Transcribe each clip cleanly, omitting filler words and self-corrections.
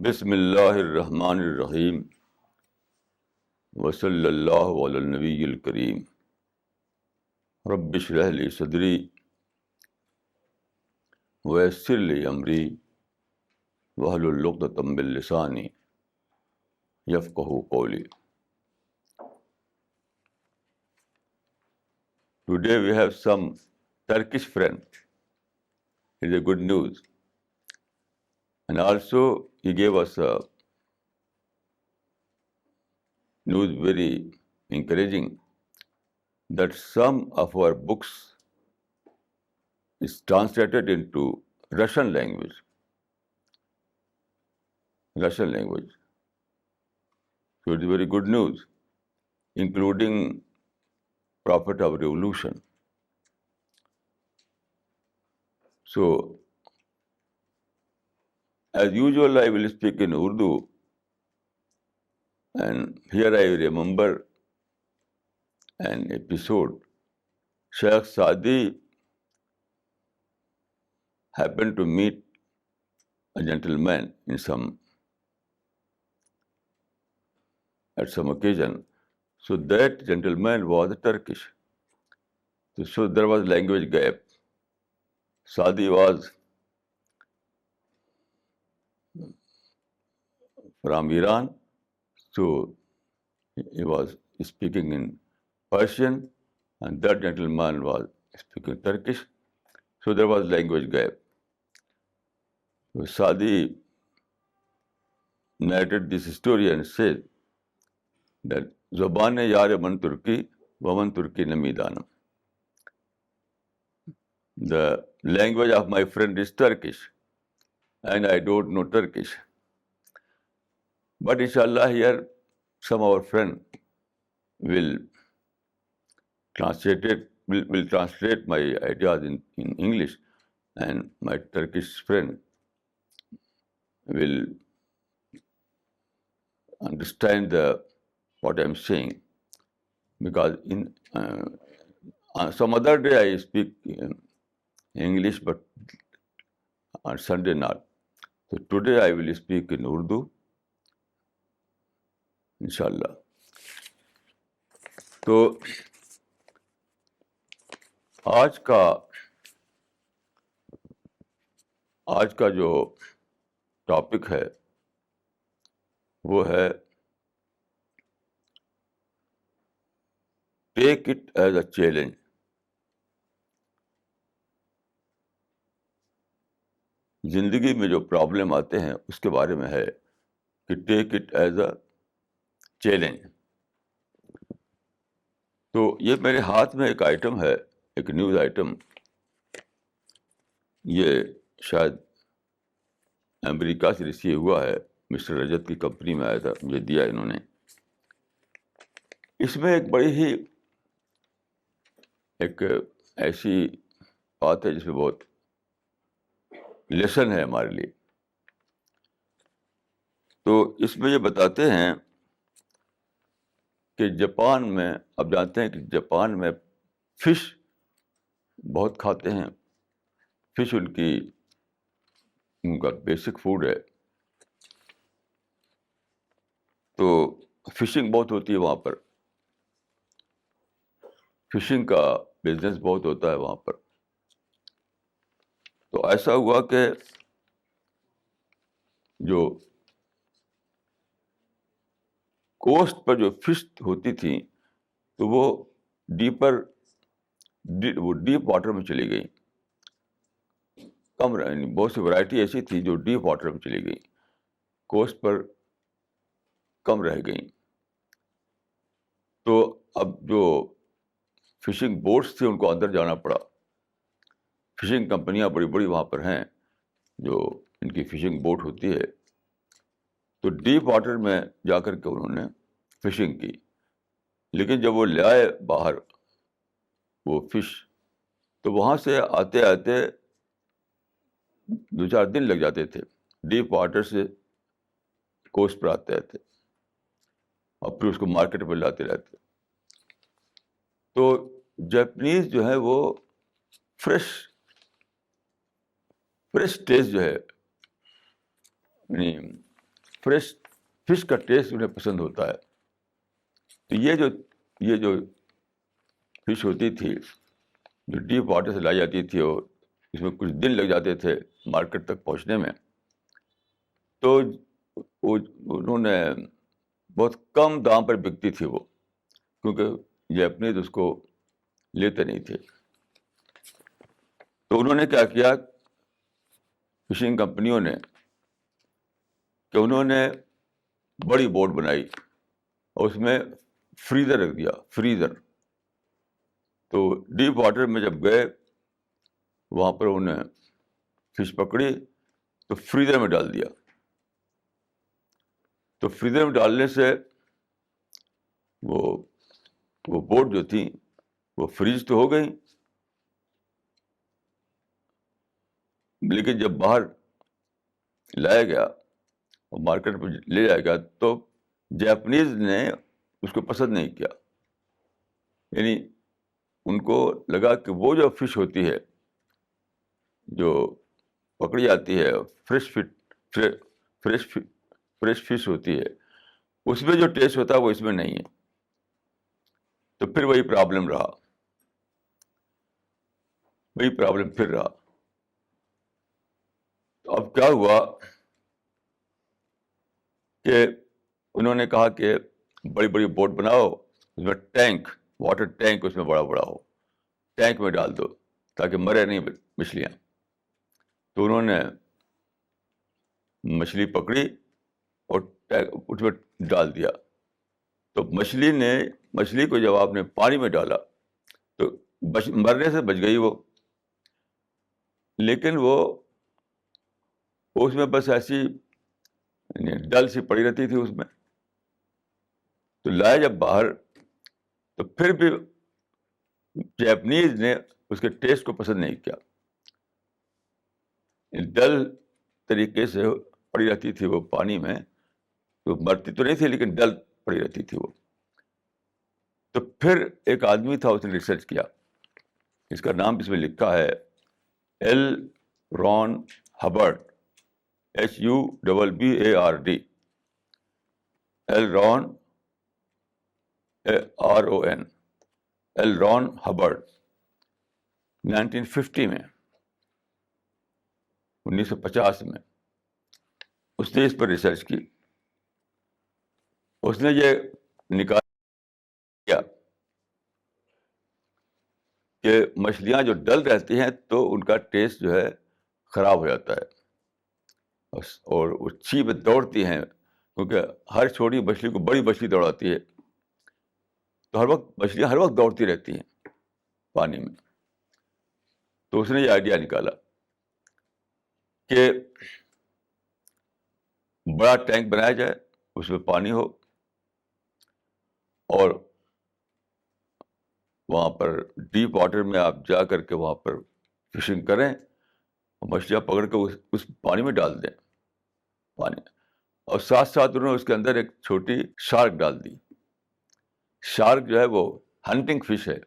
بسم اللہ الرحمن الرحیم وصلی اللہ علی النبی الکریم رب اشرح لی صدری ویسر لی امری واحلل عقدۃ من لسانی یفقہوا قولی. Today we have some Turkish friend. It is a good news. And also he gave us a news very encouraging that some of our books is translated into Russian language. So it is very good news, including Prophet of Revolution. So, as usual, I will speak in Urdu, and here I remember an episode. Sheikh Saadi happened to meet a gentleman at some occasion. So that gentleman was Turkish. So there was language gap. Saadi was from Iran, so he was speaking in Persian, and that gentleman was speaking Turkish. So there was language gap. So Saadi narrated this story and said that زبان یار من ترکی ومن ترکی نمی دانم. The language of my friend is Turkish, and I don't know Turkish. But inshallah here some of our friend will translate my ideas in English, and my Turkish friend will understand what I'm saying, because some other day I speak English, but on Sunday not. So today I will speak in Urdu, inshallah. تو آج کا جو topic ہے وہ ہے take it as a challenge. زندگی میں جو پرابلم آتے ہیں اس کے بارے میں ہے کہ take it as a challenge. تو یہ میرے ہاتھ میں ایک آئٹم ہے، ایک نیوز آئٹم. یہ شاید امریکہ سے ریسیو ہوا ہے، مسٹر رجت کی کمپنی میں آیا تھا، مجھے دیا انہوں نے. اس میں ایک بڑی ہی ایک ایسی بات ہے جس میں بہت لیسن ہے ہمارے لیے. تو اس میں یہ بتاتے ہیں کہ جاپان میں، آپ جانتے ہیں کہ جاپان میں فش بہت کھاتے ہیں. فش ان کا بیسک فوڈ ہے. تو فشنگ بہت ہوتی ہے وہاں پر، فشنگ کا بزنس بہت ہوتا ہے وہاں پر. تو ایسا ہوا کہ جو کوسٹ پر جو فش ہوتی تھیں تو وہ ڈیپ واٹر میں چلی گئی. بہت سی ورائٹی ایسی تھی جو ڈیپ واٹر میں چلی گئی، کوسٹ پر کم رہ گئیں. تو اب جو فشنگ بوٹس تھے ان کو اندر جانا پڑا. فشنگ کمپنیاں بڑی بڑی وہاں پر ہیں جو ان کی فشنگ بوٹ ہوتی ہے. تو ڈیپ واٹر میں جا کر کے انہوں نے فشنگ کی. لیکن جب وہ لے آئے باہر وہ فش، تو وہاں سے آتے آتے 2-4 دن لگ جاتے تھے. ڈیپ واٹر سے کوسٹ پر آتے رہتے اور پھر اس کو مارکیٹ میں لاتے رہتے. تو جاپنیز جو ہے وہ فریش ٹیسٹ جو ہے، یعنی فریش فش کا ٹیسٹ انہیں پسند ہوتا ہے. تو یہ جو فش ہوتی تھی جو ڈیپ واٹر سے لائی جاتی تھی اور اس میں کچھ دن لگ جاتے تھے مارکیٹ تک پہنچنے میں, تو انہوں نے بہت کم دام پر بکتی تھی وہ, کیونکہ جیپنیز اس کو لیتے نہیں تھے. تو انہوں نے کیا کیا, فشنگ کمپنیوں نے, کہ انہوں نے بڑی بوٹ بنائی اور اس میں فریزر رکھ دیا, فریزر. تو ڈیپ واٹر میں جب گئے وہاں پر انہوں نے فش پکڑی تو فریزر میں ڈال دیا. تو فریزر میں ڈالنے سے وہ بوٹ جو تھی وہ فریز تو ہو گئی, لیکن جب باہر لایا گیا اور مارکیٹ میں لے جایا گیا تو جاپنیز نے اس کو پسند نہیں کیا. یعنی ان کو لگا کہ وہ جو فش ہوتی ہے جو پکڑی جاتی ہے فریش فش ہوتی ہے, اس میں جو ٹیسٹ ہوتا ہے وہ اس میں نہیں ہے. تو پھر وہی پرابلم پھر رہا. تو اب کیا ہوا کہ انہوں نے کہا کہ بڑی بڑی بوٹ بناؤ, اس میں ٹینک, واٹر ٹینک اس میں بڑا بڑا ہو, ٹینک میں ڈال دو تاکہ مرے نہیں مچھلیاں. تو انہوں نے مچھلی پکڑی اور اس میں ڈال دیا. تو مچھلی کو جب آپ نے پانی میں ڈالا تو مرنے سے بچ گئی وہ, لیکن وہ اس میں بس ایسی ڈل سی پڑی رہتی تھی اس میں. تو لایا جب باہر تو پھر بھی جاپنیز نے اس کے ٹیسٹ کو پسند نہیں کیا. ڈل طریقے سے پڑی رہتی تھی وہ پانی میں, تو مرتی تو نہیں تھی لیکن ڈل پڑی رہتی تھی وہ. تو پھر ایک آدمی تھا, اس نے ریسرچ کیا, اس کا نام اس میں لکھا ہے ایل رون ہبرڈ, HUBBARD, ایل رون RON, ایل رون ہبرڈ. 1950 میں, 1950 میں اس نے اس پر ریسرچ کی. اس نے یہ نکالا کہ مچھلیاں جو ڈل رہتی ہیں تو ان کا ٹیسٹ جو ہے خراب ہو جاتا ہے, اور وہ چھی میں دوڑتی ہیں, کیونکہ ہر چھوٹی مچھلی کو بڑی مچھلی دوڑاتی ہے, تو مچھلیاں ہر وقت دوڑتی رہتی ہیں پانی میں. تو اس نے یہ آئیڈیا نکالا کہ بڑا ٹینک بنایا جائے, اس میں پانی ہو, اور وہاں پر ڈیپ واٹر میں آپ جا کر کے وہاں پر فشنگ کریں, مچھلیاں پکڑ کے اس پانی میں ڈال دیں پانی, اور ساتھ ساتھ انہوں نے اس کے اندر ایک چھوٹی شارک ڈال دی. شارک جو ہے وہ ہنٹنگ فش ہے,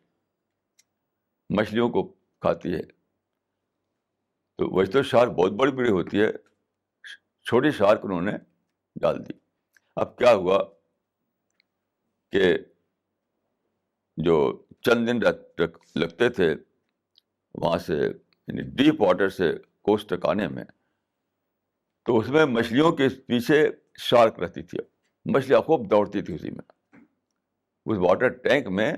مچھلیوں کو کھاتی ہے. تو ویسے تو شارک بہت بڑی بڑی ہوتی ہے, چھوٹی شارک انہوں نے ڈال دی. اب کیا ہوا کہ جو چند دن لگتے تھے وہاں سے, یعنی ڈیپ واٹر سے کوسٹ تک آنے میں, تو اس میں مچھلیوں کے پیچھے شارک رہتی تھی, مچھلیاں خوب دوڑتی تھی اسی میں. اس واٹر ٹینک میں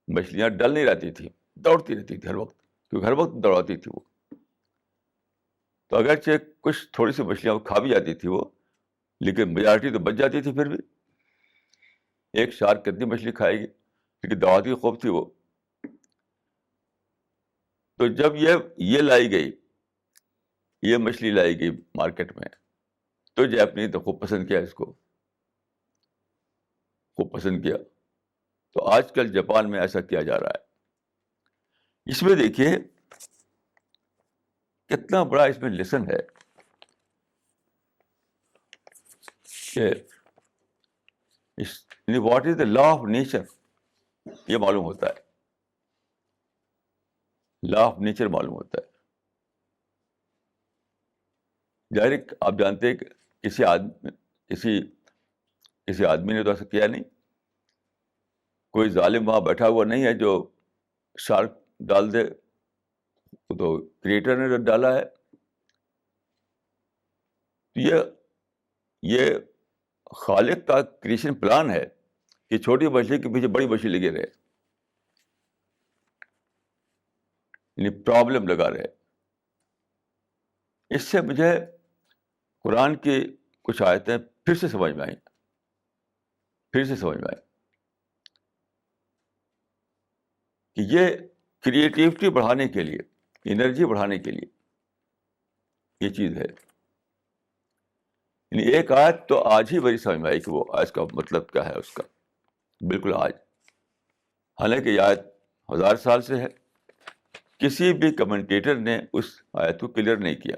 مچھلیاں ڈل نہیں رہتی تھی, دوڑتی رہتی تھی ہر وقت, کیونکہ ہر وقت دوڑاتی تھی وہ. تو اگرچہ کچھ تھوڑی سی مچھلیاں کھا بھی جاتی تھی وہ, لیکن میجارٹی تو بچ جاتی تھی. پھر بھی ایک شارک کتنی مچھلی کھائے گی, کیونکہ دوڑاتی خوب تھی وہ. تو جب یہ لائی گئی, یہ مچھلی لائی گئی مارکیٹ میں, تو جاپنیز تو خوب پسند کیا, اس کو خوب پسند کیا. تو آج کل جاپان میں ایسا کیا جا رہا ہے. اس میں دیکھیے کتنا بڑا اس میں لیسن ہے کہ what is the law of nature, یہ معلوم ہوتا ہے, لا آف نیچر معلوم ہوتا ہے. ظاہر آپ جانتے ہیں کہ کسی آدمی نے تو ایسا کیا نہیں. کوئی ظالم وہاں بیٹھا ہوا نہیں ہے جو شارک ڈال دے, وہ تو کریٹر نے ڈالا ہے. یہ خالق کا کریشن پلان ہے کہ چھوٹی مچھلی کے پیچھے بڑی مچھلی لگے رہے, یعنی پرابلم لگا رہے. اس سے مجھے قرآن کی کچھ آیتیں پھر سے سمجھ میں آئیں کہ یہ کریٹیوٹی بڑھانے کے لیے, انرجی بڑھانے کے لیے یہ چیز ہے. یعنی ایک آیت تو آج ہی میری سمجھ میں آئی کہ وہ آیت کا مطلب کیا ہے اس کا, بالکل آج. حالانکہ یہ آیت 1000 سال سے ہے, کسی بھی کمنٹیٹر نے اس آیت کو کلیئر نہیں کیا.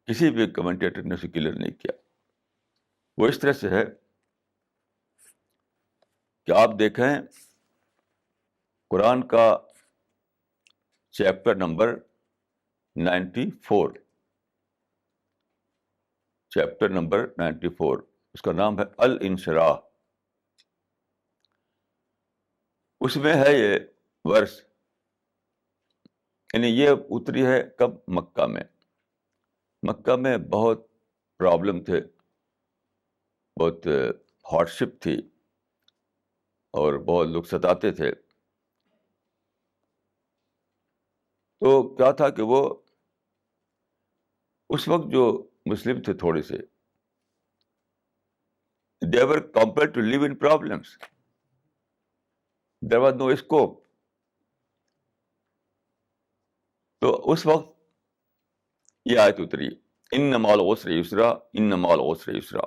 کسی بھی کمنٹیٹر نے اسے کلیئر نہیں کیا. وہ اس طرح سے ہے کہ آپ دیکھیں قرآن کا چیپٹر نمبر 94, چیپٹر نمبر 94, اس کا نام ہے الانشراح. اس میں ہے یہ ورس, یعنی یہ اتری ہے کب؟ مکہ میں. مکہ میں بہت پرابلم تھے, بہت ہارڈ شپ تھی, اور بہت لوگ ستاتے تھے. تو کیا تھا کہ وہ اس وقت جو مسلم تھے تھوڑے سے, they were compelled to live in problems. There was no scope. تو اس وقت یہ آیت اتری, ان مع العسر یسرا, ان مع العسر یسرا.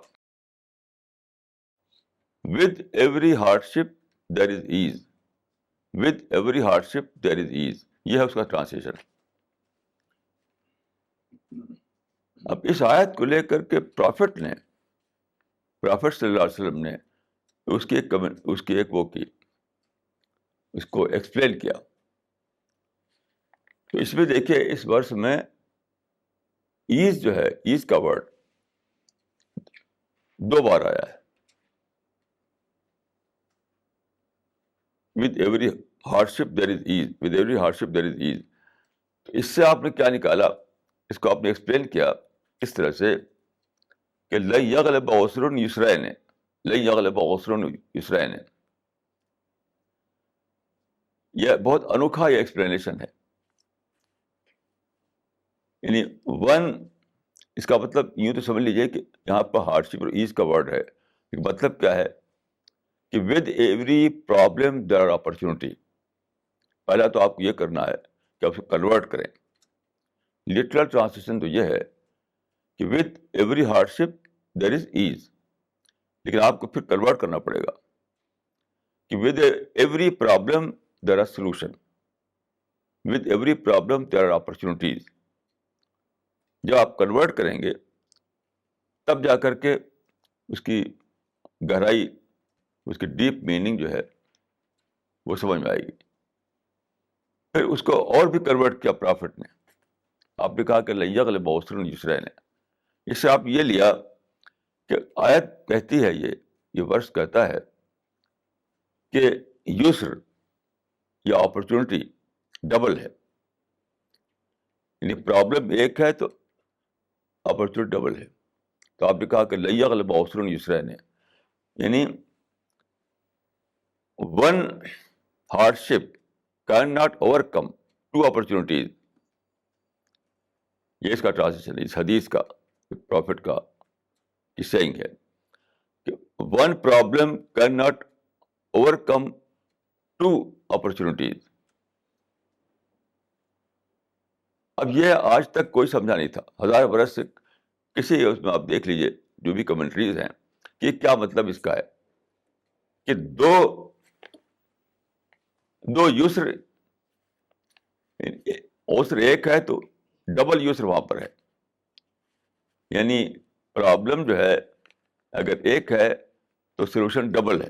With every hardship there is ease. With every hardship there is ease. یہ ہے اس کا ٹرانسلیشن. اب اس آیت کو لے کر کے پرافٹ صلی اللہ علیہ وسلم نے اس کی ایک وہ کی, اس کو ایکسپلین کیا. تو اس میں دیکھیے اس ورس میں ایز جو ہے, ایز کا ورڈ 2 بار آیا ہے. With every hardship there is ease. With every hardship there is ease. تو اس سے آپ نے کیا نکالا؟ اس کو آپ نے ایکسپلین کیا اس طرح سے کہ لن یغلب عسر یسرین, لن یغلب عسر یسرین. یہ بہت انوکھا یہ ایکسپلینیشن ہے. یعنی اس کا مطلب یوں تو سمجھ لیجیے کہ یہاں پر ہارڈشپ اور ایز کا ورڈ ہے. مطلب کیا ہے کہ with every problem there are opportunity. پہلا تو آپ کو یہ کرنا ہے کہ آپ اس کو کنورٹ کریں. لٹرل ٹرانسلیشن تو یہ ہے کہ with every hardship there is ease, لیکن آپ کو پھر کنورٹ کرنا پڑے گا کہ with every problem there are solution, with every problem there are opportunities. جب آپ کنورٹ کریں گے تب جا کر کے اس کی گہرائی, اس کی ڈیپ میننگ جو ہے وہ سمجھ میں آئے گی. پھر اس کو اور بھی کنورٹ کیا پرافٹ نے. آپ نے کہا کہ لن یغلب عسر یسرین. اس سے آپ یہ لیا کہ آیت کہتی ہے, یہ ورس کہتا ہے کہ یسر یا اپرچونٹی ڈبل ہے. یعنی پرابلم ایک ہے تو اپرچونٹی ڈبل ہے. تو آپ نے کہا کہ لن یغلب عسر یسرین, یعنی one hardship can not over come 2 opportunities. یہ اس کا ٹرانسلیشن ہے, اس حدیث کا, پروفٹ کا سیئنگ ہے کہ one problem can not over come 2 opportunities. اب یہ آج تک کوئی سمجھا نہیں تھا, 1000 برس سے کسی اس میں آپ دیکھ لیجیے جو بھی کمنٹریز ہیں کہ کیا مطلب اس کا ہے کہ دو یسر, عسر ایک ہے تو ڈبل یسر وہاں پر ہے. یعنی پرابلم جو ہے اگر ایک ہے تو سولوشن ڈبل ہے.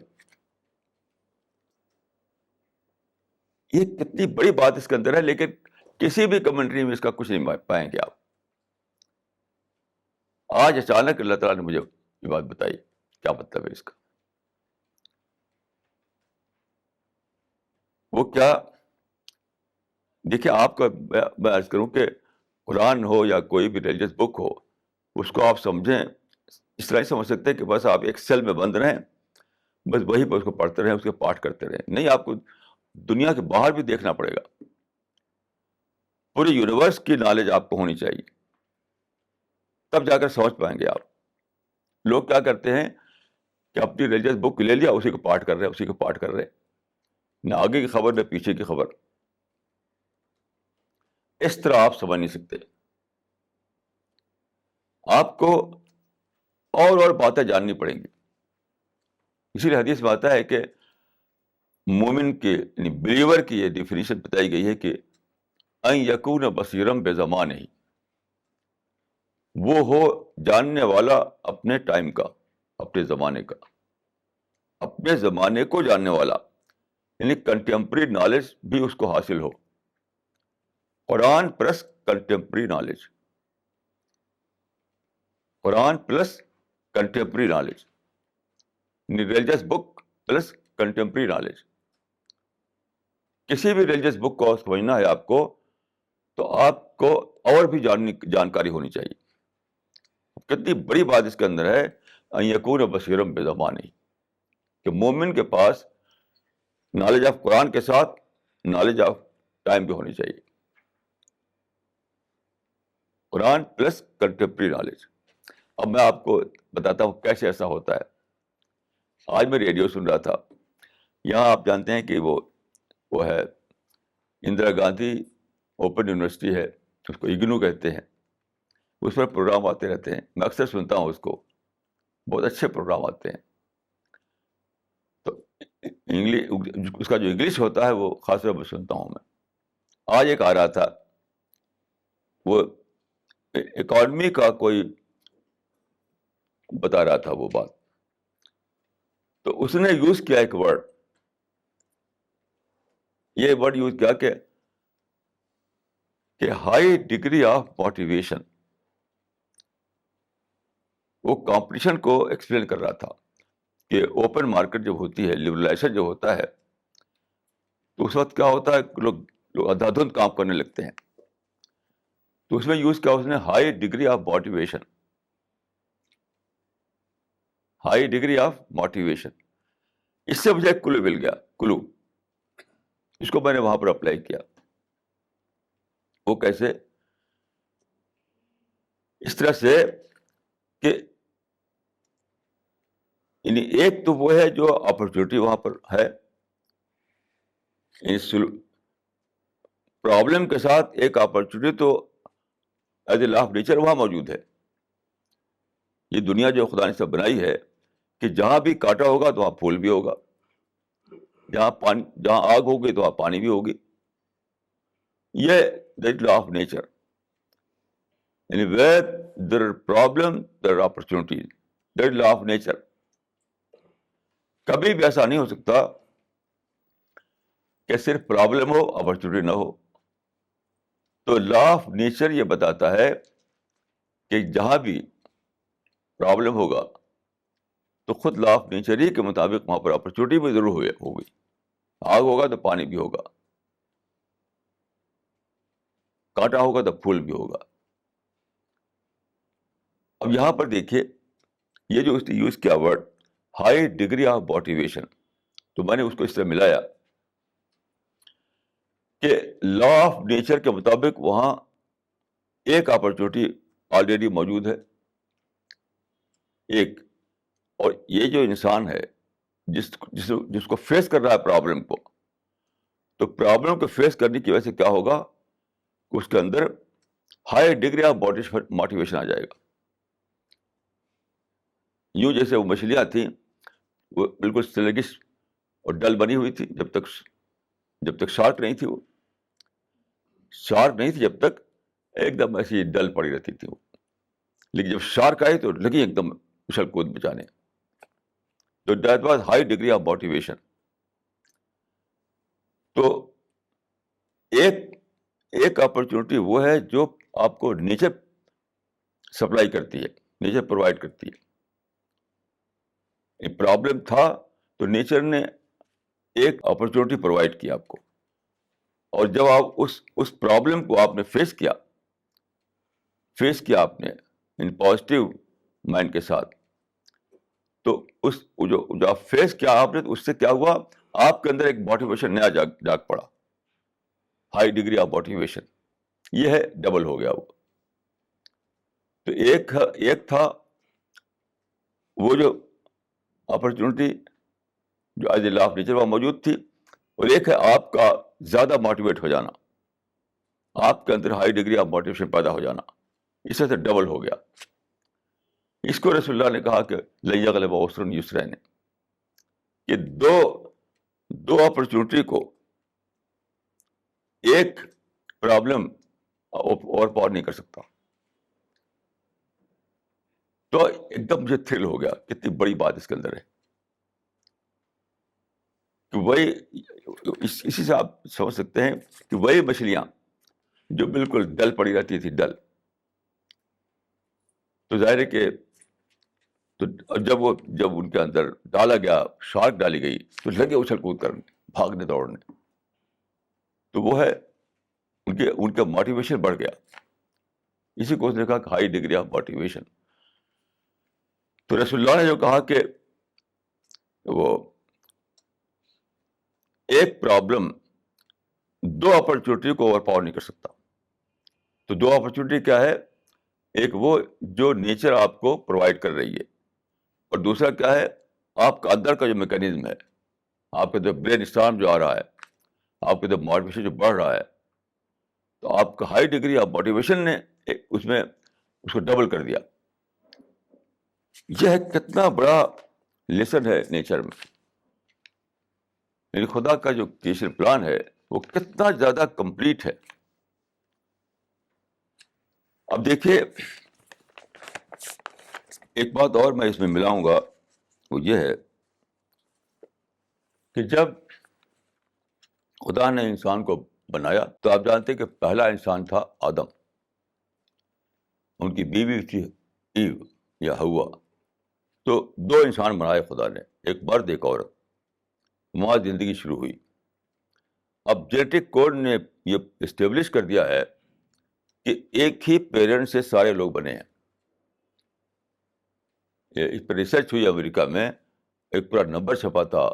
یہ کتنی بڑی بات اس کے اندر ہے, لیکن کسی بھی کمنٹری میں اس کا کچھ نہیں پائیں گے آپ. آج اچانک اللہ تعالیٰ نے مجھے یہ بات بتائی. کیا مطلب ہے اس کا؟ وہ کیا؟ دیکھیے آپ کا میں عرض کروں کہ قرآن ہو یا کوئی بھی ریلیجس بک ہو، اس کو آپ سمجھیں اس طرح نہیں سمجھ سکتے کہ بس آپ ایک سیل میں بند رہیں، بس وہی پر اس کو پڑھتے رہیں، اس کے پاٹھ کرتے رہیں. نہیں، آپ کو دنیا کے باہر بھی دیکھنا پڑے گا. پورے یونیورس کی نالج آپ کو ہونی چاہیے، تب جا کر سمجھ پائیں گے آپ. لوگ کیا کرتے ہیں کہ اپنی ریلیجس بک لے لیا، اسی کو پاٹھ کر رہے، اسی کو پاٹھ کر رہے، نہ آگے کی خبر نہ پیچھے کی خبر. اس طرح آپ سمجھ نہیں سکتے. آپ کو اور باتیں جاننی پڑیں گی. اسی لیے حدیث میں آتا ہے کہ مومن کے یعنی بلیور کی یہ ڈیفینیشن بتائی گئی ہے کہ ان یکون بصیرم بے زمان ہی، وہ ہو جاننے والا اپنے ٹائم کا، اپنے زمانے کا، اپنے زمانے کو جاننے والا، یعنی کنٹمپری نالج بھی اس کو حاصل ہو. قرآن پلس کنٹمپری نالج، قرآن پلس کنٹمپری نالج، ریلیجس بک پلس کنٹمپری نالج. کسی بھی ریلیجس بک کو سمجھنا ہے آپ کو، تو آپ کو اور بھی جانکاری ہونی چاہیے. کتنی بڑی بات اس کے اندر ہے، ان یکون بصیرم بے زمانہ، کہ مومن کے پاس نالج آف قرآن کے ساتھ نالج آف ٹائم بھی ہونی چاہیے. قرآن پلس کنٹمپری نالج. اب میں آپ کو بتاتا ہوں کیسے ایسا ہوتا ہے. آج میں ریڈیو سن رہا تھا، یہاں آپ جانتے ہیں کہ وہ ہے اندرا گاندھی اوپن یونیورسٹی ہے، اس کو اگنو کہتے ہیں. اس پر پروگرام آتے رہتے ہیں، میں اکثر سنتا ہوں اس کو، بہت اچھے پروگرام آتے ہیں. تو انگلش، اس کا جو انگلش ہوتا ہے وہ خاص طور پر سنتا ہوں میں. آج ایک آ رہا تھا، وہ اکانومی کا کوئی بتا رہا تھا وہ بات. تو اس نے یوز کیا ایک ورڈ، یہ ورڈ یوز کیا کہ ہائی ڈگری آف موٹیویشن. وہ کمپٹیشن کو ایکسپلین کر رہا تھا کہ اوپن مارکیٹ جب ہوتی ہے، لبرلائزیشن جو ہوتا ہے، تو اس وقت کیا ہوتا ہے، لوگ اندھا دھند کام کرنے لگتے ہیں. تو اس میں یوز کیا اس نے، high degree of motivation, high degree of motivation. اس سے مجھے ایک کلو مل گیا، کلو. اس کو میں نے وہاں پر اپلائی کیا. وہ کیسے؟ اس طرح سے کہ یعنی ایک تو وہ ہے جو اپرچونیٹی وہاں پر ہے، پرابلم کے ساتھ ایک اپرچونیٹی تو as a law of nature وہاں موجود ہے. یہ دنیا جو خدا نے سب بنائی ہے کہ جہاں بھی کانٹا ہوگا تو وہاں پھول بھی ہوگا، جہاں آگ ہوگی تو وہاں پانی بھی ہوگی. یہ دیٹ لا آف نیچر، یعنی where there are problem there are opportunities, that law of nature. کبھی بھی ایسا نہیں ہو سکتا کہ صرف پرابلم ہو اپرچونیٹی نہ ہو. تو لا آف نیچر یہ بتاتا ہے کہ جہاں بھی پرابلم ہوگا تو خود لا آف نیچر ہی کے مطابق وہاں پر اپرچونیٹی بھی ضرور ہوگی. آگ ہوگا تو پانی بھی ہوگا، کانٹا ہوگا تو پھول بھی ہوگا. اب یہاں پر دیکھیے، یہ جو اس نے یوز کیا word high degree of motivation, تو میں نے اس کو اس طرح ملایا کہ لا آف نیچر کے مطابق وہاں ایک اپرچونیٹی آلریڈی موجود ہے، ایک. اور یہ جو انسان ہے جس کو فیس کر رہا ہے پرابلم کو، تو پرابلم کو فیس کرنے کی وجہ سے کیا ہوگا، اس کے اندر ہائی ڈگری آف موٹیویشن آ جائے گا. یوں جیسے وہ مچھلیاں تھیں، وہ بالکل سلیگش اور ڈل بنی ہوئی تھی جب تک شارک نہیں تھی. وہ شارک نہیں تھی جب تک، ایک دم ایسی ڈل پڑی رہتی تھی وہ. لیکن جب شارک آئی تو لگی ایک دم اچھل کود بچانے. تو that was high degree of motivation. تو ایک اپرچونیٹی وہ ہے جو آپ کو نیچر سپلائی کرتی ہے، نیچر پرووائڈ کرتی ہے. پرابلم تھا تو نیچر نے ایک اپرچونیٹی پرووائڈ کی آپ کو, اور جب آپ اس پرابلم کو آپ نے فیس کیا آپ نے ان پازیٹیو مائنڈ کے ساتھ, تو اس جو آپ فیس کیا آپ نے, تو اس سے کیا ہوا, آپ کے اندر ایک موٹیویشن نیا جاگ پڑا, ہائی ڈگری آف موٹیویشن, یہ ہے ڈبل ہو گیا وہ. تو ایک تھا وہ جو اپرچونیٹی جو as a law of nature وہاں موجود تھی, اور ایک ہے آپ کا زیادہ موٹیویٹ ہو جانا, آپ کے اندر ہائی ڈگری آف موٹیویشن پیدا ہو جانا, اس سے ڈبل ہو گیا. اس کو رسول اللہ نے کہا کہ لن یغلب عسر یسرین, کہ دو اپرچونیٹی کو ایک پرابلم اوور پاور نہیں کر سکتا. تو ایک دم مجھے تھرل ہو گیا, کتنی بڑی بات اس کے اندر ہے. کہ وہی اسی سے آپ سمجھ سکتے ہیں کہ وہی مچھلیاں جو بالکل ڈل پڑی رہتی تھی, ڈل, تو ظاہر ہے کہ جب ان کے اندر ڈالا گیا, شارک ڈالی گئی, تو لگے اچھل کود کرنے, بھاگنے دوڑنے, تو وہ ہے ان کا موٹیویشن بڑھ گیا. اسی کو اس نے کہا کہ ہائی ڈگری آف موٹیویشن. تو رسول اللہ نے جو کہا کہ وہ ایک پرابلم دو اپرچونیٹی کو اوور پاور نہیں کر سکتا. تو دو اپرچونیٹی کیا ہے, ایک وہ جو نیچر آپ کو پرووائڈ کر رہی ہے, اور دوسرا کیا ہے, آپ کا اندر کا جو میکینزم ہے, آپ کے اندر برین اسٹارم جو آ رہا ہے, آپ کے اندر موٹیویشن جو بڑھ رہا ہے, تو آپ کا ہائی ڈگری آف موٹیویشن نے اس کو ڈبل کر دیا. یہ کتنا بڑا لیسن ہے نیچر میں, یعنی خدا کا جو کریشن پلان ہے وہ کتنا زیادہ کمپلیٹ ہے. اب دیکھیے, ایک بات اور میں اس میں ملاؤں گا, وہ یہ ہے کہ جب خدا نے انسان کو بنایا تو آپ جانتے کہ پہلا انسان تھا آدم, ان کی بیوی تھی ایو یا ہوا. تو دو انسان بنائے خدا نے, ایک مرد ایک عورت, وہاں زندگی شروع ہوئی. اب جینیٹک کوڈ نے یہ اسٹیبلش کر دیا ہے کہ ایک ہی پیرنٹ سے سارے لوگ بنے ہیں. اس پر ریسرچ ہوئی امریکہ میں, ایک پورا نمبر چھپا تھا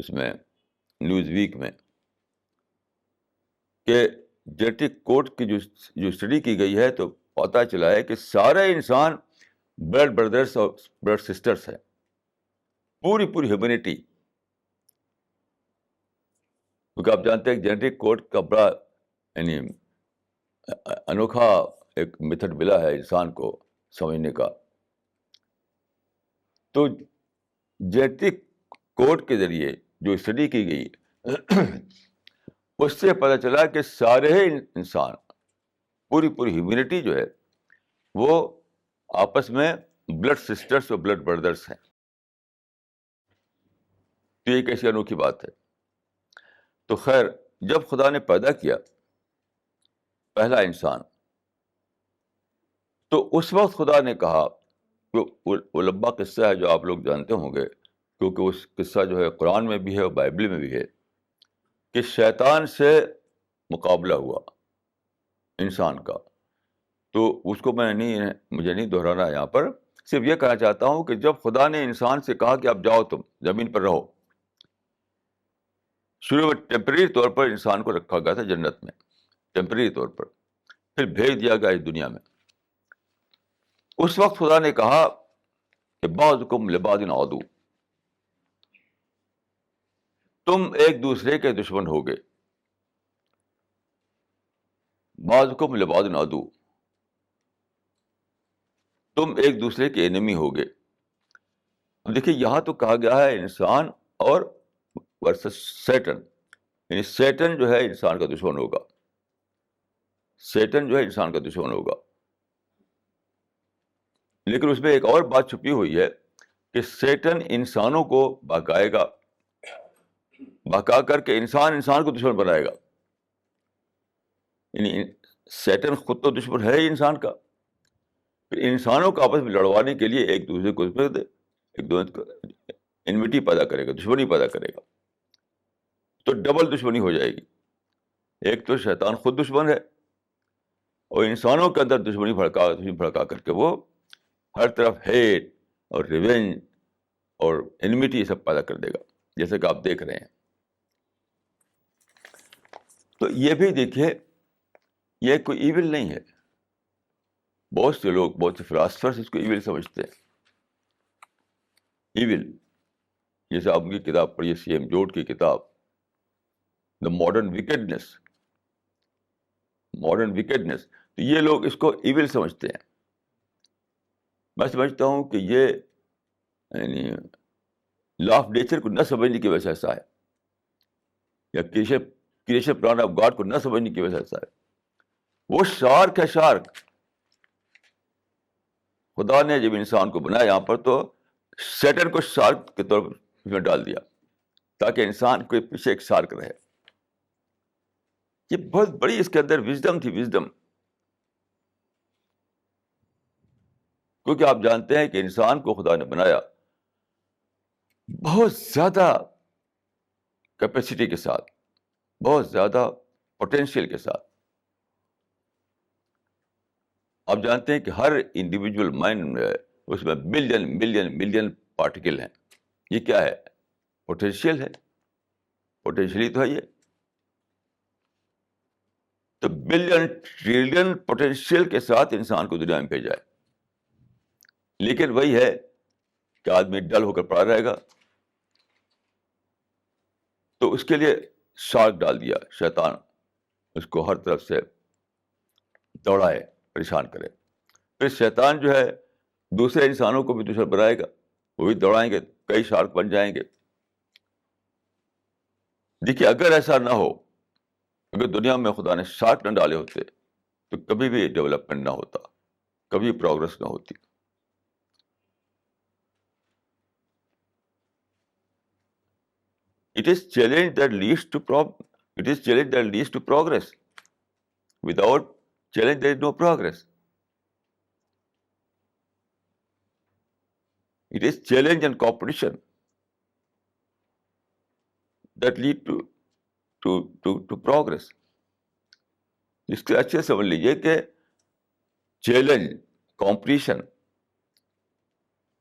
اس میں نیوز ویک میں, کہ جینیٹک کوڈ کی جو اسٹڈی کی گئی ہے تو پتہ چلا ہے کہ سارے انسان بلڈ بردرس اور بلڈ سسٹرس ہیں, پوری ہیومینٹی. کیونکہ آپ جانتے ہیں کہ جینیٹک کوڈ کا بڑا یعنی انوکھا ایک میتھڈ ملا ہے انسان کو سمجھنے کا. تو جینیٹک کوڈ کے ذریعے جو اسٹڈی کی گئی اس سے پتہ چلا کہ سارے انسان, پوری ہیومینٹی جو ہے وہ آپس میں بلڈ سسٹرس اور بلڈ بردرس ہیں. تو یہ کیسی انوکھی بات ہے. تو خیر, جب خدا نے پیدا کیا پہلا انسان, تو اس وقت خدا نے کہا, وہ لمبا قصہ ہے جو آپ لوگ جانتے ہوں گے, کیونکہ اس قصہ جو ہے قرآن میں بھی ہے اور بائبل میں بھی ہے, کہ شیطان سے مقابلہ ہوا انسان کا. تو اس کو مجھے نہیں دہرانا یہاں پر, صرف یہ کہنا چاہتا ہوں کہ جب خدا نے انسان سے کہا کہ اب جاؤ تم زمین پر رہو, شروع میں ٹیمپریری طور پر انسان کو رکھا گیا تھا جنت میں, ٹیمپریری طور پر, پھر بھیج دیا گیا اس دنیا میں. اس وقت خدا نے کہا کہ بعضکم لبعض عدو, تم ایک دوسرے کے دشمن ہوگے. بعضکم لبعض عدو, تم ایک دوسرے کے انیمی ہوگے. اب دیکھیے, یہاں تو کہا گیا ہے انسان اور ورسس سیٹن, یعنی سیٹن جو ہے انسان کا دشمن ہوگا, سیٹن جو ہے انسان کا دشمن ہوگا. لیکن اس میں ایک اور بات چھپی ہوئی ہے کہ سیٹن انسانوں کو بہکائے گا, بہکا کر کے انسان کو دشمن بنائے گا. یعنی سیٹن خود تو دشمن ہے ہی انسان کا, پھر انسانوں کو آپس میں لڑوانے کے لیے ایک دوسرے کو اس میں ایک دوسرے کو انمٹی پیدا کرے گا، دشمنی پیدا کرے گا، تو ڈبل دشمنی ہو جائے گی. ایک تو شیطان خود دشمن ہے، اور انسانوں کے اندر دشمنی بھڑکا کر کے وہ ہر طرف ہیٹ اور ریونج اور انمٹی یہ سب پیدا کر دے گا، جیسے کہ آپ دیکھ رہے ہیں. تو یہ بھی دیکھیے، یہ کوئی ایول نہیں ہے. بہت سے لوگ، بہت سے فلاسفرس اس کو ایول سمجھتے ہیں. ایول، جیسے آپ کی کتاب پڑھیے سی ایم جوڈ کی کتاب دا ماڈرن ویکڈنس. تو یہ لوگ اس کو ایول سمجھتے ہیں. میں سمجھتا ہوں کہ یہ یعنی لا آف نیچر کو نہ سمجھنے کی وجہ سے ایسا ہے، یا کریشن پلان آف گاڈ کو نہ سمجھنے کی وجہ سے ایسا ہے. وہ شارک ہے، شارک. خدا نے جب انسان کو بنایا یہاں پر، تو سیٹن کو شارک کے طور پر اس میں ڈال دیا تاکہ انسان کے پیچھے ایک شارک رہے. یہ بہت بڑی اس کے اندر وزڈم تھی، وزڈم. کیونکہ آپ جانتے ہیں کہ انسان کو خدا نے بنایا بہت زیادہ کیپیسٹی کے ساتھ، بہت زیادہ پوٹینشیل کے ساتھ. آپ جانتے ہیں کہ ہر انڈیویجول مائنڈ میں اس میں بلین ملین ملین پارٹیکل ہیں. یہ کیا ہے؟ پوٹینشیل ہے. پوٹینشیلی تو ہے یہ. تو بلین ٹریلین پوٹینشیل کے ساتھ انسان کو دنیا میں بھیجا ہے. لیکن وہی ہے کہ آدمی ڈل ہو کر پڑا رہے گا. تو اس کے لیے شارک ڈال دیا شیطان، اس کو ہر طرف سے دوڑائے، پریشان کرے. پھر شیطان جو ہے دوسرے انسانوں کو بھی دشمن بنائے گا، وہ بھی دوڑائیں گے، کئی شارک بن جائیں گے. دیکھیے، اگر ایسا نہ ہو، اگر دنیا میں خدا نے شارک نہ ڈالے ہوتے تو کبھی بھی ڈیولپمنٹ نہ ہوتا، کبھی پروگرس نہ ہوتی. It is challenge that leads to it is challenge that leads to progress. Without challenge, there is no progress. It is challenge and competition that lead to progress. اس کے اچھے سمجھ لیجیے کہ چیلنج، کمپٹیشن،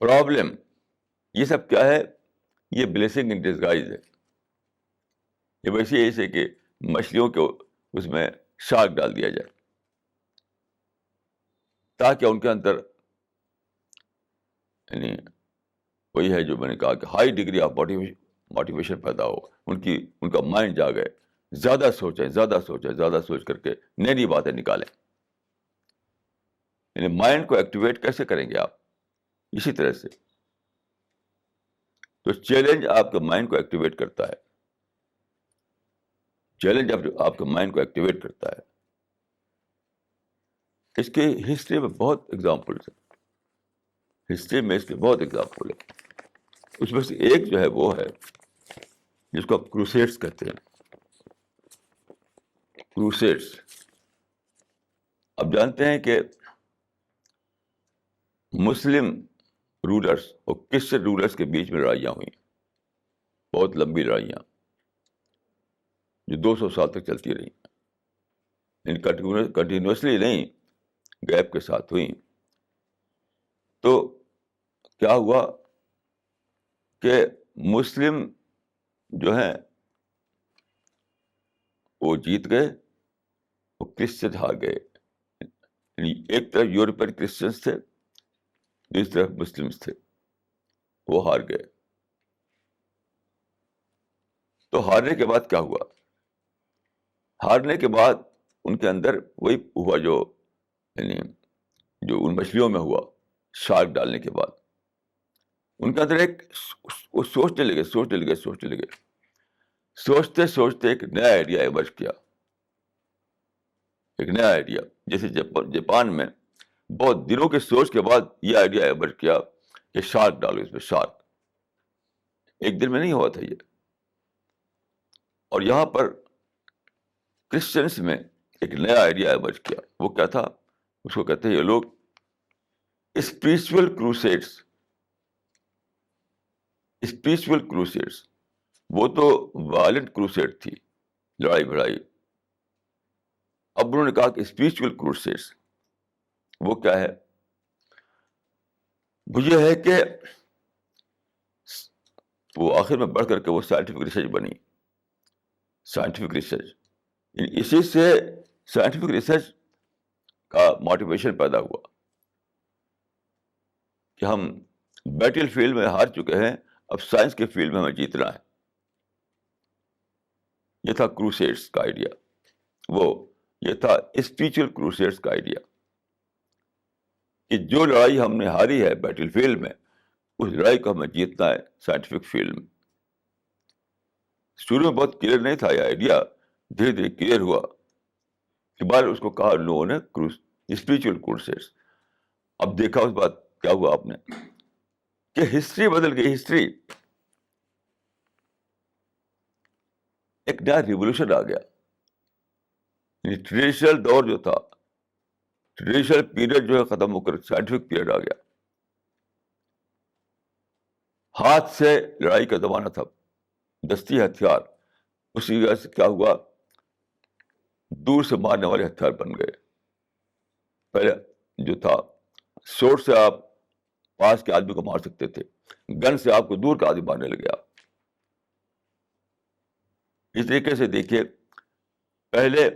پرابلم، یہ سب کیا ہے؟ یہ blessing in disguise ہے. یہ ویسے ایسے کہ مچھلیوں کو اس میں شارک ڈال دیا جائے تاکہ ان کے اندر یعنی وہی ہے جو میں نے کہا کہ ہائی ڈگری آف موٹیویشن پیدا ہو. ان کا مائنڈ جاگے، زیادہ سوچیں، زیادہ سوچ کر کے نئی نئی باتیں نکالیں. یعنی مائنڈ کو ایکٹیویٹ کیسے کریں گے آپ؟ اسی طرح سے. تو چیلنج آپ کے مائنڈ کو ایکٹیویٹ کرتا ہے. چیلنج آپ کے مائنڈ کو ایکٹیویٹ کرتا ہے. اس کی ہسٹری میں بہت ایگزامپلس ہیں. ہسٹری میں اس کے بہت ایگزامپل ہے. اس میں سے ایک جو ہے وہ ہے جس کو آپ کروسیڈس کہتے ہیں. کروسیڈس، آپ جانتے ہیں کہ مسلم رولرس اور کرسچن رولرس کے بیچ میں لڑائیاں ہوئیں، بہت لمبی لڑائیاں جو 200 سال تک چلتی رہیں. کنٹینیوسلی نہیں، گیپ کے ساتھ ہوئیں. تو کیا ہوا کہ مسلم جو ہیں وہ جیت گئے، وہ کرسچن ہار گئے. ایک طرف یورپین کرسچنس تھے، دوسری طرف مسلمس تھے، وہ ہار گئے. تو ہارنے کے بعد کیا ہوا؟ ہارنے کے بعد ان کے اندر وہی ہوا جو یعنی جو ان مچھلیوں میں ہوا شارک ڈالنے کے بعد. ان کے اندر ایک وہ سوچنے لگے، سوچتے سوچتے ایک نیا آئیڈیا ایمرج کیا. ایک نیا آئیڈیا، جیسے جاپان میں بہت دنوں کے سوچ کے بعد یہ آئیڈیا ایمرج کیا کہ شارک ڈالو اس میں. شارک ایک دن میں نہیں ہوا تھا یہ. اور یہاں پر کرسچنس میں ایک نیا آئیڈیا ایمرج کیا. وہ کیا تھا؟ اس کو کہتے ہیں یہ لوگ اسپریچول کروسیڈس وہ تو وائلنٹ کروسیڈ تھی، لڑائی بھڑائی. اب انہوں نے کہا کہ اسپریچول کروسیڈس وہ کیا ہے؟ مجھے ہے کہ وہ آخر میں بڑھ کر کے وہ سائنٹیفک ریسرچ بنی. سائنٹیفک ریسرچ اسی سے سائنٹیفک ریسرچ کا موٹیویشن پیدا ہوا کہ ہم بیٹل فیلڈ میں ہار چکے ہیں، اب سائنس کے فیلڈ میں ہمیں جیتنا ہے. یہ تھا کروسیڈس کا آئیڈیا، یہ تھا اسپریچول کروسیڈس کا آئیڈیا کہ جو لڑائی ہم نے ہاری ہے بیٹل فیلڈ میں، اس لڑائی کو ہمیں جیتنا ہے سائنٹیفک فیلڈ میں. شروع میں بہت کلیئر نہیں تھا یہ آئیڈیا، دھیرے دھیرے کلیئر ہوا کہ بعد اس کو کہا لوگوں نے اسپریچول کروسیڈس. اب دیکھا اس بات کیا ہوا آپ نے کہ ہسٹری بدل گئی. ہسٹری ایک نیا ریولیوشن آ گیا. ٹریڈیشنل دور جو تھا، ٹریڈیشنل پیریڈ جو ہے ختم ہو کر سائنٹیفک پیریڈ آ گیا. ہاتھ سے لڑائی کا زمانہ تھا، دستی ہتھیار. اسی وجہ سے کیا ہوا، دور سے مارنے والے ہتھیار بن گئے. پہلے جو تھا سوٹ سے آپ پاس کے آدمی کو مار سکتے تھے، گن سے آپ کو دور کا آدمی مارنے لگے آپ. اس طریقے سے دیکھیے پہلے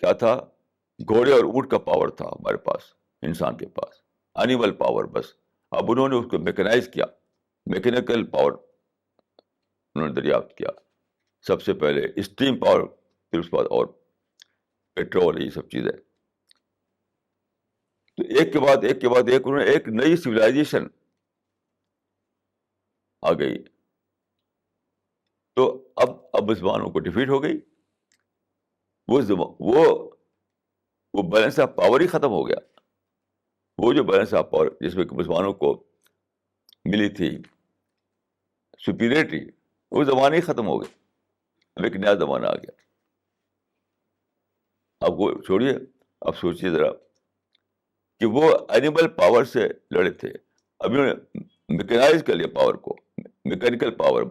کیا تھا، گھوڑے اور اونٹ کا پاور تھا ہمارے پاس، انسان کے پاس اینیمل پاور بس. اب انہوں نے اس کو میکنائز کیا، میکینیکل پاور انہوں نے دریافت کیا. سب سے پہلے اسٹیم پاور، پھر اس کے بعد اور پیٹرول، یہ سب چیزیں. تو ایک کے بعد ایک انہوں نے ایک نئی سویلائزیشن آ گئی. تو اب مسلمانوں کو ڈیفیٹ ہو گئی. وہ بیلنس آف پاور ہی ختم ہو گیا. وہ جو بیلنس آف پاور جس میں کہ مسلمانوں کو ملی تھی سپیریٹی، وہ زمانہ ہی ختم ہو گیا. اب ایک نیا زمانہ آ گیا. اب وہ چھوڑیے، اب سوچیے ذرا کہ وہ اینیمل پاور سے لڑے تھے، اب انہوں نے میکنائز کر لیا پاور کو، میکینیکل پاور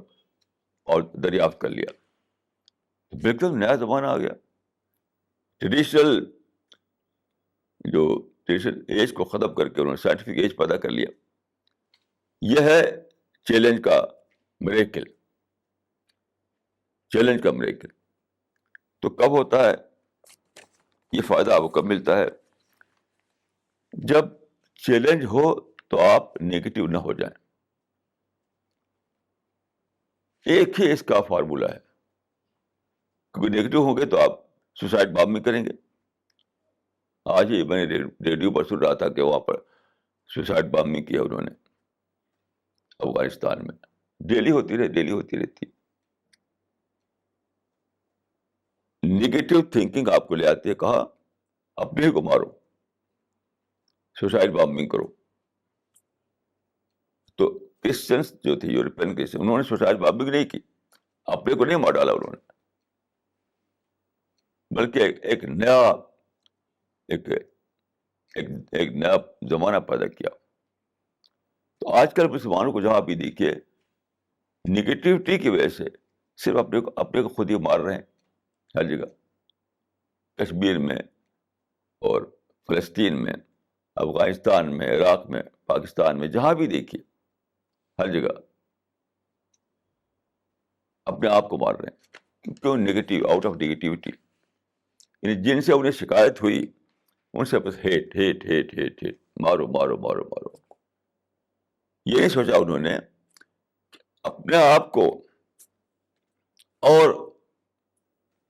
اور دریافت کر لیا. بالکل نیا زمانہ آ گیا. ٹریڈیشنل ایج کو ختم کر کے انہوں نے سائنٹیفک ایج پیدا کر لیا. یہ ہے چیلنج کا میریکل. تو کب ہوتا ہے یہ فائدہ؟ آپ کو کب ملتا ہے؟ جب چیلنج ہو تو آپ نیگیٹو نہ ہو جائیں. ایک ہی اس کا فارمولا ہے، کیونکہ نیگیٹو ہوں گے تو آپ سوسائڈ بامبنگ کریں گے. آج ہی میں نے ریڈیو پر سن رہا تھا کہ وہاں پر سوسائڈ بامبنگ کیا انہوں نے افغانستان میں. ڈیلی ہوتی رہتی. نیگیٹو تھنکنگ آپ کو لے آتی ہے، کہا اپنے ہی کو مارو، سوسائڈ بامبنگ کرو. تو کرسچنس جو تھے، یورپین کرسچن، انہوں نے سوسائڈ بامبنگ نہیں کی، اپنے کو نہیں مار ڈالا انہوں نے، بلکہ ایک نیا زمانہ پیدا کیا. تو آج کل مسلمانوں کو جہاں بھی دیکھیے نگیٹیوٹی کی وجہ سے صرف اپنے کو خود ہی مار رہے ہیں ہر جگہ. کشمیر میں اور فلسطین میں، افغانستان میں، عراق میں، پاکستان میں، جہاں بھی دیکھیے ہر جگہ اپنے آپ کو مار رہے ہیں. کیوں؟ Negative, out of negativity. یعنی جن سے انہیں شکایت ہوئی ان سے بس ہیٹ، مارو. یہ نہیں سوچا انہوں نے اپنے آپ کو اور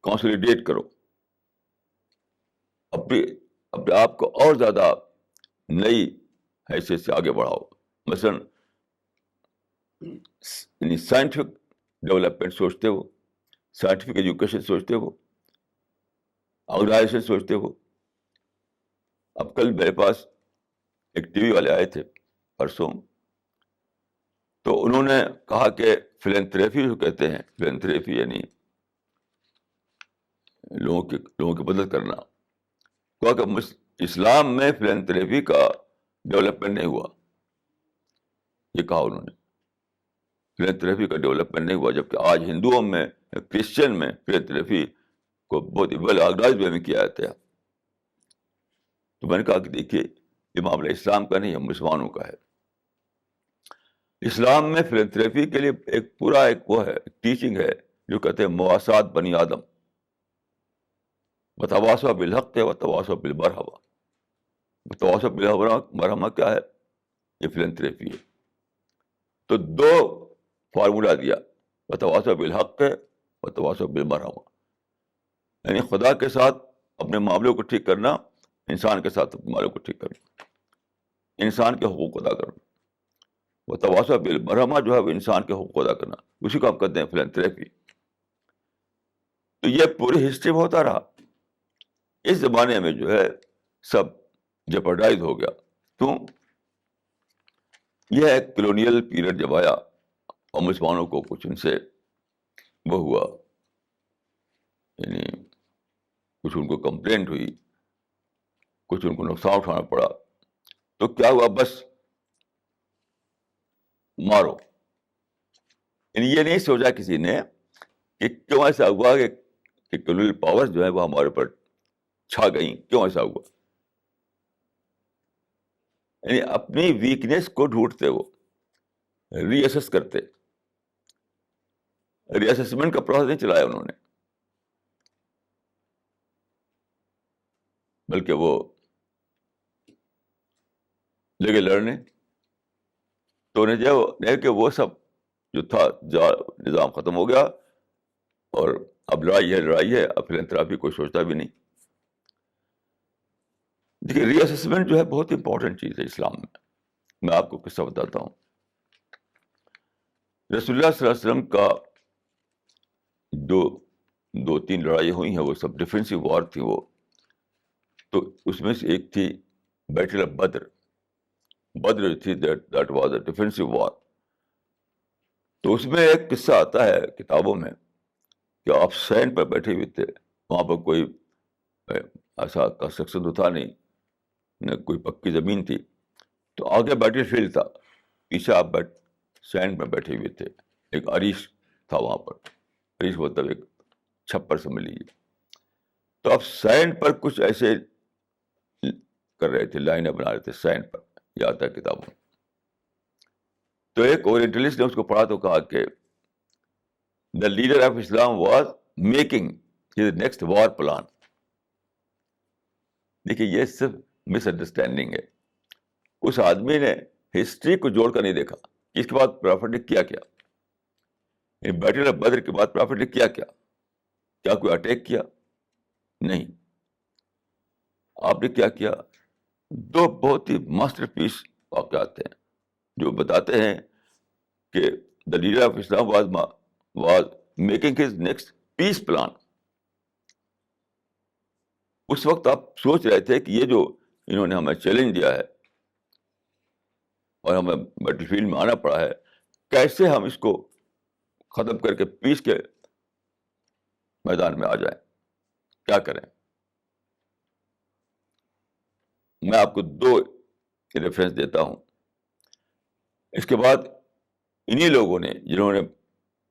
کنسولیڈیٹ کرو، اپنے آپ کو اور زیادہ نئی حیثیت سے آگے بڑھاؤ. مثلاً سائنٹیفک ڈیولپمنٹ سوچتے ہو، سائنٹیفک ایجوکیشن سوچتے ہو، آرگنائزیشن سوچتے ہو. اب کل میرے پاس ایک ٹی وی والے آئے تھے پرسوں، تو انہوں نے کہا کہ فلینتھریپی جو کہتے ہیں، فلینتھریپی یعنی لوگوں کی مدد کرنا. کہا کہ اسلام میں فلینتھریپی کا ڈیولپمنٹ نہیں ہوا. یہ کہا انہوں نے, فلینتھریپی کا ڈیولپمنٹ نہیں ہوا, جبکہ آج ہندوؤں میں, کرسچن میں فلینتھریپی کو بہت ویل آرگنائز وے میں کیا جاتا ہے. تو میں نے کہا کہ دیکھیے یہ معاملہ اسلام کا نہیں ہے, مسلمانوں کا ہے. اسلام میں فلینتھریپی کے لیے ایک پورا ایک وہ ہے, ٹیچنگ ہے جو کہتے ہیں مواسات بنی آدم, وتواصوا بالحق وتواصوا بالمرحمہ. وتواصوا بالمرحمہ کیا ہے؟ یہ فلینتھریپی ہے. تو دو فارمولا دیا, وتواصوا بالحق وتواصوا بالمرحمہ, یعنی خدا کے ساتھ اپنے معاملوں کو ٹھیک کرنا, انسان کے ساتھ اپنے معاملوں کو ٹھیک کرنا, انسان کے حقوق ادا کرنا. وتواصوا بالمرحمہ جو ہے وہ انسان کے حقوق ادا کرنا, اسی کو ہم کہتے ہیں فلینتھریپی. تو یہ پوری ہسٹری میں ہوتا رہا. اس زمانے میں جو ہے سب جپرڈائز ہو گیا. کیوں؟ یہ ایک کلونیل پیریڈ جب آیا اور مسلمانوں کو کچھ ان سے وہ ہوا, یعنی کچھ ان کو کمپلینٹ ہوئی, کچھ ان کو نقصان اٹھانا پڑا. تو کیا ہوا؟ بس مارو. یعنی یہ نہیں سوچا کسی نے کہ کیوں ایسا ہوا کہ کلونیل پاورز جو ہے وہ ہمارے اوپر چھا گئیں, کیوں ایسا ہوا. یعنی اپنی ویکنیس کو ڈھونڈتے, وہ ری اسیس کرتے. ری اسیسمنٹ کا پروسیس نہیں چلایا انہوں نے, بلکہ وہ لگے لڑنے. تو انہیں جو کہ وہ سب جو تھا نظام ختم ہو گیا, اور اب لڑائی ہے, اب فلینتھراپی کوئی سوچتا بھی نہیں. دیکھیے ری اسیسمنٹ جو ہے بہت امپورٹنٹ چیز ہے اسلام میں. میں آپ کو قصہ بتاتا ہوں. رسول اللہ صلی اللہ علیہ وسلم کا دو تین لڑائی ہوئی ہیں, وہ سب ڈیفینسو وار تھی وہ. تو اس میں سے ایک تھی بیٹل آف بدر. بدر جو تھی دیٹ واز اے ڈیفینسو وار. تو اس میں ایک قصہ آتا ہے کتابوں میں کہ آپ سینڈ پر بیٹھے ہوئے تھے, وہاں پر کوئی ایسا کنسٹرکشن تو تھا نہیں, نہ کوئی پکی زمین تھی. تو آگے بیٹل فیلڈ تھا, پیچھے آپ سینڈ میں بیٹھے ہوئے تھے. ایک عریش تھا وہاں پر, عریش مطلب ایک چھپر سمجھ لیجیے. تو آپ سینڈ پر کچھ ایسے کر رہے تھے, لائنیں بنا رہے تھے سینڈ پر, یہ آتا ہے کتابوں میں. تو ایک اورینٹلسٹ نے اس کو پڑھا تو کہا کہ the leader of Islam was making his next war plan. دیکھیے یہ صرف مس انڈرسٹینڈنگ ہے. اس آدمی نے ہسٹری کو جوڑ کر نہیں دیکھا. اس کے بعد پرافٹ نے کیا کیا, بیٹل آف بدر کے بعد پرافٹ نے کیا کیا. کیا کوئی اٹیک کیا؟ نہیں. آپ نے کیا کیا؟ دو بہت ہی ماسٹر پیس واقعات ہیں جو بتاتے ہیں کہ the leader of Islam was making his next peace plan. اس وقت آپ سوچ رہے تھے کہ یہ جو انہوں نے ہمیں چیلنج دیا ہے اور ہمیں بیٹل فیلڈ میں آنا پڑا ہے, کیسے ہم اس کو ختم کر کے پیس کے میدان میں آ جائیں, کیا کریں. میں آپ کو دو ریفرنس دیتا ہوں. اس کے بعد انہی لوگوں نے جنہوں نے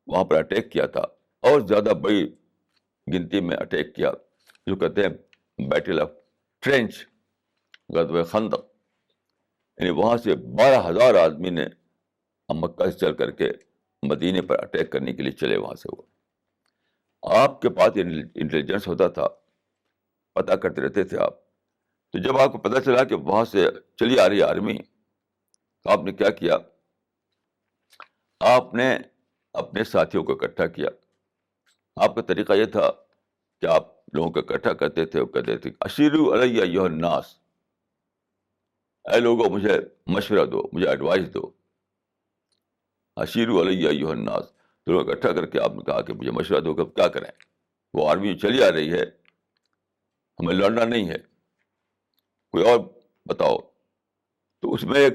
وہاں پر اٹیک کیا تھا, اور زیادہ بڑی گنتی میں اٹیک کیا, جو کہتے ہیں بیٹل آف ٹرینچ, غزوہ خندق. یعنی وہاں سے 12,000 آدمی نے مکہ سے چل کر کے مدینے پر اٹیک کرنے کے لیے چلے. وہاں سے وہ آپ کے پاس انٹیلیجنس ہوتا تھا, پتہ کرتے رہتے تھے آپ. تو جب آپ کو پتہ چلا کہ وہاں سے چلی آ رہی آرمی, تو آپ نے کیا کیا؟ آپ نے اپنے ساتھیوں کو اکٹھا کیا. آپ کا طریقہ یہ تھا کہ آپ لوگوں کو اکٹھا کرتے تھے, وہ کہتے تھے اشیروا علی ایھا الناس, اے لوگوں مجھے مشورہ دو, مجھے ایڈوائس دو. اشیروا علی ایھا الناس, تو لوگ اکٹھا کر کے آپ نے کہا کہ مجھے مشورہ دو کہ کیا کریں. وہ آرمی چلی آ رہی ہے, ہمیں لڑنا نہیں ہے, کوئی اور بتاؤ. تو اس میں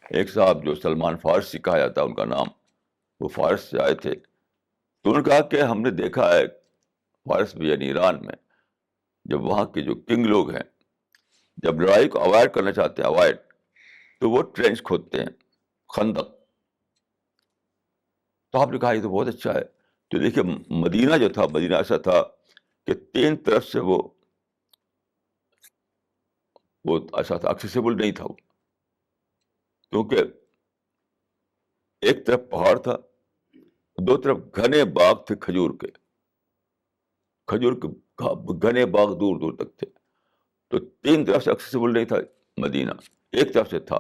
ایک صاحب جو سلمان فارسی کہا جاتا ہے ان کا نام, وہ فارس سے آئے تھے. تو انہوں نے کہا کہ ہم نے دیکھا ہے فارس میں یعنی ایران میں, جب وہاں کے جو کنگ لوگ ہیں جب لڑائی کو اوائڈ کرنا چاہتے ہیں اوائڈ، تو وہ ٹرینچ کھودتے ہیں، خندق. تو آپ نے کہا یہ تو بہت اچھا ہے. تو دیکھیے مدینہ جو تھا، مدینہ ایسا تھا کہ تین طرف سے وہ ایسا تھا، ایکسیسیبل نہیں تھا وہ، کیونکہ ایک طرف پہاڑ تھا، دو طرف گھنے باغ تھے کھجور کے، کھجور کے گھنے باغ دور دور تک تھے. تو تین طرف سے ایکسیسیبل نہیں تھا مدینہ، ایک طرف سے تھا.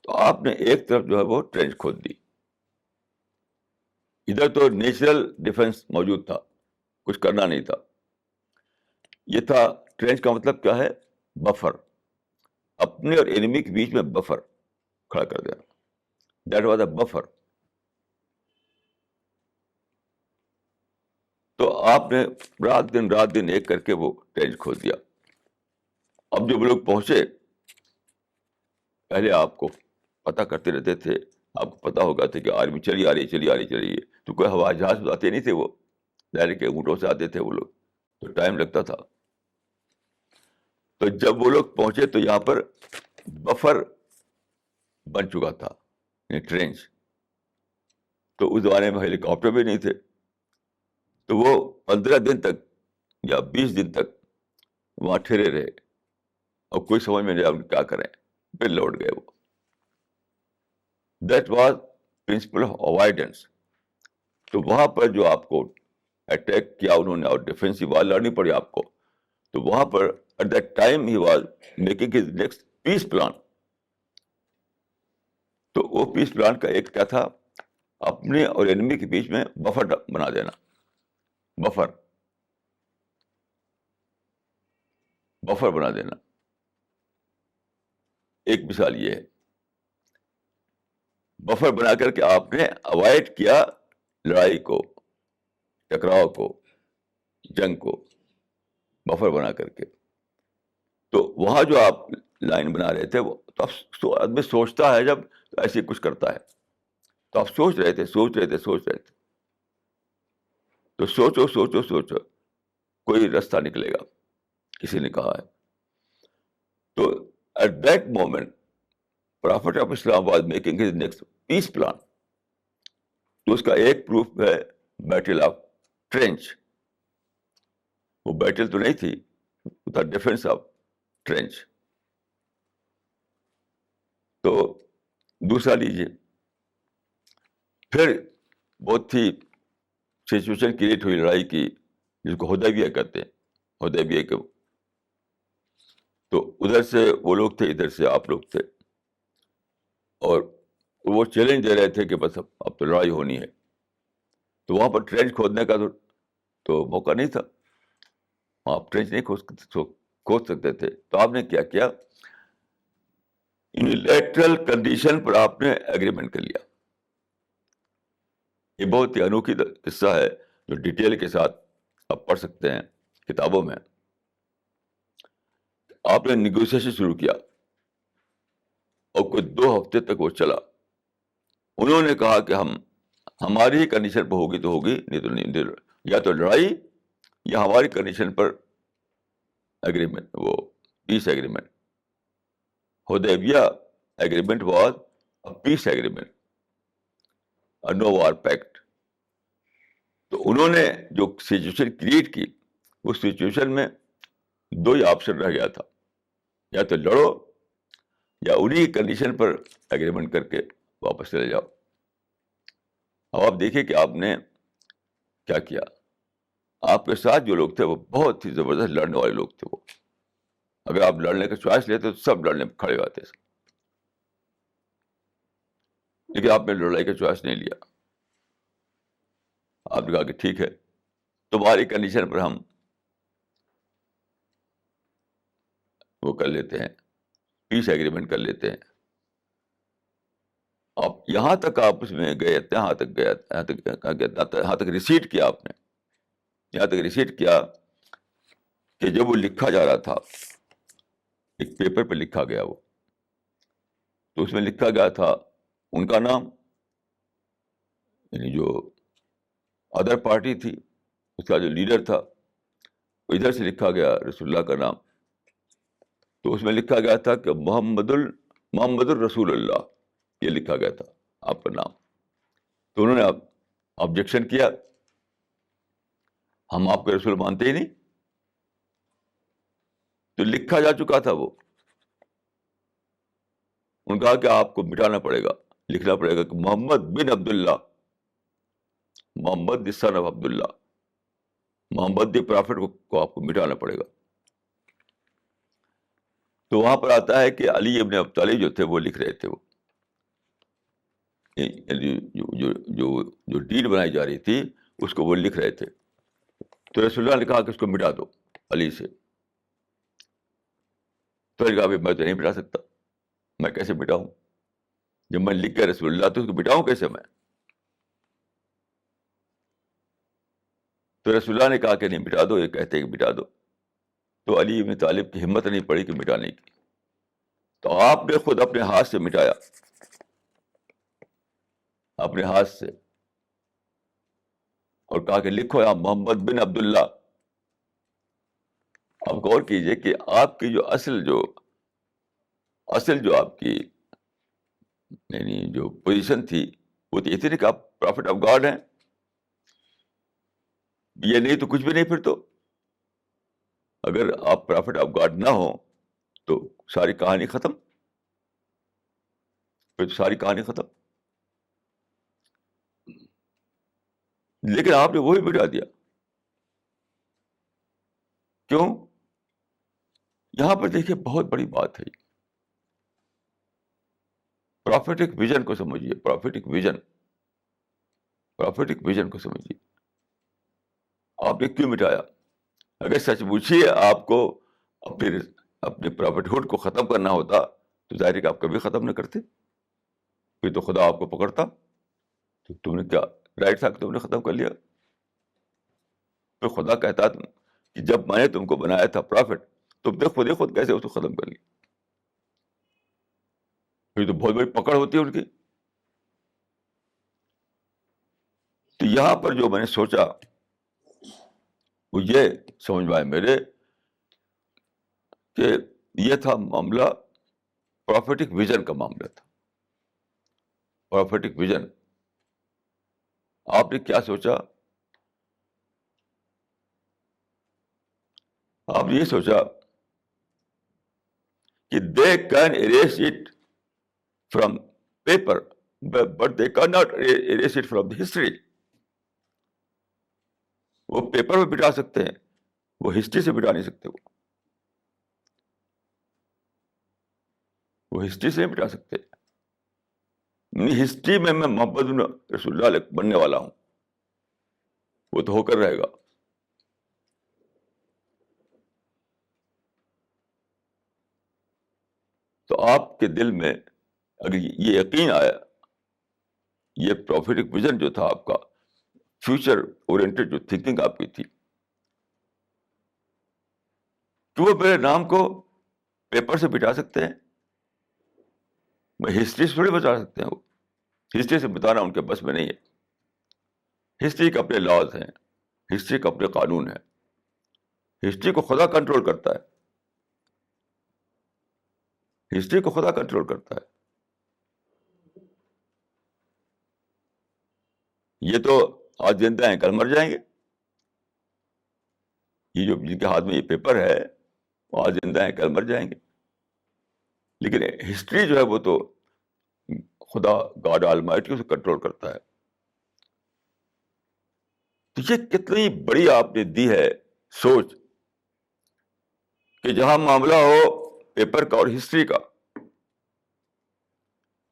تو آپ نے ایک طرف جو ہے وہ ٹرینچ کھود دی. ادھر تو نیچرل ڈیفنس موجود تھا، کچھ کرنا نہیں تھا. یہ تھا ٹرینچ کا مطلب کیا ہے؟ بفر، اپنے اور انیمی کے بیچ میں بفر کھڑا کر دینا. That was a buffer. تو آپ نے رات دن ایک کر کے وہ ٹرینچ کھود دیا. اب جب لوگ پہنچے، پہلے آپ کو پتہ کرتے رہتے تھے، آپ کو پتا ہوگا تھا کہ آرمی چلی آ رہی ہے. تو کوئی ہوائی جہاز آتے نہیں تھے، وہ ڈائریکٹ کے اونٹوں سے آتے تھے وہ لوگ، تو ٹائم لگتا تھا. تو جب وہ لوگ پہنچے تو یہاں پر بفر بن چکا تھا، ٹرینچ. تو اس زمانے میں ہیلی کاپٹر بھی نہیں تھے. تو وہ 15 دن تک یا 20 دن تک وہاں ٹھہرے رہے، اور کوئی سمجھ میں نہیں آیا کیا کریں، پھر لوٹ گئے وہ. That was principle of avoidance. تو وہاں پر جو آپ کو اٹیک کیا انہوں نے اور ڈیفینسو وار لڑنی پڑی آپ کو، تو وہاں پر ایٹ دیٹ ٹائم ہی was making his next peace plan. تو وہ پیس پلان کا ایک کیا تھا؟ اپنے اور انیمی کے بیچ میں بفر بنا دینا. بفر بنا دینا. ایک مثال یہ ہے، بفر بنا کر کے آپ نے اوائڈ کیا لڑائی کو، ٹکراؤ کو، جنگ کو، بفر بنا کر کے. تو وہاں جو آپ لائن بنا رہے تھے، وہ تو آدمی سوچتا ہے جب ایسے کچھ کرتا ہے. تو آپ سوچ رہے تھے. تو سوچو کوئی راستہ نکلے گا، کسی نے کہا ہے. تو at that moment prophet of Islam was making his next peace plan. تو اس کا ایک پروف ہے بیٹل آف ٹرینچ. وہ بیٹل تو نہیں تھی، وہ تھا ڈیفینس آف ٹرینچ. تو دوسرا لیجیے، پھر بہت ہی سچویشن کریٹ ہوئی لڑائی کی، جس کو حدیبیہ کہتے ہیں، حدیبیہ کے. تو ادھر سے وہ لوگ تھے، ادھر سے آپ لوگ تھے، اور وہ چیلنج دے رہے تھے کہ بس اب تو لڑائی ہونی ہے. تو وہاں پر ٹرینچ کھودنے کا تو موقع نہیں تھا، آپ ٹرینچ نہیں کھود سکتے تھے. تو آپ نے کیا کیا؟ یونیلیٹرل کنڈیشن پر آپ نے ایگریمنٹ کر لیا. یہ بہت ہی انوکھی قصہ ہے جو ڈیٹیل کے ساتھ آپ پڑھ سکتے ہیں کتابوں میں. آپ نے نیگوسیشن شروع کیا، اور کوئی 2 ہفتے تک وہ چلا. انہوں نے کہا کہ ہماری ہی کنڈیشن پر ہوگی تو ہوگی، نہیں تو نہیں. یا تو لڑائی یا ہماری کنڈیشن پر ایگریمنٹ، وہ peace agreement. Hudaybiyyah agreement was a peace agreement, a no war pact. تو انہوں نے جو سچویشن کریٹ کی، اس سچویشن میں 2 ہی آپشن رہ گیا تھا، یا تو لڑو یا انہی کنڈیشن پر ایگریمنٹ کر کے واپس چلے جاؤ. اب آپ دیکھیے کہ آپ نے کیا کیا. آپ کے ساتھ جو لوگ تھے وہ بہت ہی زبردست لڑنے والے لوگ تھے. وہ اگر آپ لڑنے کا چوائس لیتے تو سب لڑنے میں کھڑے ہوتے، لیکن آپ نے لڑائی کا چوائس نہیں لیا. آپ نے کہا کہ ٹھیک ہے، تمہاری کنڈیشن پر ہم وہ کر لیتے ہیں، پیس ایگریمنٹ کر لیتے ہیں. آپ یہاں تک آپ اس میں گئے، یہاں تک ریسیٹ کیا آپ نے. یہاں تک ریسیٹ کیا کہ جب وہ لکھا جا رہا تھا، ایک پیپر پہ لکھا گیا وہ، تو اس میں لکھا گیا تھا ان کا نام، یعنی جو ادر پارٹی تھی اس کا جو لیڈر تھا. ادھر سے لکھا گیا رسول اللہ کا نام، تو اس میں لکھا گیا تھا کہ محمد الرسول اللہ، یہ لکھا گیا تھا آپ کا نام. تو انہوں نے آبجیکشن کیا، ہم آپ کے رسول مانتے ہی نہیں. تو لکھا جا چکا تھا وہ. انہوں نے کہا کہ آپ کو مٹانا پڑے گا، لکھنا پڑے گا کہ محمد بن عبداللہ، محمد دی سن of Abdullah, Muhammad the prophet کو آپ کو مٹانا پڑے گا. تو وہاں پر آتا ہے کہ علی ابن ابی طالب جو تھے وہ لکھ رہے تھے، وہ جو ڈیل بنائی جا رہی تھی اس کو وہ لکھ رہے تھے. تو رسول اللہ نے کہا کہ اس کو مٹا دو علی سے. تو نے کہا میں تو نہیں مٹا سکتا، میں کیسے مٹاؤں؟ جب میں لکھ کے رسول اللہ تو اس کو مٹاؤں کیسے میں؟ تو رسول اللہ نے کہا کہ نہیں مٹا دو، یہ کہتے ہیں کہ مٹا دو. تو علی ابن طالب کی ہمت نہیں پڑی کہ مٹانے کی. تو آپ نے خود اپنے ہاتھ سے مٹایا، اپنے ہاتھ سے، اور کہا کہ لکھو آپ محمد بن عبداللہ. آپ غور کیجئے کہ آپ کی جو اصل آپ کی یعنی جو پوزیشن تھی وہ تو یہ تھی کہ آپ پرافٹ آف گاڈ ہیں. یہ نہیں تو کچھ بھی نہیں. پھر تو اگر آپ پرافٹ آف گاڈ نہ ہو تو ساری کہانی ختم، پھر تو ساری کہانی ختم. لیکن آپ نے وہی مٹا دیا. کیوں؟ یہاں پر دیکھیے بہت بڑی بات ہے. پروفیٹک ویژن کو سمجھیے، پروفیٹک ویژن کو سمجھیے. آپ نے کیوں مٹایا؟ اگر سچ پوچھیے آپ کو اپنے پرافٹ ہوڈ کو ختم کرنا ہوتا تو ظاہر ہے کہ آپ کبھی ختم نہ کرتے. پھر تو خدا آپ کو پکڑتا، تو تم نے کیا رائٹ تھا کہ تم نے ختم کر لیا. پھر خدا کہتا کہ جب میں نے تم کو بنایا تھا پرافٹ، تم نے خود کیسے اس کو ختم کر لیا. پھر تو بہت بڑی پکڑ ہوتی ہے ان کی. تو یہاں پر جو میں نے سوچا وہ یہ سمجھ میں آئے میرے کہ یہ تھا معاملہ، پروفیٹک ویژن کا معاملہ تھا. پروفیٹک ویژن، آپ نے کیا سوچا؟ آپ نے یہ سوچا کہ they can arrays it from paper but they can not arrays it from history. وہ پیپر میں مٹا سکتے ہیں، وہ ہسٹری سے مٹا نہیں سکتے. وہ ہسٹری سے نہیں مٹا سکتے. ہسٹری میں محمد رسول اللہ بننے والا ہوں، وہ تو ہو کر رہے گا. تو آپ کے دل میں اگر یہ یقین آیا، یہ پروفیٹک ویژن جو تھا آپ کا، فیوچر اورینٹڈ جو تھنکنگ آپ کی تھی، کہ وہ میرے نام کو پیپر سے مٹا سکتے ہیں، میں ہسٹری سے تھوڑی بتا سکتے ہیں. وہ ہسٹری سے بتانا ان کے بس میں نہیں ہے. ہسٹری کے اپنے لاز ہیں، ہسٹری کے اپنے قانون ہیں. ہسٹری کو خدا کنٹرول کرتا ہے، ہسٹری کو خدا کنٹرول کرتا ہے. یہ تو آج زندہ ہیں کل مر جائیں گے. یہ جو جن کے ہاتھ میں یہ پیپر ہے وہ آج زندہ ہیں کل مر جائیں گے. لیکن ہسٹری جو ہے وہ تو خدا گاڈ آلمائٹی اسے کنٹرول کرتا ہے. تو یہ کتنی بڑی آپ نے دی ہے سوچ کہ جہاں معاملہ ہو پیپر کا اور ہسٹری کا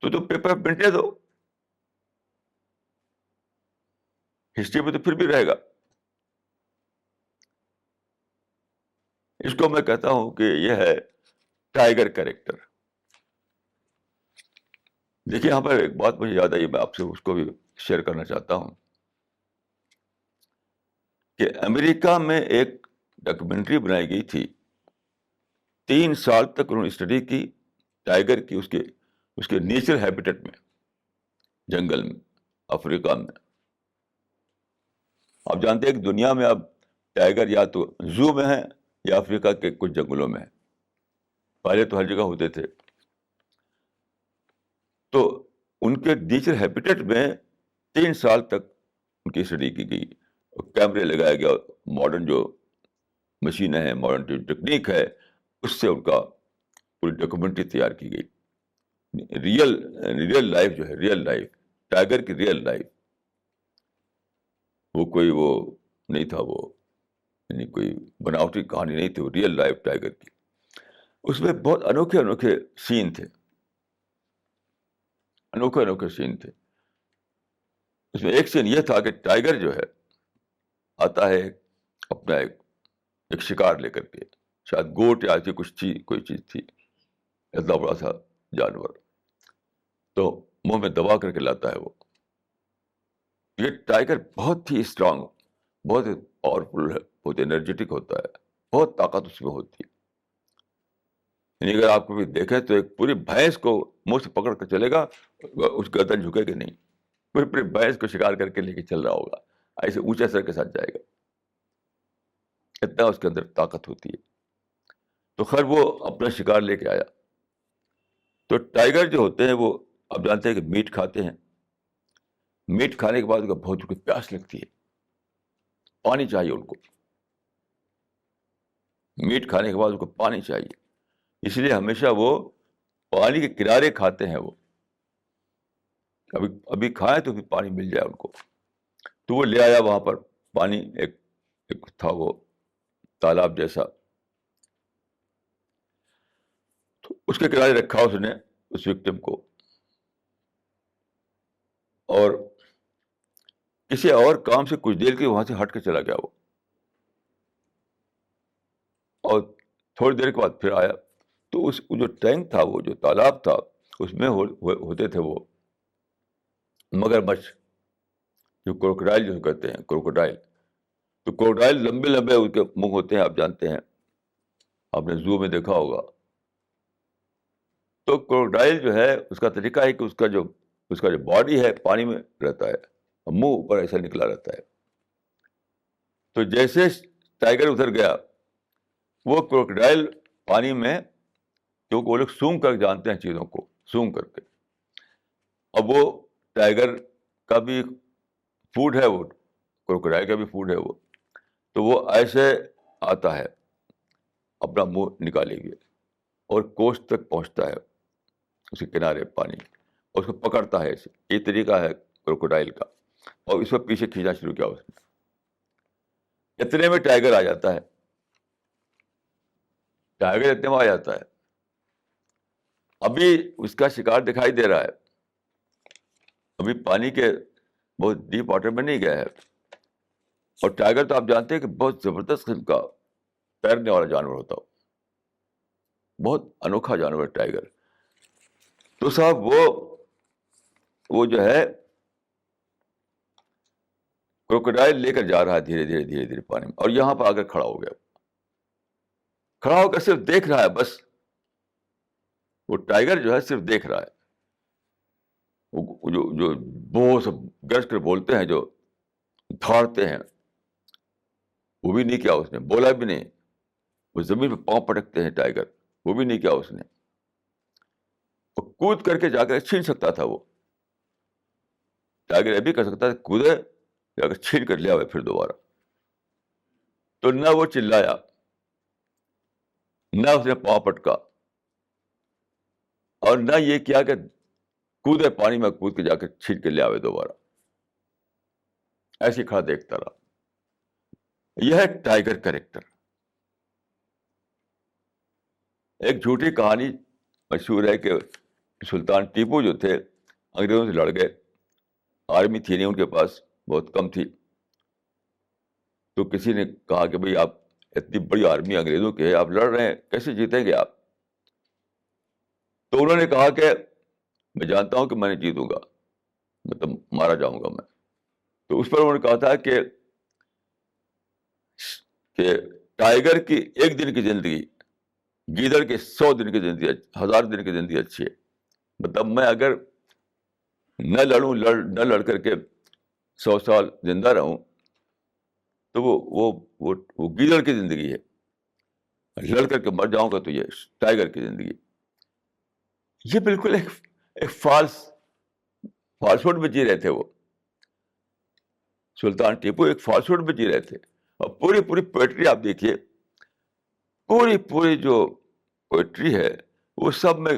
تو پیپر پرنٹے دو، ہسٹری میں تو پھر بھی رہے گا. اس کو میں کہتا ہوں کہ یہ ہے ٹائیگر کیریکٹر. دیکھیے یہاں پر ایک بات مجھے یاد آئی، میں آپ سے اس کو بھی شیئر کرنا چاہتا ہوں کہ امریکہ میں ایک ڈاکومنٹری بنائی گئی تھی. 3 سال تک انہوں نے اسٹڈی کی ٹائیگر کی، اس کے نیچرل ہیبیٹیٹ میں، جنگل میں، افریقہ میں. آپ جانتے ہیں کہ دنیا میں اب ٹائیگر یا تو زو میں ہے یا افریقہ کے کچھ جنگلوں میں ہے. پہلے تو ہر جگہ ہوتے تھے. تو ان کے نیچر ہیبیٹیٹ میں 3 سال تک ان کی اسٹڈی کی گئی, کیمرے لگایا گیا, ماڈرن جو مشینیں ہیں, ماڈرن جو ٹیکنیک ہے, اس سے ان کا پوری ڈاکومنٹری تیار کی گئی. ریئل لائف جو ہے, ریئل لائف, ٹائیگر کی ریئل لائف, وہ کوئی وہ نہیں تھا, وہ یعنی کوئی بناوٹی کہانی نہیں تھی, وہ ریئل لائف ٹائیگر کی. اس میں بہت انوکھے انوکھے سین تھے, انوکھے انوکھے سین تھے. اس میں ایک سین یہ تھا کہ ٹائیگر جو ہے آتا ہے اپنا ایک شکار لے کر کے, شاید گوٹ یا ایسی کچھ چیز, کوئی چیز تھی, اتنا بڑا تھا جانور, تو منہ میں دبا کر کے لاتا ہے وہ. یہ ٹائیگر بہت ہی اسٹرانگ, بہت ہی پاورفل ہے, بہت انرجیٹک ہوتا ہے, بہت طاقت اس میں ہوتی ہے. یعنی اگر آپ کبھی دیکھیں تو ایک پوری بھینس کو منہ سے پکڑ کر چلے گا, اس کا گردن جھکے گا نہیں, پوری پوری بھینس کو شکار کر کے لے کے چل رہا ہوگا, ایسے اونچے سر کے ساتھ جائے گا, اتنا اس کے اندر طاقت ہوتی ہے. تو خیر وہ اپنا شکار لے کے آیا. تو ٹائیگر جو ہوتے ہیں وہ آپ جانتے ہیں کہ میٹ کھاتے ہیں. میٹ کھانے کے بعد ان کو بہت پیاس لگتی ہے, پانی چاہیے ان کو. میٹ کھانے کے بعد ان کو پانی چاہیے, اس لیے ہمیشہ وہ پانی کے کنارے کھاتے ہیں. وہ ابھی کھائیں تو پھر پانی مل جائے ان کو. تو وہ لے آیا وہاں پر پانی, ایک تھا وہ تالاب جیسا, تو اس کے کنارے رکھا اس نے اس وکٹم کو, اور کسی اور کام سے کچھ دیر کے وہاں سے ہٹ کے چلا گیا وہ, اور تھوڑی دیر کے بعد پھر آیا. تو اس جو ٹینک تھا, وہ جو تالاب تھا, اس میں ہوتے تھے وہ مگر مچھ, جو کروکوڈائل جو کہتے ہیں, کروکوڈائل. تو کروکوڈائل لمبے لمبے ان کے منہ ہوتے ہیں, آپ جانتے ہیں, آپ نے زو میں دیکھا ہوگا. تو کروکوڈائل جو ہے اس کا طریقہ ہے کہ اس کا جو باڈی ہے پانی میں رہتا ہے, اور منہ اوپر ایسا نکلا رہتا ہے. تو جیسے ٹائیگر ادھر گیا, وہ کروکوڈائل پانی میں, کیونکہ وہ لوگ سونگ کر جانتے ہیں چیزوں کو, سونگ کر کے, اب وہ ٹائیگر کا بھی فوڈ ہے, وہ کروکوڈائل کا بھی فوڈ ہے وہ, تو وہ ایسے آتا ہے, اپنا منہ نکالے گئے اور کوسٹ تک پہنچتا ہے, اس کے کنارے پانی, اور اس کو پکڑتا ہے ایسے. یہ طریقہ ہے کروکوڈائل کا, اور اس کو پیچھے کھینچنا شروع کیا اس نے. اتنے میں ٹائیگر آ جاتا ہے, ٹائیگر اتنے میں آ جاتا ہے. ابھی اس کا شکار دکھائی دے رہا ہے, ابھی پانی کے بہت ڈیپ واٹر میں نہیں گیا ہے. اور ٹائیگر تو آپ جانتے ہیں کہ بہت زبردست قسم کا تیرنے والا جانور ہوتا ہے, بہت انوکھا جانور ٹائیگر. تو صاحب وہ جو ہے کروکوڈائل لے کر جا رہا ہے دھیرے دھیرے دھیرے دھیرے پانی میں, اور یہاں پہ آ کر کھڑا ہو گیا. کھڑا ہو کر صرف دیکھ رہا ہے بس. وہ ٹائیگر جو ہے صرف دیکھ رہا ہے. جو بہت سب گرج کر بولتے ہیں, جو دھاڑتے ہیں, وہ بھی نہیں کیا اس نے, بولا بھی نہیں. وہ زمین پہ پاؤں پٹکتے ہیں ٹائیگر, وہ بھی نہیں کیا اس نے. وہ کود کر کے جا کر چھین سکتا تھا, وہ ٹائیگر یہ بھی کر سکتا تھا, کودے جا کر چھین کر لیا پھر دوبارہ. تو نہ وہ چلایا, نہ اس نے پاؤں پٹکا, اور نہ یہ کیا کہ کودے پانی میں, کود کے جا کے چھین کے لے آوے دوبارہ. ایسے کھڑا دیکھتا رہا. یہ ہے ٹائیگر کریکٹر. ایک جھوٹی کہانی مشہور ہے کہ سلطان ٹیپو جو تھے انگریزوں سے لڑ گئے, آرمی تھی نہیں ان کے پاس, بہت کم تھی. تو کسی نے کہا کہ بھئی آپ, اتنی بڑی آرمی انگریزوں کی ہے, آپ لڑ رہے ہیں, کیسے جیتیں گے آپ؟ تو انہوں نے کہا کہ میں جانتا ہوں کہ میں نہیں جیتوں گا, مطلب مارا جاؤں گا میں. تو اس پر انہوں نے کہا تھا کہ ٹائیگر کی 1 دن کی زندگی گیدڑ کے 100 دن کی زندگی, 1000 دن کی زندگی اچھی ہے. مطلب میں اگر نہ لڑ کر کے 100 سال زندہ رہوں تو وہ گیدڑ کی زندگی ہے. لڑ کر کے مر جاؤں گا تو یہ ٹائیگر کی زندگی. یہ بالکل ایک فالسوڈ میں جی رہے تھے وہ. سلطان ٹیپو ایک فالسوڈ میں جی رہے تھے. اور پوری پوری پوئٹری آپ دیکھیے, پوری جو پوئٹری ہے وہ سب میں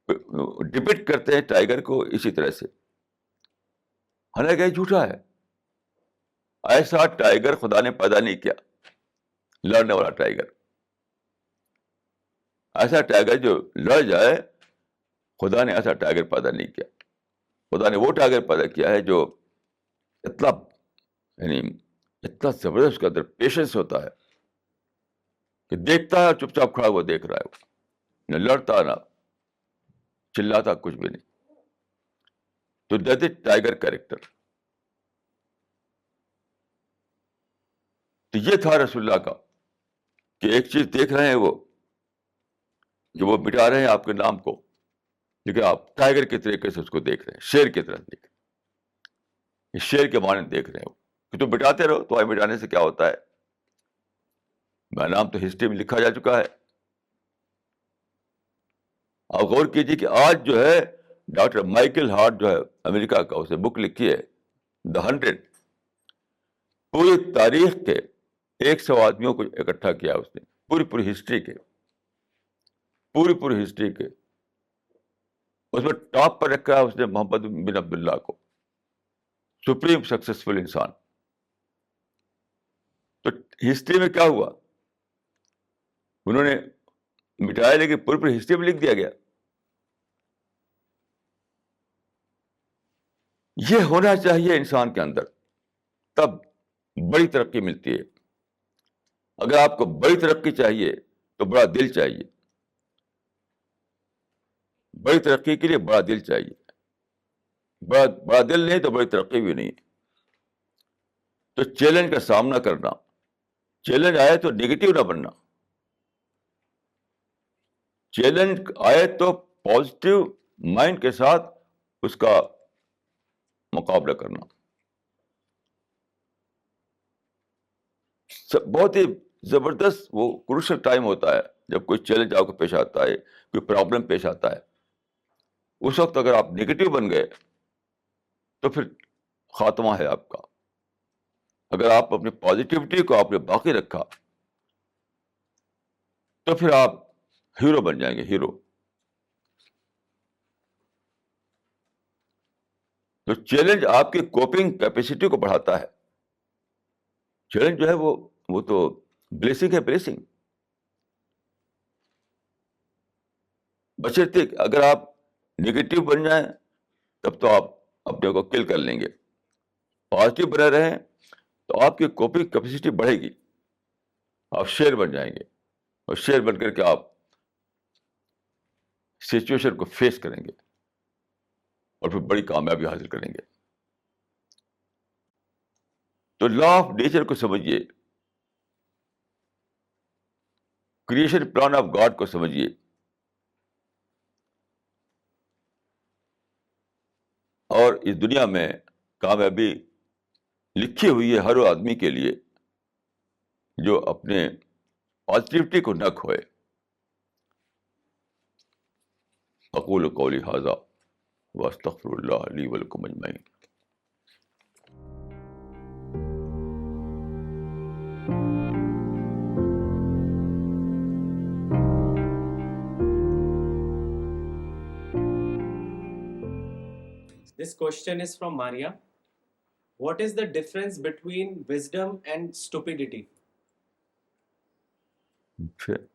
ڈپکٹ کرتے ہیں ٹائیگر کو اسی طرح سے. حالانکہ یہ جھوٹا ہے. ایسا ٹائیگر خدا نے پیدا نہیں کیا, لڑنے والا ٹائیگر. ایسا ٹائیگر جو لڑ جائے, خدا نے ایسا ٹائیگر پیدا نہیں کیا. خدا نے وہ ٹائیگر پیدا کیا ہے جو اتنا, یعنی اتنا زبردست اس کے اندر پیشنس ہوتا ہے کہ دیکھتا ہے چپ چاپ کھڑا ہوا دیکھ رہا ہے, وہ نہ لڑتا نہ چلاتا, کچھ بھی نہیں. تو دیٹ از ٹائیگر کیریکٹر. تو یہ تھا رسول اللہ کا کہ ایک چیز دیکھ رہے ہیں وہ, جو وہ مٹا رہے ہیں آپ کے نام کو, لیکن آپ ٹائیگر کے طریقے سے اس کو دیکھ رہے ہیں, شیر کی طرح دیکھ رہے ہیں, شیر کے معنی دیکھ رہے ہیں کہ تم مٹاتے رہو. تو مٹانے سے کیا ہوتا ہے؟ میرا نام تو ہسٹری میں لکھا جا چکا ہے. آپ غور کیجیے کہ آج جو ہے ڈاکٹر مائیکل ہارٹ جو ہے امریکہ کا, اسے بک لکھی ہے دا 100. پوری تاریخ کے 100 آدمیوں کو اکٹھا کیا اس نے, پوری ہسٹری کے, پوری ہسٹری کے. اس میں ٹاپ پر رکھا ہے اس نے محمد بن عبداللہ کو, سپریم سکسیسفل انسان. تو ہسٹری میں کیا ہوا؟ انہوں نے مٹایا, لیکن پوری ہسٹری میں لکھ دیا گیا. یہ ہونا چاہیے انسان کے اندر, تب بڑی ترقی ملتی ہے. اگر آپ کو بڑی ترقی چاہیے تو بڑا دل چاہیے. بڑی ترقی کے لیے بڑا دل چاہیے. بڑا دل نہیں تو بڑی ترقی بھی نہیں. تو چیلنج کا سامنا کرنا, چیلنج آئے تو نگیٹو نہ بننا, چیلنج آئے تو پازیٹیو مائنڈ کے ساتھ اس کا مقابلہ کرنا. بہت ہی زبردست وہ کروشل ٹائم ہوتا ہے جب کوئی چیلنج آپ کو پیش آتا ہے, کوئی پرابلم پیش آتا ہے. اس وقت اگر آپ نگیٹو بن گئے تو پھر خاتمہ ہے آپ کا. اگر آپ اپنی پازیٹیوٹی کو آپ نے باقی رکھا تو پھر آپ ہیرو بن جائیں گے, ہیرو. تو چیلنج آپ کی کوپنگ کیپیسٹی کو بڑھاتا ہے. چیلنج جو ہے وہ تو بلیسنگ ہے, بلیسنگ. بشرطے اگر آپ نگیٹو بن جائیں تب تو آپ اپنے کو کل کر لیں گے. پازیٹیو بنے رہیں تو آپ کی کوپنگ کیپیسٹی بڑھے گی, آپ شیر بن جائیں گے, اور شیر بن کر کے آپ سچویشن کو فیس کریں گے اور پھر بڑی کامیابی حاصل کریں گے. تو لا آف نیچر کو سمجھیے, کریشن پلان آف گاڈ کو سمجھیے, اور اس دنیا میں کامیابی لکھی ہوئی ہے ہر آدمی کے لیے جو اپنے پازیٹیوٹی کو نہ کھوئے. اقول قولی ھذا واستغفر اللہ لی ولکم اجمعین. This question is from Maria. What is the difference between wisdom and stupidity? It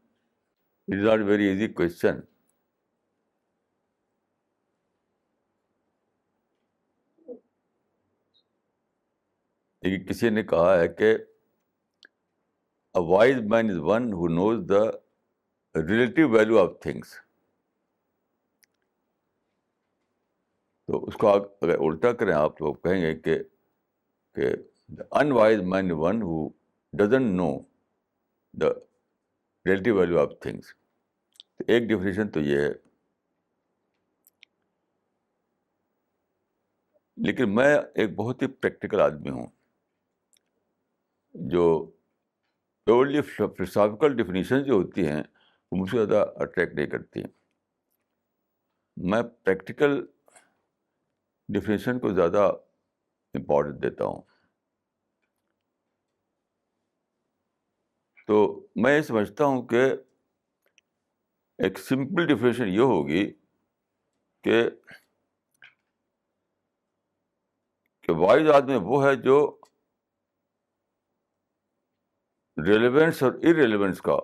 is not a very easy question. لیکن کسی نے کہا ہے کہ a wise man is one who knows the relative value of things. تو اس کو اگر الٹا کریں آپ تو کہیں گے کہ the unwise man is one who doesn't know the relative value of things. ایک ڈیفینیشن تو یہ ہے. لیکن میں ایک بہت ہی پریکٹیکل آدمی ہوں جو پیورلی فلسافیکل ڈیفینیشن جو ہوتی ہیں وہ مجھ سے زیادہ اٹریکٹ نہیں کرتی ہیں. میں پریکٹیکل ڈیفینیشن کو زیادہ امپورٹنس دیتا ہوں. تو میں یہ سمجھتا ہوں کہ ایک سمپل ڈیفینیشن یہ ہوگی کہ وائز آدمی وہ ہے جو ریلیونس اور ارریلیونس کا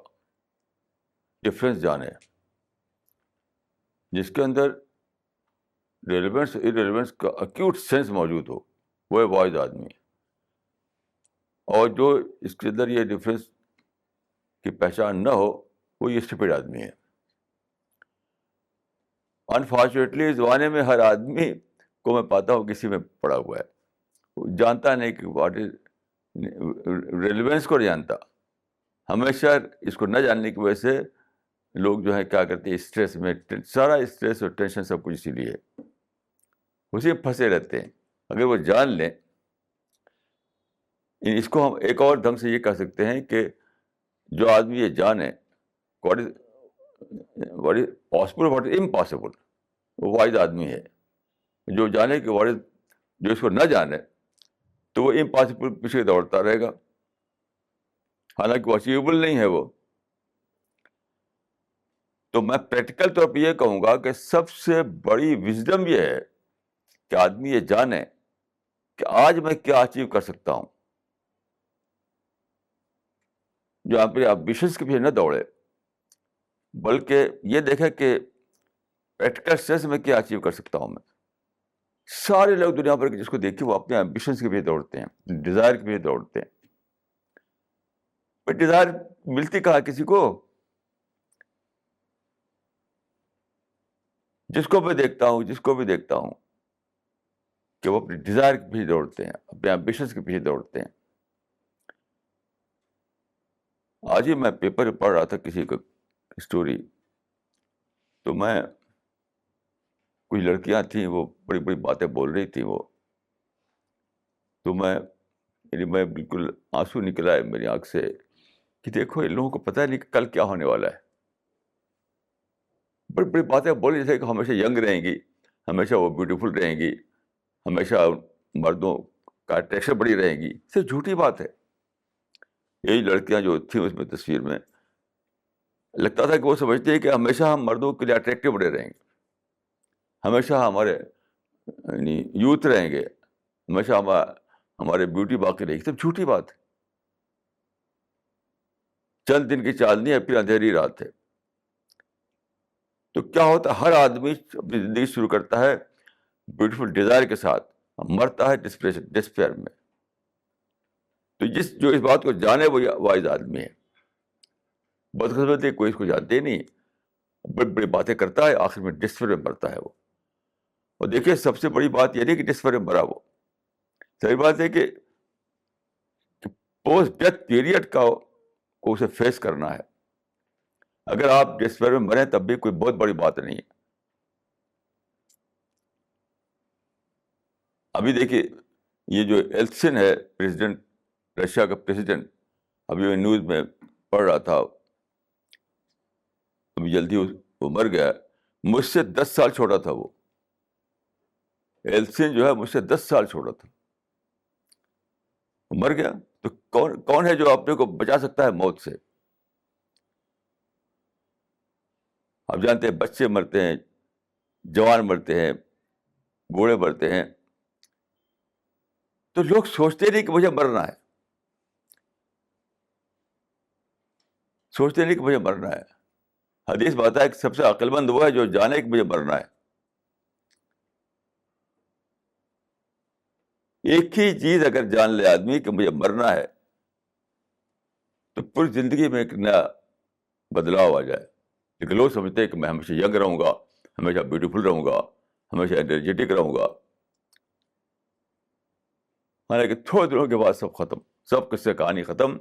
ڈفرینس جانے, جس کے اندر ریلیونس اور ارریلیونس کا ایکیوٹ سینس موجود ہو, وہ ہے وائز آدمی. اور جو اس کے اندر یہ ڈفرینس کی پہچان نہ ہو وہ یہ اسٹوپڈ آدمی ہے. انفارچونیٹلی اس زمانے میں ہر آدمی کو میں پاتا ہوں کسی میں پڑا ہوا ہے, وہ جانتا نہیں کہ واٹ از ریلیونس کو نہیں جانتا. ہمیشہ اس کو نہ جاننے کی وجہ سے لوگ جو ہے کیا کرتے ہیں, اسٹریس میں, سارا اسٹریس اور ٹینشن سب کچھ اسی لیے اسی میں پھنسے رہتے ہیں. اگر وہ جان لیں, اس کو ہم ایک اور ڈھنگ سے یہ کہہ سکتے ہیں کہ جو آدمی یہ جانے what is possible, what is impossible, وہ وائز آدمی ہے. جو جانے کہ واٹ از, جو اس کو نہ جانے تو وہ امپاسبل پیچھے دوڑتا رہے گا, حالانکہ وہ اچیویبل نہیں ہے وہ. تو میں پریکٹیکل طور پہ یہ کہوں گا کہ سب سے بڑی وزڈم یہ ہے کہ آدمی یہ جانے کہ آج میں کیا اچیو کر سکتا ہوں, جو آپ کے ایمبیشنس کے پیچھے نہ دوڑے, بلکہ یہ دیکھے کہ پریکٹیکل سینس میں کیا اچیو کر سکتا ہوں میں. سارے لوگ دنیا بھر کے جس کو دیکھیں وہ اپنے ایمبیشنس کے پیچھے دوڑتے ہیں, ڈیزائر کے پیچھے دوڑتے ہیں. ڈیزائر ملتی کہاں کسی کو؟ جس کو بھی دیکھتا ہوں کہ وہ اپنے ڈیزائر کے پیچھے دوڑتے ہیں, اپنے ایمبیشنس کے پیچھے دوڑتے ہیں. آج ہی میں پیپر پڑھ رہا تھا کسی کا اسٹوری, تو میں کچھ لڑکیاں تھیں, وہ بڑی بڑی باتیں بول رہی تھیں وہ, تو میں بالکل آنسو نکلا ہے میری آنکھ سے کہ دیکھو ان لوگوں کو پتہ نہیں کہ کل کیا ہونے والا ہے. بڑی بڑی باتیں بولی جیسے کہ ہمیشہ ینگ رہیں گی, ہمیشہ وہ بیوٹیفل رہیں گی, ہمیشہ مردوں کا اٹریکشن بڑی رہے گی. صرف جھوٹی بات ہے. یہی لڑکیاں جو تھیں اس میں تصویر میں, لگتا تھا کہ وہ سمجھتے ہیں کہ ہمیشہ ہم مردوں کے لیے اٹریکٹیو بڑے رہیں گے, ہمیشہ ہمارے یعنی یوتھ رہیں گے, ہمیشہ ہمارے بیوٹی باقی رہے گی. سب جھوٹی بات ہے. چند دن کی چاندنی ہے, پھر اندھیری رات ہے. تو کیا ہوتا ہے, ہر آدمی اپنی زندگی شروع کرتا ہے بیوٹیفل ڈیزائر کے ساتھ, مرتا ہے ڈسپیئر میں. تو جو اس بات کو جانے وہ وائز آدمی ہے. بدقسمتی کوئی اس کو جانتے ہی نہیں, بڑی بڑی باتیں کرتا ہے, آخر میں ڈسپیئر میں مرتا ہے وہ. اور دیکھیے سب سے بڑی بات یہ نہیں کہ ڈسپیئر میں مرا وہ, صحیح بات ہے کہ پوسٹ ڈیتھ پیریڈ کو اسے فیس کرنا ہے. اگر آپ ڈسپیئر میں مریں تب بھی کوئی بہت بڑی بات نہیں ہے. ابھی دیکھیے یہ جو ایلسن ہے, پریزیڈنٹ, رشیا کا پریزیڈنٹ, ابھی میں نیوز میں پڑھ رہا تھا, ابھی جلدی وہ مر گیا. مجھ سے 10 سال چھوٹا تھا وہ. ایلسن جو ہے مجھ سے 10 سال چھوٹا تھا, وہ مر گیا. تو کون ہے جو اپنے کو بچا سکتا ہے موت سے؟ آپ جانتے ہیں بچے مرتے ہیں, جوان مرتے ہیں, بوڑھے مرتے ہیں. تو لوگ سوچتے نہیں کہ مجھے مرنا ہے, سوچتے نہیں کہ مجھے مرنا ہے. حدیث بتاتا ہے کہ سب سے عقل مند وہ ہے جو جانے کہ مجھے مرنا ہے. ایک ہی چیز اگر جان لے آدمی کہ مجھے مرنا ہے, تو پوری زندگی میں ایک نیا بدلاؤ آ جائے. لیکن لوگ سمجھتے ہیں کہ میں ہمیشہ ینگ رہوں گا, ہمیشہ بیوٹیفل رہوں گا, ہمیشہ انرجیٹک رہوں گا. حالانکہ تھوڑے دنوں کے بعد سب ختم, سب قصے کہانی ختم,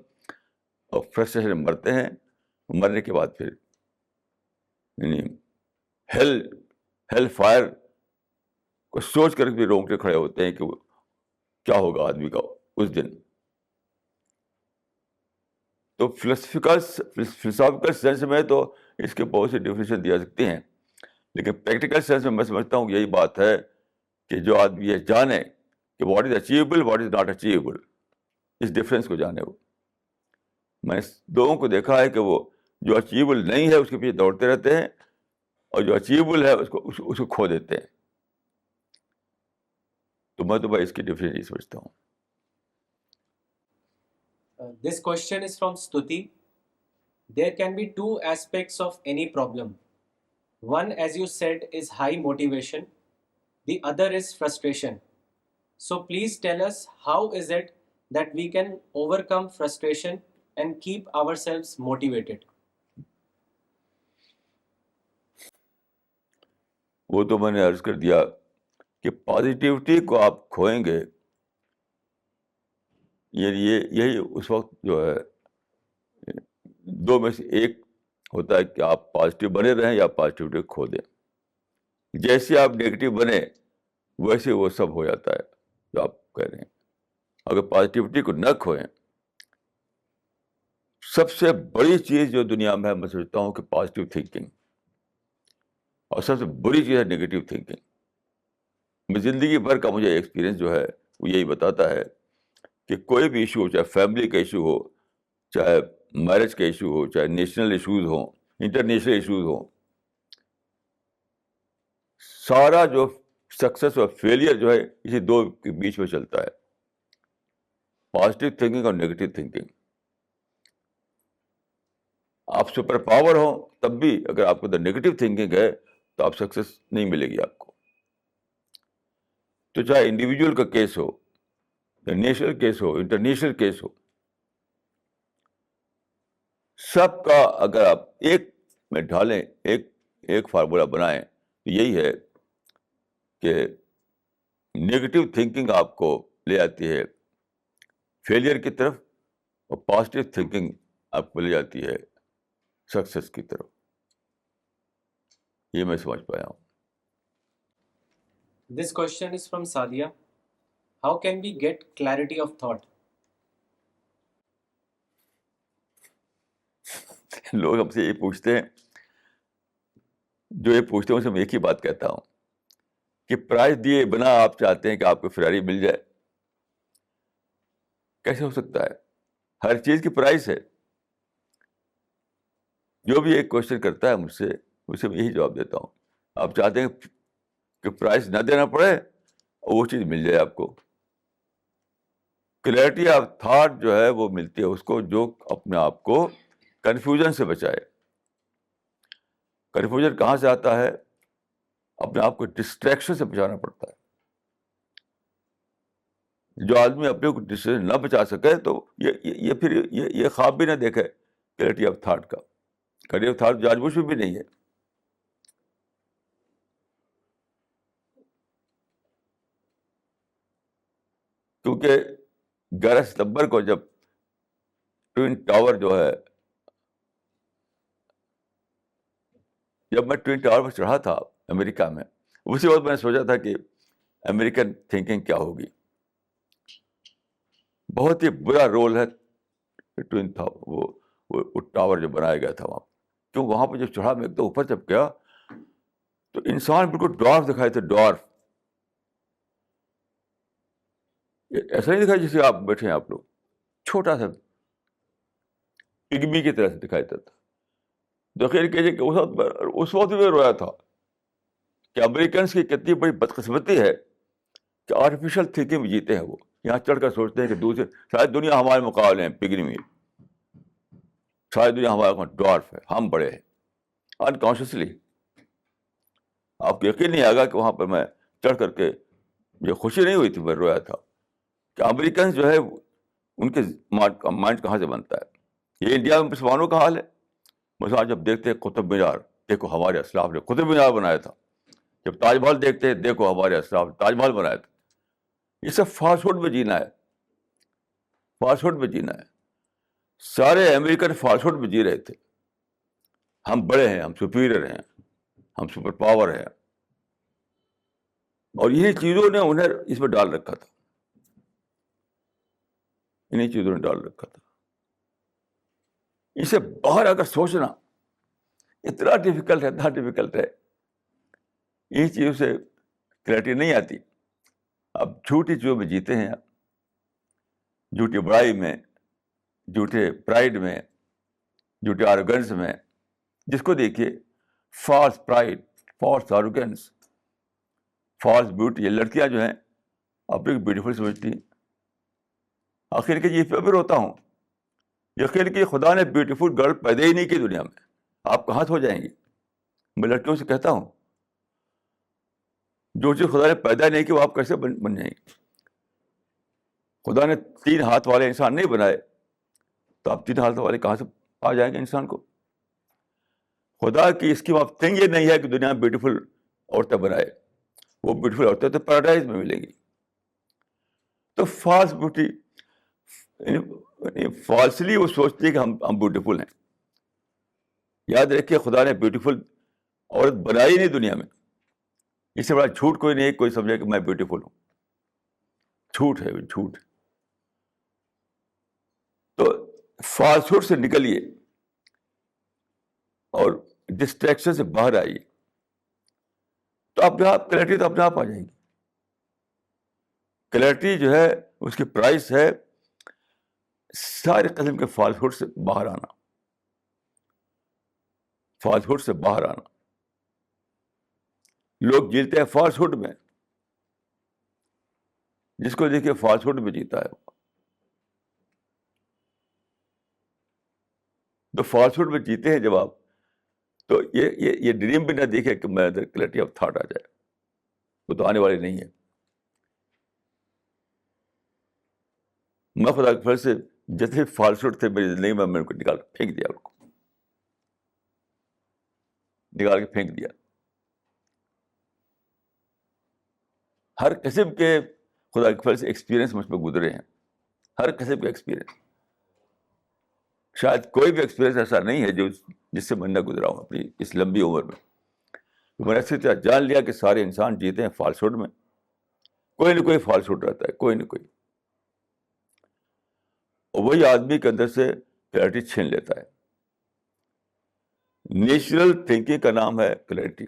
اور فرسٹریشن مرتے ہیں. مرنے کے بعد پھر یعنی ہیل فائر کو سوچ کر بھی رونگٹے کھڑے ہوتے ہیں کہ کیا ہوگا آدمی کا اس دن. تو فلسافیکل سینس میں تو اس کے بہت سی ڈیفینیشن دی جا سکتی ہیں، لیکن پریکٹیکل سینس میں سمجھتا ہوں کہ یہی بات ہے کہ جو آدمی یہ جانے کہ what is achievable, what is not achievable, اس ڈفرینس کو جانے. وہ میں نے لوگوں کو دیکھا ہے کہ وہ جو اچیویبل نہیں ہے اس کے پیچھے دوڑتے رہتے ہیں، اور جو اچیویبل ہے اس کو کھو دیتے ہیں. تو میں تو بھائی اس کی ڈفرینس نہیں سمجھتا ہوں. This question is from Stuti. There can be two aspects of any problem. One, as you said, is high motivation. The other is frustration. So please tell us, how is it that we can overcome frustration and keep ourselves motivated? وہ تو میں نے عرض کر دیا کہ positivity کو آپ کھوئیں گے، یہی اس وقت جو ہے دو میں سے ایک ہوتا ہے کہ آپ پازیٹیو بنے رہیں یا پازیٹیوٹی کھو دیں. جیسے آپ نیگیٹو بنے ویسے وہ سب ہو جاتا ہے جو آپ کہہ رہے ہیں. اگر پازیٹیوٹی کو نہ کھوئیں، سب سے بڑی چیز جو دنیا میں ہے میں سمجھتا ہوں کہ پازیٹیو تھنکنگ، اور سب سے بری چیز ہے نیگیٹو تھنکنگ. میں زندگی بھر کا مجھے ایکسپیرئنس جو ہے وہ یہی بتاتا ہے کہ کوئی بھی ایشو ہو، چاہے فیملی کا ایشو ہو، چاہے میرج کا ایشو ہو، چاہے نیشنل ایشوز ہوں، انٹرنیشنل ایشوز ہوں، سارا جو سکسیس اور فیلئر جو ہے اسی دو کے بیچ میں چلتا ہے، پازیٹیو تھنکنگ اور نیگیٹو تھنکنگ. آپ سپر پاور ہوں تب بھی اگر آپ کے اندر نیگیٹو تھنکنگ ہے تو آپ سکسیس نہیں ملے گی آپ کو. تو چاہے انڈیویجول کا کیس ہو، یا نیشنل کیس ہو، انٹرنیشنل کیس ہو، سب کا اگر آپ ایک میں ڈھالیں، ایک فارمولا بنائیں تو یہی ہے کہ نیگیٹو تھنکنگ آپ کو لے آتی ہے فیلئر کی طرف، اور پازیٹیو تھنکنگ آپ کو لے جاتی ہے سکسیس کی طرف. یہ میں سمجھ پایا ہوں. This question is from Sadia. How can we get clarity of thought? لوگ ہم سے یہ پوچھتے ہیں، جو یہ پوچھتے ہیں اسے میں ایک ہی بات کہتا ہوں کہ پرائز دیے بنا آپ چاہتے ہیں کہ آپ کو فراری مل جائے؟ کیسے ہو سکتا ہے؟ ہر چیز کی پرائز ہے. جو بھی ایک کوشچن کرتا ہے مجھ سے، اسے میں یہی جواب دیتا ہوں، آپ چاہتے ہیں کہ پرائز نہ دینا پڑے اور وہ چیز مل جائے آپ کو. کلیئرٹی آف تھاٹ جو ہے وہ ملتی ہے اس کو جو اپنے آپ کو کنفیوژن سے بچائے. کنفیوژن کہاں سے آتا ہے؟ اپنے آپ کو ڈسٹریکشن سے بچانا پڑتا ہے. جو آدمی اپنے کو ڈسٹریکشن نہ بچا سکے تو یہ پھر یہ خواب بھی نہ دیکھے کلیئرٹی آف تھاٹ کا. کلیئرٹی آف تھاٹ جانبوجھ میں بھی نہیں ہے. کیونکہ 11 ستمبر کو جب ٹوئن ٹاور جو ہے، جب میں ٹوئن ٹاور پر چڑھا تھا امریکہ میں، اسی وقت میں نے سوچا تھا کہ امریکن تھنکنگ کیا ہوگی. بہت ہی برا رول ہے ٹوئن تھا وہ ٹاور جو بنایا گیا تھا وہاں. کیوں وہاں پہ جب چڑھا میں ایک دم اوپر جب گیا تو انسان بالکل ڈوارف دکھائے تھے، ڈوارف. ایسا نہیں دکھائی جیسے آپ بیٹھے ہیں آپ لوگ، چھوٹا سا پگمی کی طرح سے دکھائی دیتا تھا. یقین کیجیے کہ اس وقت میں رویا تھا کہ امریکنس کی کتنی بڑی بدقسمتی ہے کہ آرٹیفیشل تھنکنگ میں جیتے ہیں. وہ یہاں چڑھ کر سوچتے ہیں کہ دوسرے شاید دنیا ہمارے مقابلے ہیں پگمی، شاید دنیا ہمارے ڈوارف ہے، ہم بڑے ہیں. انکانشیسلی آپ کو یقین نہیں آئے گا کہ وہاں پر میں چڑھ کر کے مجھے خوشی نہیں ہوئی تھی، میں رویا تھا کہ امریکنس جو ہے ان کے مائنڈ کہاں سے بنتا ہے. یہ انڈیا میں مسلمانوں کا حال ہے. مسلمان جب دیکھتے ہیں قطب مینار، دیکھو ہمارے اسلاف نے قطب مینار بنایا تھا. جب تاج محل دیکھتے ہیں، دیکھو ہمارے اسلاف نے تاج محل بنایا تھا. یہ سب فاسٹ فوڈ میں جینا ہے، فاسٹ فوڈ میں جینا ہے. سارے امریکن فاسٹ فوڈ میں جی رہے تھے. ہم بڑے ہیں، ہم سپیریئر ہیں، ہم سپر پاور ہیں. اور یہی چیزوں نے انہیں اس میں ڈال رکھا تھا، انہیں چیزوں نے ڈال رکھا تھا. اسے باہر اگر سوچنا اتنا ڈیفیکلٹ ہے. یہ چیزوں سے کلیئرٹی نہیں آتی. اب جھوٹی چیزوں میں جیتے ہیں, جھوٹی بڑائی میں, جھوٹے پرائڈ میں, جھوٹے آروگنس میں. جس کو دیکھیے false pride, false arrogance, false beauty. یہ لڑکیاں جو ہیں اپنے کو بیوٹیفل سمجھتی ہیں. آخر کہ یہ پہ روتا ہوں, یقین کہ خدا نے بیوٹیفل گرل پیدا ہی نہیں کی دنیا میں. آپ کہاں سے ہو جائیں گی؟ میں لڑکیوں سے کہتا ہوں جو چیز خدا نے پیدا نہیں کی وہ آپ کیسے بن جائیں گے؟ خدا نے 3 ہاتھ والے انسان نہیں بنائے تو آپ 3 ہاتھ والے کہاں سے آ جائیں گے انسان کو؟ خدا کی اسکیم آف تھنگ یہ نہیں ہے کہ دنیا میں بیوٹیفل عورتیں بنائے. وہ بیوٹیفل عورتیں تو پیراڈائز میں ملیں گی. تو فالس بیوٹی, فالسلی وہ سوچتی ہے کہ ہم بیوٹیفل ہیں. یاد رکھیے خدا نے بیوٹیفل عورت بنائی نہیں دنیا میں. اس سے بڑا جھوٹ کوئی نہیں, کوئی سمجھے کہ میں بیوٹیفل ہوں. جھوٹ ہے, جھوٹ. تو فالسہوڈ سے نکلیے اور ڈسٹریکشن سے باہر آئیے, تو اپنے آپ کلیئرٹی تو اپنے آپ آ جائے گی. کلیئرٹی جو ہے اس کی پرائس ہے سارے قسم کے فالسہوڈ سے باہر آنا, فالسہوڈ سے باہر آنا. لوگ جیتے ہیں فالسہوڈ میں, جس کو دیکھیے فالسہوڈ میں جیتا ہے. تو فالسہوڈ میں جیتے ہیں جب آپ, تو یہ ڈریم بھی نہ دیکھے کہ میں ادھر کلیئرٹی آف تھاٹ آ جائے, وہ تو آنے والی نہیں ہے. میں خدا کے فضل سے جتنے فالسہوڈ تھے میری زندگی میں ان کو نکال کے پھینک دیا, ان کو نکال کے پھینک دیا. ہر قسم کے خدا کے فضل سے ایکسپیرئنس مجھ پہ گزرے ہیں, ہر قسم کے ایکسپیرئنس. شاید کوئی بھی ایکسپیرئنس ایسا نہیں ہے جس سے میں نہ گزرا ہوں اپنی اس لمبی عمر میں. میں نے اچھی طرح جان لیا کہ سارے انسان جیتے ہیں فالسہوڈ میں. کوئی نہ کوئی فالسہوڈ رہتا ہے, کوئی نہ کوئی. اور وہی آدمی کے اندر سے کلیئرٹی چھین لیتا ہے. نیچرل تھنکنگ کا نام ہے کلیئرٹی.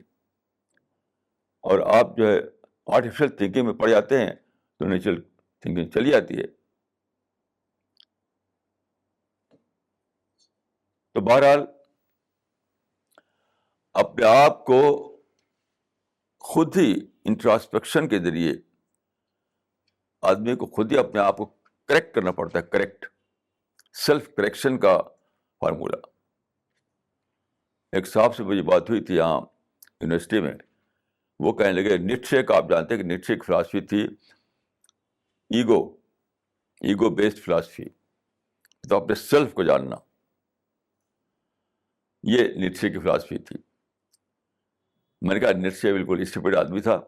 اور آپ جو ہے آرٹیفیشل تھنکنگ میں پڑ جاتے ہیں تو نیچرل تھنکنگ چلی جاتی ہے. تو بہرحال اپنے آپ کو خود ہی انٹراسپیکشن کے ذریعے آدمی کو خود ہی اپنے آپ کو کریکٹ کرنا پڑتا ہے. کریکٹ, سیلف کریکشن کا فارمولا. ایک صاحب سے مجھے بات ہوئی تھی یہاں یونیورسٹی میں. وہ کہنے لگے نیٹشے کا, آپ جانتے ہیں کہ نیٹشے کی فلاسفی تھی ایگو بیسڈ فلاسفی, تو اپنے سیلف کو جاننا, یہ نیٹشے کی فلاسفی تھی. میں نے کہا نیٹشے بالکل اسٹوپڈ آدمی تھا.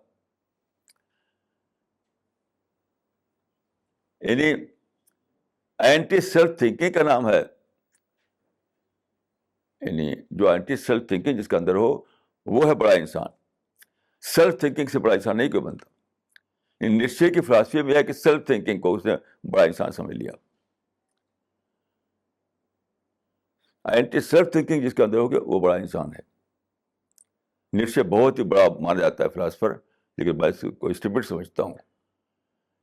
یعنی اینٹی سیلف تھنکنگ کا نام ہے, یعنی جو اینٹی سیلف تھنکنگ جس کے اندر ہو وہ ہے بڑا انسان. سیلف تھنکنگ سے بڑا انسان نہیں کوئی بنتا. نیٹشے کی فلاسفی میں ہے کہ سیلف تھنکنگ کو اس نے بڑا انسان سمجھ لیا. اینٹی سیلف تھنکنگ جس کے اندر ہوگی وہ بڑا انسان ہے. نیٹشے بہت ہی بڑا مانا جاتا ہے فلاسفر, لیکن میں اس کو اسٹوپڈ سمجھتا ہوں.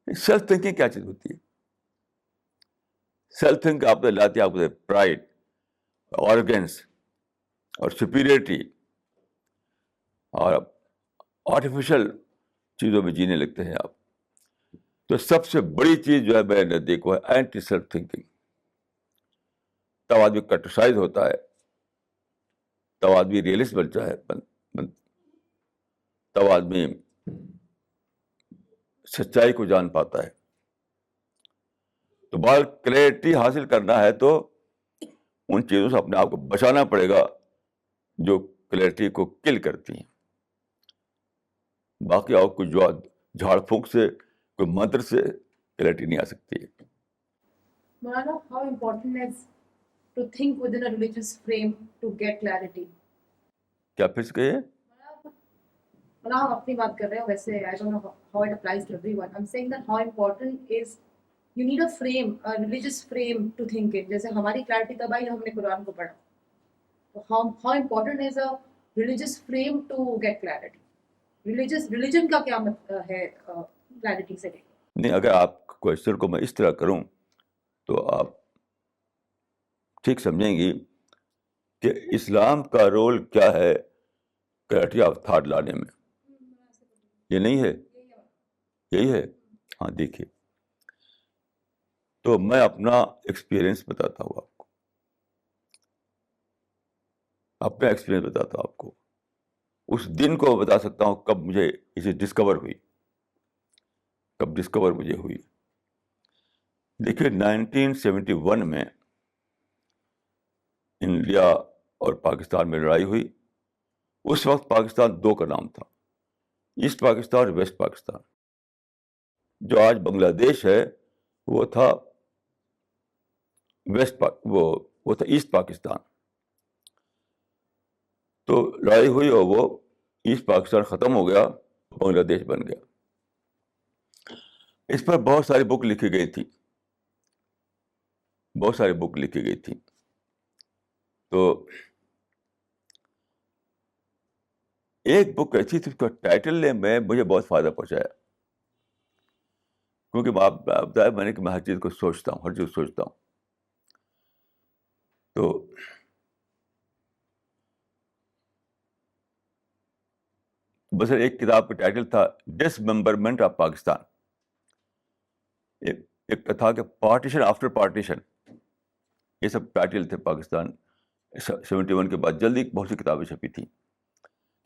سیلف تھنکنگ کیا چیز ہوتی ہے؟ سیلف تھنک آپ نے لاتی ہے آپ کو پرائڈ, آرگنس اور سپیریٹی, اور آرٹیفیشل چیزوں میں جینے لگتے ہیں آپ. تو سب سے بڑی چیز جو ہے میرے نزدیک وہ ہے اینٹی سیلف تھنکنگ. تب آدمی کرٹیسائز ہوتا ہے, تب آدمی ریئلسٹ بنتا ہے, تب آدمی سچائی کو جان پاتا ہے. تو بال کلیئرٹی حاصل کرنا ہے تو ان چیزوں سے اپنے آپ کو بچانا پڑے گا جو کلیئرٹی کو کل کرتی ہیں. باقی اور کچھ جو جھاڑ پھونک سے, کوئی منتر سے کلیئرٹی نہیں آ سکتی ہے. Manana, how important is to think within a religious frame to get clarity? کیا پھر سے کہیے؟ ہم اپنی بات کر رہے ہیں, ویسے I don't know how it applies to everyone. I'm saying that how important is you need a frame, a religious frame to think in. جیسے ہماری کلیرٹی تب آئی ہم نے قرآن کو پڑھا. تو how important is a religious frame to get clarity? religion کا کیا ہے clarity سے؟ نہیں، اگر آپ کوشچن کو میں اس طرح کروں تو آپ ٹھیک سمجھیں گی کہ اسلام کا رول کیا ہے کلیرٹی آف تھاٹ لانے میں. یہ نہیں ہے، یہی ہے. ہاں دیکھیے، تو میں اپنا ایکسپیرئنس بتاتا ہوں آپ کو، اپنا ایکسپیرئنس بتاتا ہوں آپ کو. اس دن کو بتا سکتا ہوں کب مجھے اسے ڈسکور ہوئی، کب ڈسکور مجھے ہوئی. دیکھیے 1971 میں انڈیا اور پاکستان میں لڑائی ہوئی. اس وقت پاکستان دو کا نام تھا، ایسٹ پاکستان اور ویسٹ پاکستان. جو آج بنگلہ دیش ہے وہ تھا وہ تھا ایسٹ پاکستان. تو لڑائی ہوئی اور وہ ایسٹ پاکستان ختم ہو گیا، بنگلہ دیش بن گیا. اس پر بہت ساری بک لکھی گئی تھی، بہت ساری بک لکھی گئی تھی. تو ایک بک ایسی تھی، اس کا ٹائٹل نے مجھے بہت فائدہ پہنچایا، کیونکہ آپ بتایا میں نے کہ میں ہر چیز کو سوچتا ہوں، ہر چیز سوچتا ہوں. تو بس ایک کتاب کا ٹائٹل تھا ڈسممبرمنٹ آف پاکستان. ایک تھا کہ پارٹیشن آفٹر پارٹیشن. یہ سب ٹائٹل تھے. پاکستان 71 کے بعد جلدی بہت سی کتابیں چھپی تھیں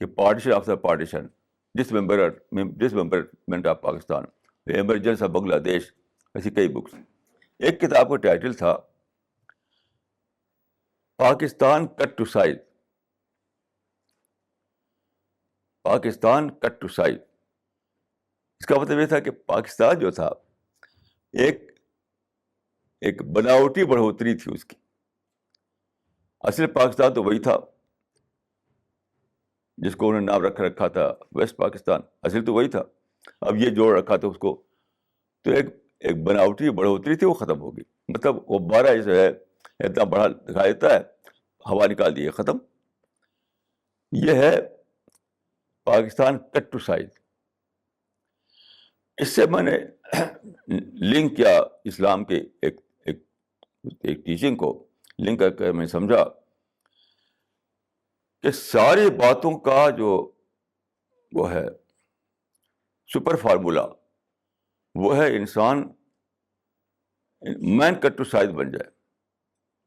کہ partition after partition, dismemberment of Pakistan, emergence of Bangladesh, ایسی کئی بکس. ایک کتاب کا ٹائٹل تھا Pakistan cut to size. Pakistan cut to size. اس کا مطلب یہ تھا کہ پاکستان جو تھا ایک بناوٹی بڑھوتری تھی اس کی. اصل پاکستان تو وہی تھا جس کو انہوں نے نام رکھا تھا ویسٹ پاکستان. اصل تو وہی تھا. اب یہ جوڑ رکھا تھا اس کو، تو ایک بناوٹی بڑھوتری تھی، وہ ختم ہو گئی. مطلب وہ 12 جو ہے اتنا بڑا دکھائی دیتا ہے، ہوا نکال دی ہے، ختم. یہ ہے پاکستان کٹ ٹو سائز. اس سے میں نے لنک کیا اسلام کے ایک ٹیچنگ کو لنک کر کے میں سمجھا کہ ساری باتوں کا جو وہ ہے سپر فارمولا، وہ ہے انسان مین کٹ ٹو سائز بن جائے.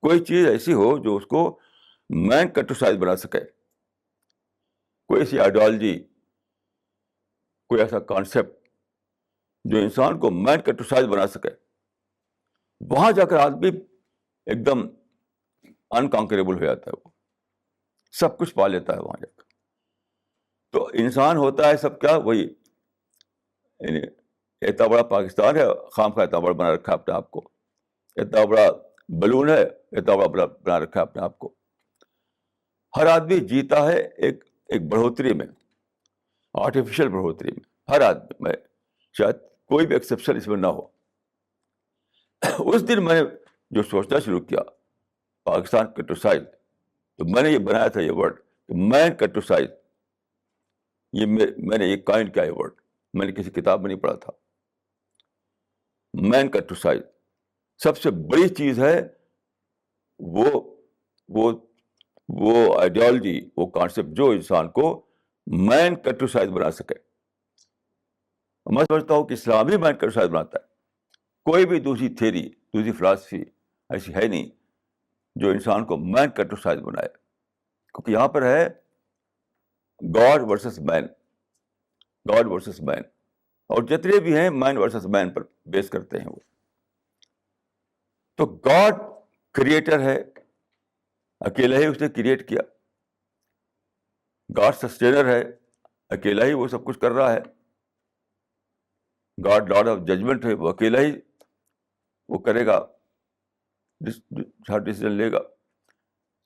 کوئی چیز ایسی ہو جو اس کو مین کٹ ٹو سائز بنا سکے. کوئی ایسی آئیڈیالوجی، کوئی ایسا کانسیپٹ جو انسان کو مین کٹ ٹو سائز بنا سکے. وہاں جا کر آدمی ایک دم انکانکریبل ہو جاتا ہے، وہ سب کچھ پا لیتا ہے وہاں جا کر. تو انسان ہوتا ہے سب کیا، وہی یعنی اتنا بڑا پاکستان ہے، خام خواہ اتنا بڑا بنا رکھا ہے اپنے آپ کو. اتنا بڑا بلون ہے، اتنا بڑا بنا رکھا ہے اپنے آپ کو. ہر آدمی جیتا ہے ایک بڑھوتری میں، آرٹیفیشل بڑھوتری میں. ہر آدمی میں، شاید کوئی بھی ایکسیپشن اس میں نہ ہو. اس دن میں نے جو سوچنا شروع کیا پاکستان کٹ ٹو سائز، تو میں نے یہ بنایا تھا یہ word man cut to size. یہ میں نے یہ کائنڈ کیا یہ ورڈ، میں نے کسی کتاب میں نہیں پڑھا تھا. مین کٹ ٹو سائز سب سے بڑی چیز ہے. وہ آئیڈیالوجی، وہ کانسیپٹ جو انسان کو مین کٹ ٹو سائز بنا سکے. میں سمجھتا ہوں کہ اسلام ہی مین کٹ ٹو سائز بناتا ہے. کوئی بھی دوسری تھیری، دوسری فلاسفی ایسی ہے نہیں جو انسان کو مین کٹ ٹو سائز بنائے. کیونکہ یہاں پر ہے God versus man, God versus man, اور جتنے بھی ہیں مین ورسز مین پر بیس کرتے ہیں وہ. تو گاڈ کریٹر ہے، اکیلا ہی اس نے کریٹ کیا. گاڈ سسٹینر ہے، اکیلا ہی وہ سب کچھ کر رہا ہے. گاڈ لاڈ آف ججمنٹ ہے، وہ اکیلا ہی وہ کرے گا، ہر ڈیسیزن لے گا.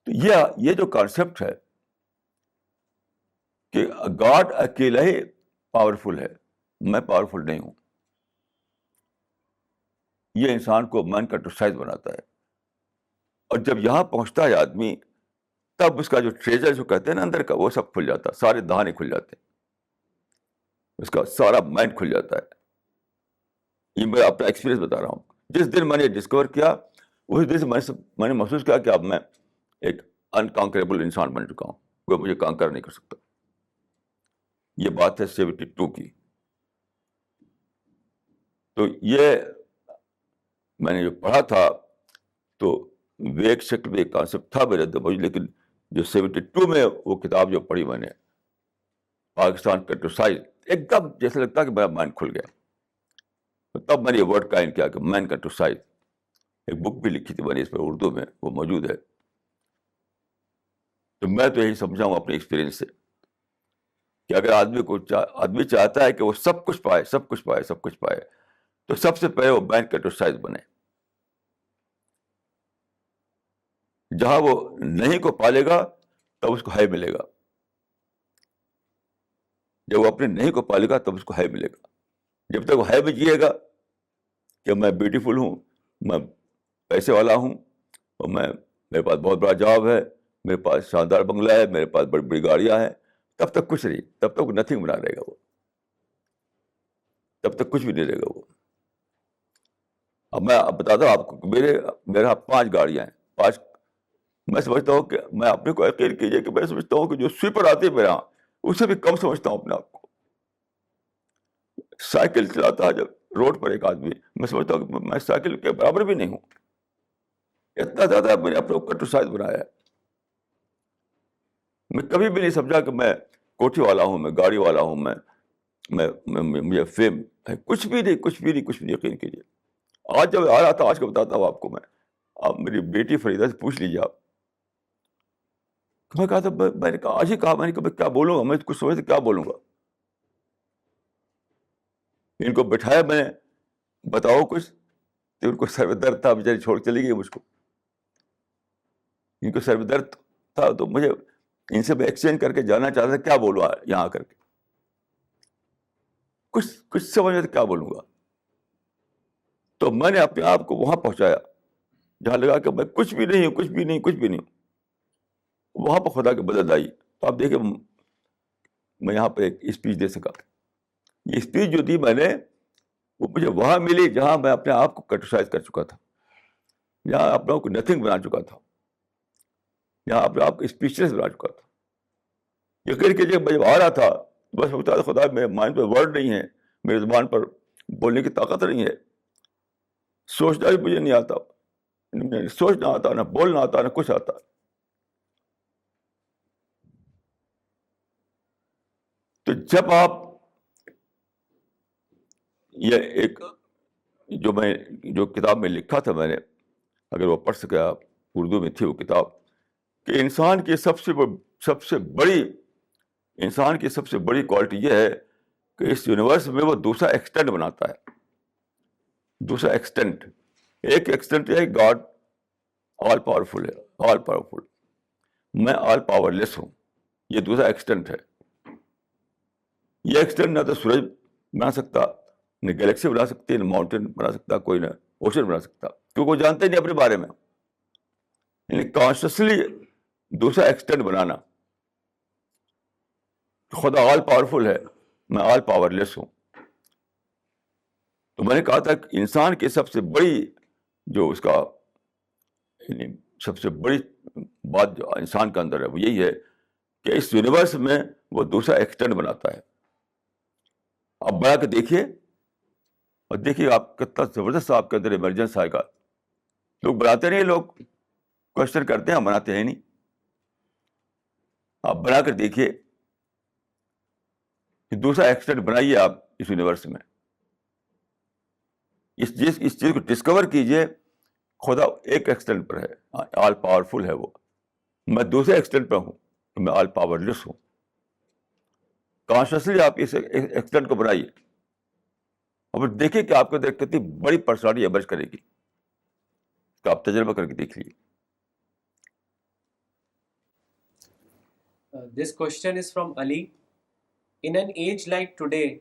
تو یہ جو کانسیپٹ ہے کہ گاڈ اکیلا ہی پاورفل ہے، میں پاورفل نہیں ہوں. یہ انسان کو مین کنٹروسائز بناتا ہے. اور جب یہاں پہنچتا ہے آدمی, تب اس کا جو ٹریجر جو کہتے ہیں نا اندر کا, وہ سب کھل جاتا ہے, سارے دہانے کھل جاتے ہیں, اس کا سارا مائنڈ کھل جاتا ہے. یہ میں اپنا ایکسپیرینس بتا رہا ہوں. جس دن میں نے ڈسکور کیا, اس دن سے میں نے محسوس کیا کہ اب میں ایک انکانکریبل انسان بن چکا ہوں, کوئی مجھے کانکر نہیں کر سکتا. یہ بات ہے 72 کی. تو یہ میں نے جو پڑھا تھا تو ایک شکل میں ایک کانسیپٹ تھا میرے دماغ, لیکن جو 72 میں وہ کتاب جو پڑھی میں نے, پاکستان کنٹروسائز, ایک دم جیسے لگتا کہ میرا مائنڈ کھل گیا. تب میں نے یہ ورڈ قائم کیا کہ مین کنٹروسائز. ایک بک بھی لکھی تھی میں نے اس پہ اردو میں, وہ موجود ہے. تو میں تو یہی سمجھا ہوں اپنے ایکسپیرینس سے کہ اگر آدمی چاہتا ہے کہ وہ سب کچھ پائے, سب کچھ پائے, سب کچھ پائے, تو سب سے پہلے وہ مین کنٹروسائز بنے. جہاں وہ نہیں کو پالے گا تب اس کو ہے ملے گا. جب وہ اپنے نہیں کو پالے گا تب اس کو ہے ملے گا. جب تک وہ ہے میں جیے گا کہ میں بیوٹیفل ہوں, میں پیسے والا ہوں, اور میرے پاس بہت بڑا جاب ہے, میرے پاس شاندار بنگلہ ہے, میرے پاس بڑی بڑی گاڑیاں ہیں, تب تک کچھ نہیں, تب تک نتھنگ بنا رہے گا وہ, تب تک کچھ بھی نہیں رہے گا وہ. اب میں بتاتا ہوں آپ کو, میرے یہاں 5 گاڑیاں ہیں, 5. میں سمجھتا ہوں کہ میں اپنے کو یقین کیجیے کہ میں سمجھتا ہوں کہ جو سویپر آتی ہے میرے یہاں, اس سے بھی کم سمجھتا ہوں اپنے آپ کو. سائیکل چلاتا ہے جب روڈ پر ایک آدمی, میں سمجھتا ہوں کہ میں سائیکل کے برابر بھی نہیں ہوں. اتنا زیادہ میں نے اپنے کنٹروسائز بنایا ہے. میں کبھی بھی نہیں سمجھا کہ میں کوٹھی والا ہوں, میں گاڑی والا ہوں, مجھے فیم ہے, کچھ بھی نہیں, کچھ بھی نہیں, کچھ بھی نہیں. یقین کیجیے, آج جب آ رہا تھا, آج کو بتاتا ہوں آپ کو میں, آپ میری بیٹی فریدہ سے پوچھ لیجیے آپ. میں کہا تھا, میں نے کہا آج ہی کہا, میں نے کہا میں کیا بولوں گا, میں کچھ سمجھ کیا بولوں گا. ان کو بٹھایا میں نے, بتاؤ کچھ, تو ان کو سر میں درد تھا, بیچاری چھوڑ چلی گئی مجھ کو. ان کو سر میں درد تھا, تو مجھے ان سے میں ایکسچینج کر کے جانا چاہتا تھا, کیا بولوں یہاں آ کر کے, کچھ سمجھ میں کیا بولوں گا. تو میں نے اپنے آپ کو وہاں پہنچایا جہاں لگا کہ میں کچھ بھی نہیں ہوں, کچھ بھی نہیں, کچھ بھی نہیں ہوں. وہاں پر خدا کی مدد آئی. تو آپ دیکھیں, میں یہاں پہ ایک اسپیچ دے سکا. یہ اسپیچ جو دی میں نے, وہ مجھے وہاں ملی جہاں میں اپنے آپ کو کنٹروسائز کر چکا تھا, جہاں اپنے کو نتھنگ بنا چکا تھا, جہاں اپنے آپ کو اسپیچلیس بنا چکا تھا. یقین کیجیے, میں جب آ رہا تھا بس سوچتا تھا خدا میرے مائنڈ پہ ورڈ نہیں ہے, میری زبان پر بولنے کی طاقت نہیں ہے, سوچنا بھی مجھے نہیں آتا, سوچنا آتا, نہ بولنا آتا, نہ کچھ آتا. تو جب آپ یہ ایک جو کتاب میں لکھا تھا میں نے, اگر وہ پڑھ سکے آپ, اردو میں تھی وہ کتاب, کہ انسان کی سب سے بڑی کوالٹی یہ ہے کہ اس یونیورس میں وہ دوسرا ایکسٹینٹ بناتا ہے. دوسرا ایکسٹینٹ, ایک ایکسٹینٹ ہے گاڈ آل پاورفل ہے, آل پاورفل. میں آل پاور لیس ہوں, یہ دوسرا ایکسٹینٹ ہے. یہ ایکسٹینٹ نہ تو سورج بنا سکتا, نہ گلیکسی بنا سکتی, نہ ماؤنٹین بنا سکتا, کوئی نہ اوشن بنا سکتا, کیونکہ وہ جانتے نہیں اپنے بارے میں. یعنی کانشیسلی دوسرا ایکسٹینٹ بنانا. خدا آل پاورفل ہے, میں آل پاور لیس ہوں. تو میں نے کہا تھا کہ انسان کی سب سے بڑی جو اس کا یعنی سب سے بڑی بات جو انسان کے اندر ہے وہ یہی ہے کہ اس یونیورس میں وہ دوسرا ایکسٹینٹ بناتا ہے. آپ بنا کے دیکھیے, اور دیکھیے آپ کتنا زبردست آپ کے اندر ایمرجنس آئے گا. لوگ بناتے نہیں, لوگ کوشچن کرتے ہیں, ہم بناتے ہیں نہیں. آپ بنا کر دیکھیے, دوسرا ایکسٹینٹ بنائیے آپ اس یونیورس میں. اس چیز کو ڈسکور کیجیے. خدا ایک ایکسٹینٹ پر ہے, آل پاورفل ہے وہ. میں دوسرے ایکسٹینٹ پہ ہوں, میں آل پاور لیس ہوں. کانشیسلی آپ اس ایکسٹینٹ کو بنائیے, اور دیکھیے کہ آپ کے اندر کتنی بڑی پرسنالٹی ایمرج کرے گی. تو آپ تجربہ کر کے دیکھ لیجیے. This question is from Ali. In an age like today,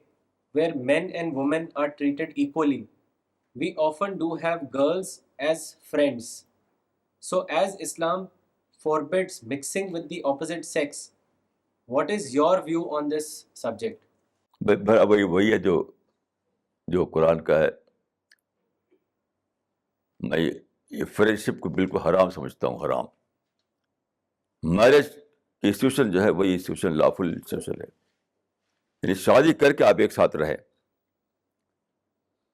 where men and women are treated equally, we often do have girls as friends. So, as Islam forbids mixing with the opposite sex, what is your view on this subject? برابر وہی ہے جو قرآن کا ہے. میں یہ friend شپ کو بالکل حرام سمجھتا ہوں, حرام. میرج انسٹیٹیوشن جو ہے وہی انسٹیٹیوشن لافل انسٹیٹیوشن ہے. یعنی شادی کر کے آپ ایک ساتھ رہیں,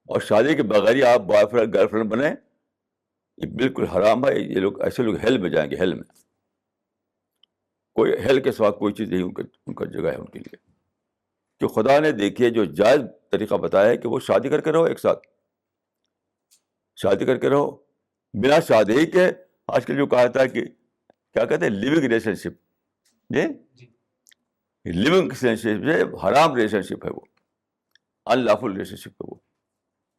اور شادی کے بغیر ہی آپ بوائے فرینڈ گرل فرینڈ بنیں, یہ بالکل حرام ہے. یہ لوگ ایسے لوگ ہیل میں جائیں گے, ہیل میں. کوئی ہیل کے سوا کوئی چیز نہیں ان کا جگہ ہے ان کے لیے. کہ خدا نے دیکھیے جو جائز طریقہ بتایا ہے کہ وہ شادی کر کے رہو ایک ساتھ, شادی کر کے رہو بنا شادی کے. آج کل جو کہا تھا کہ کیا کہتے ہیں لیونگ ریلیشن شپ, جی. لیونگ ریلیشن شپ حرام ریلیشن شپ ہے, وہ ان لافل ریلیشن شپ ہے, وہ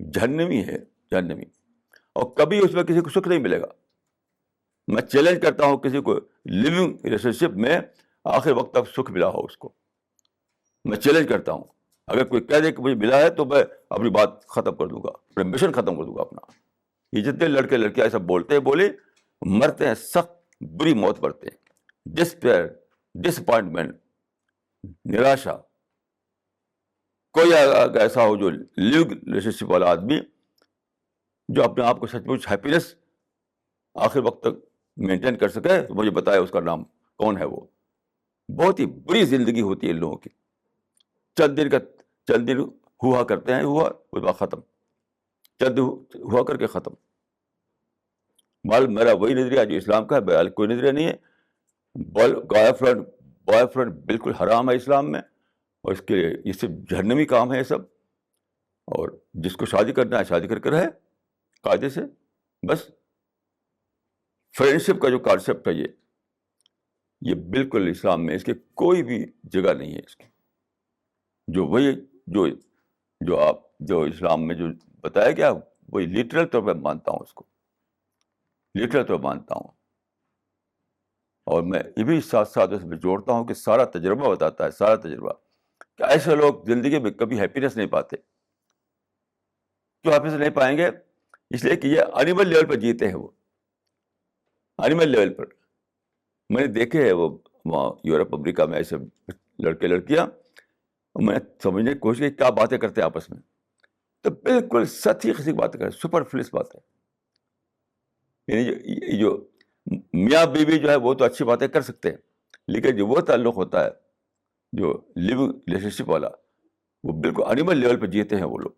جہنمی ہے, جہنمی. اور کبھی اس میں کسی کو سکھ نہیں ملے گا. میں چیلنج کرتا ہوں کسی کو لیونگ ریلیشن شپ میں آخر وقت تک سکھ ملا ہو اس کو, میں چیلنج کرتا ہوں. اگر کوئی کہہ دے کہ مجھے ملا ہے تو میں اپنی بات ختم کر دوں گا, اپنا مشن ختم کر دوں گا اپنا. یہ جتنے لڑکے لڑکیاں ایسا بولتے ہیں بولے, مرتے ہیں, سخت بری موت مرتے ہیں. ڈسپیئر, ڈس اپوائنٹمنٹ, نراشا. کوئی اگر ایسا ہو جو لیونگ ریلیشن شپ والا آدمی جو اپنے آپ کو سچ مچ ہیپینس آخر وقت تک مینٹین کر سکے, تو مجھے بتائے اس کا نام کون ہے. وہ بہت ہی بری زندگی ہوتی ہے ان لوگوں کی. چند دن ہوا کرتے ہیں, ہوا اس بعد ختم, چند ہوا کر کے ختم. میرا وہی نظریہ جو اسلام کا ہے, کوئی نظریہ نہیں ہے. بوائے فرینڈ بالکل حرام ہے اسلام میں, اور اس کے لیے یہ صرف جہنمی کام ہے یہ سب. اور جس کو شادی کرنا ہے شادی کر کے رہے قاعدے سے. بس فرینڈشپ کا جو کانسیپٹ ہے یہ بالکل اسلام میں اس کی کوئی بھی جگہ نہیں ہے. اس کی جو وہی جو اسلام میں جو بتایا گیا وہی لٹرل طور پہ مانتا ہوں, اس کو لٹرل طور پہ مانتا ہوں. اور میں یہ بھی ساتھ ساتھ اس میں جوڑتا ہوں کہ سارا تجربہ بتاتا ہے, سارا تجربہ, کہ ایسے لوگ زندگی میں کبھی ہیپینس نہیں پاتے. کیوں ہیپینس نہیں پائیں گے؟ اس لیے کہ یہ اینیمل لیول پر جیتے ہیں. وہ اینیمل لیول پر میں نے دیکھے ہیں وہ وہاں یورپ امریکہ میں ایسے لڑکے لڑکیاں, میں سمجھنے کی کوشش کی کیا باتیں کرتے ہیں آپس میں, تو بالکل سطحی قسم کی باتیں کرتے, سپرفلس باتیں. یعنی جو میاں بیوی جو ہے وہ تو اچھی باتیں کر سکتے ہیں, لیکن جو وہ تعلق ہوتا ہے جو لیونگ ریلیشن شپ والا, وہ بالکل اینیمل لیول پہ جیتے ہیں وہ لوگ.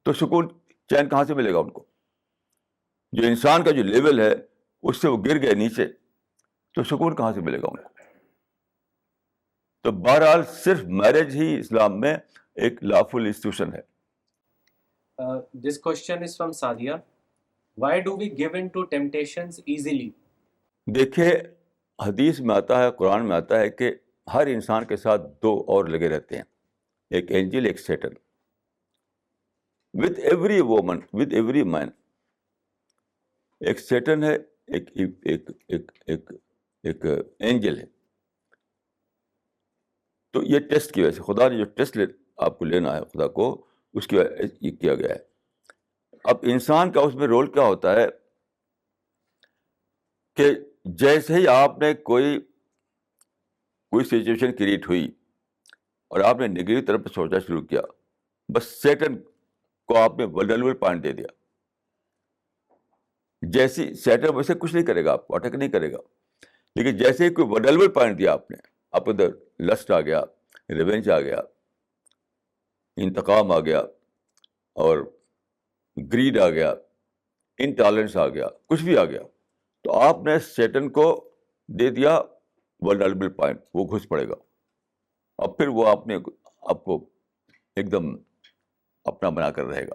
تو سکون چین کہاں سے ملے گا ان کو؟ جو انسان کا جو لیول ہے اس سے وہ گر گئے نیچے, تو سکون کہاں سے ملے گا ان کو؟ تو بہرحال صرف میرج ہی اسلام میں ایک لافل انسٹیٹیوشن ہے. This question is from Sadia. Why do we give in to temptations easily? دیکھیے حدیث میں آتا ہے, قرآن میں آتا ہے کہ ہر انسان کے ساتھ دو اور لگے رہتے ہیں, ایک اینجل ایک Satan. with every woman, with every man. ایک سیٹن ہے, ایک اینجل ہے. تو یہ ٹیسٹ کی وجہ سے خدا نے جو ٹیسٹ آپ کو لینا ہے خدا کو, اس کی وجہ یہ کیا گیا ہے. اب انسان کا اس میں رول کیا ہوتا ہے کہ جیسے ہی آپ نے کوئی سچویشن کریٹ ہوئی اور آپ نے نگیٹو طرف پہ سوچنا شروع کیا, بس سیٹن کو آپ نے ولنریبل پوائنٹ دے دیا. جیسی سیٹن ویسے کچھ نہیں کرے گا, آپ کو اٹیک نہیں کرے گا, لیکن جیسے ہی کوئی ولنریبل پوائنٹ دیا آپ نے, آپ ادھر لسٹ آ گیا, ریونج آ گیا, انتقام آ گیا, اور گریڈ آ گیا, انٹالرنس آ گیا, کچھ بھی آ گیا, تو آپ نے سیٹن کو دے دیا ولنریبل پوائنٹ, وہ گھس پڑے گا, اور پھر وہ آپ کو ایک دم اپنا بنا کر رہے گا.